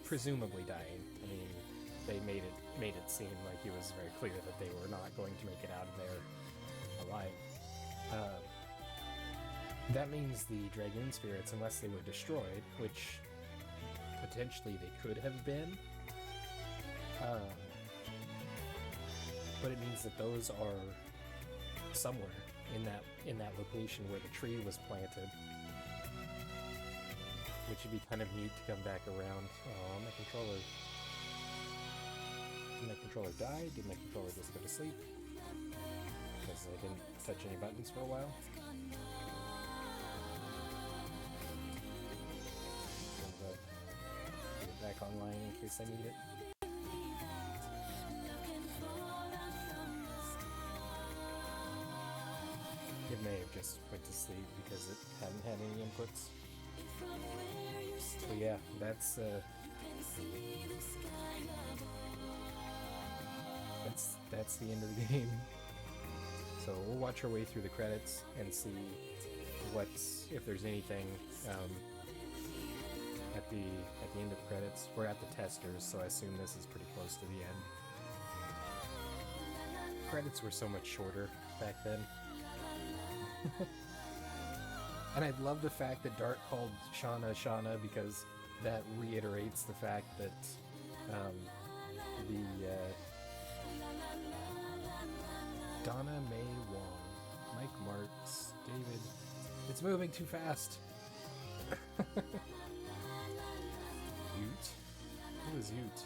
presumably dying. I mean, they made it seem like it was very clear that they were not going to make it out of there alive. That means the Dragoon spirits, unless they were destroyed, which potentially they could have been, but it means that those are somewhere in that location where the tree was planted, which would be kind of neat to come back around. Oh, my controller. Did my controller die? Did my controller just go to sleep? Because I didn't touch any buttons for a while. Get it back online in case I need it. It may have just went to sleep because it hadn't had any inputs. But yeah, that's the end of the game. So we'll watch our way through the credits and see if there's anything at the end of the credits. We're at the testers, so I assume this is pretty close to the end. Credits were so much shorter back then. And I love the fact that Dart called Shana Shana, because that reiterates the fact that Donna Mae Wong, Mike Marks, David. It's moving too fast. Ute? Who was Ute?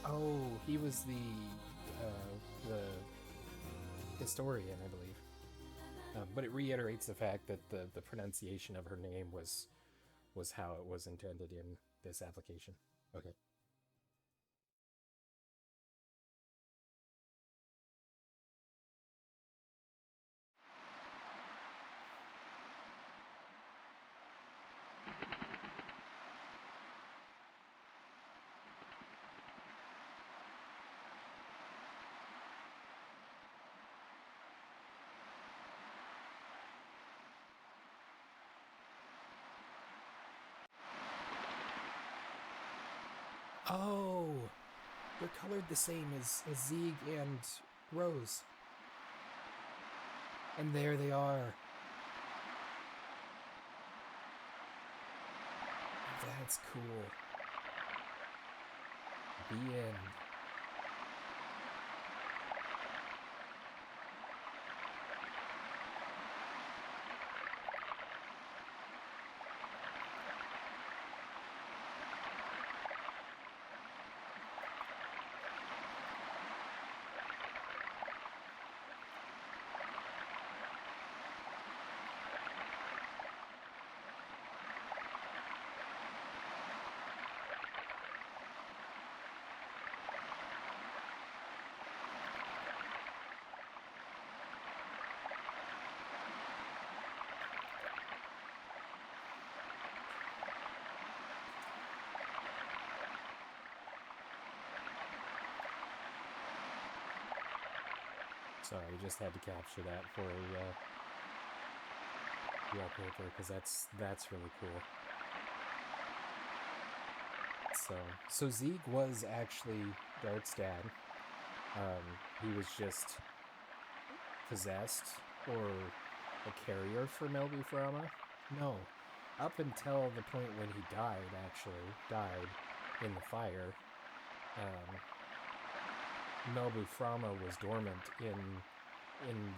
Oh, he was the historian, I believe. But it reiterates the fact that the pronunciation of her name was how it was intended in this application. Okay. Oh, they're colored the same as Zeke and Rose. And there they are. That's cool. The end. Sorry, just had to capture that for a wallpaper because that's really cool. So Zeke was actually Dart's dad. He was just possessed or a carrier for Melby Frama. No, up until the point when he died in the fire. Melby Frama was dormant in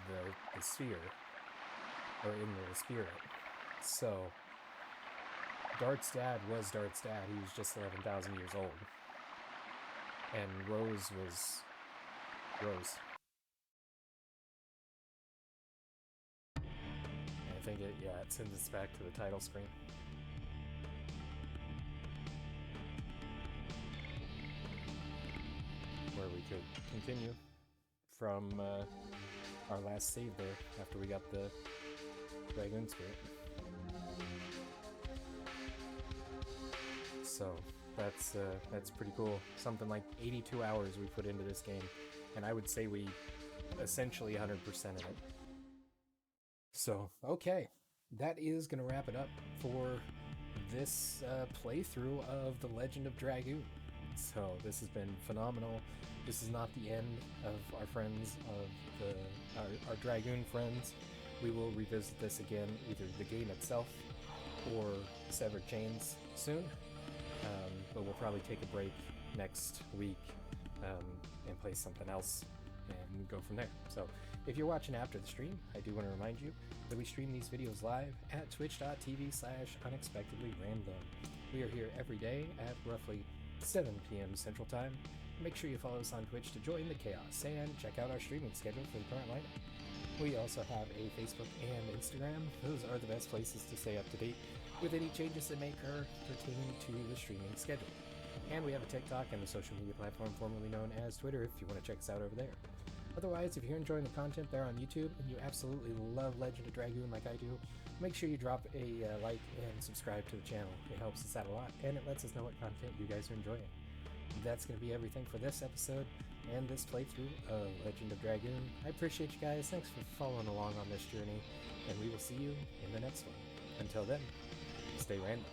the sphere, or in the spirit. So Dart's dad was Dart's dad. He was just 11,000 years old, and Rose was Rose. I think it sends us back to the title screen. Where we could continue from our last save there after we got the Dragoon spirit. So that's pretty cool. Something like 82 hours we put into this game, and I would say we essentially 100% of it. So okay, that is gonna wrap it up for this playthrough of The Legend of Dragoon. So this has been phenomenal. This is not the end of our friends, of our Dragoon friends. We will revisit this again, either the game itself or Severed Chains soon. But we'll probably take a break next week and play something else and go from there. So if you're watching after the stream, I do want to remind you that we stream these videos live at twitch.tv/unexpectedlyrandom. We are here every day at roughly 7 p.m. Central Time. Make sure you follow us on Twitch to join the chaos and check out our streaming schedule for the current lineup. We also have a Facebook and Instagram. Those are the best places to stay up to date with any changes that may occur pertaining to the streaming schedule. And we have a TikTok and a social media platform formerly known as Twitter if you want to check us out over there. Otherwise, if you're enjoying the content there on YouTube and you absolutely love Legend of Dragoon like I do, make sure you drop a like and subscribe to the channel. It helps us out a lot, and it lets us know what content you guys are enjoying. That's going to be everything for this episode and this playthrough of Legend of Dragoon. I appreciate you guys. Thanks for following along on this journey, and we will see you in the next one. Until then, stay random.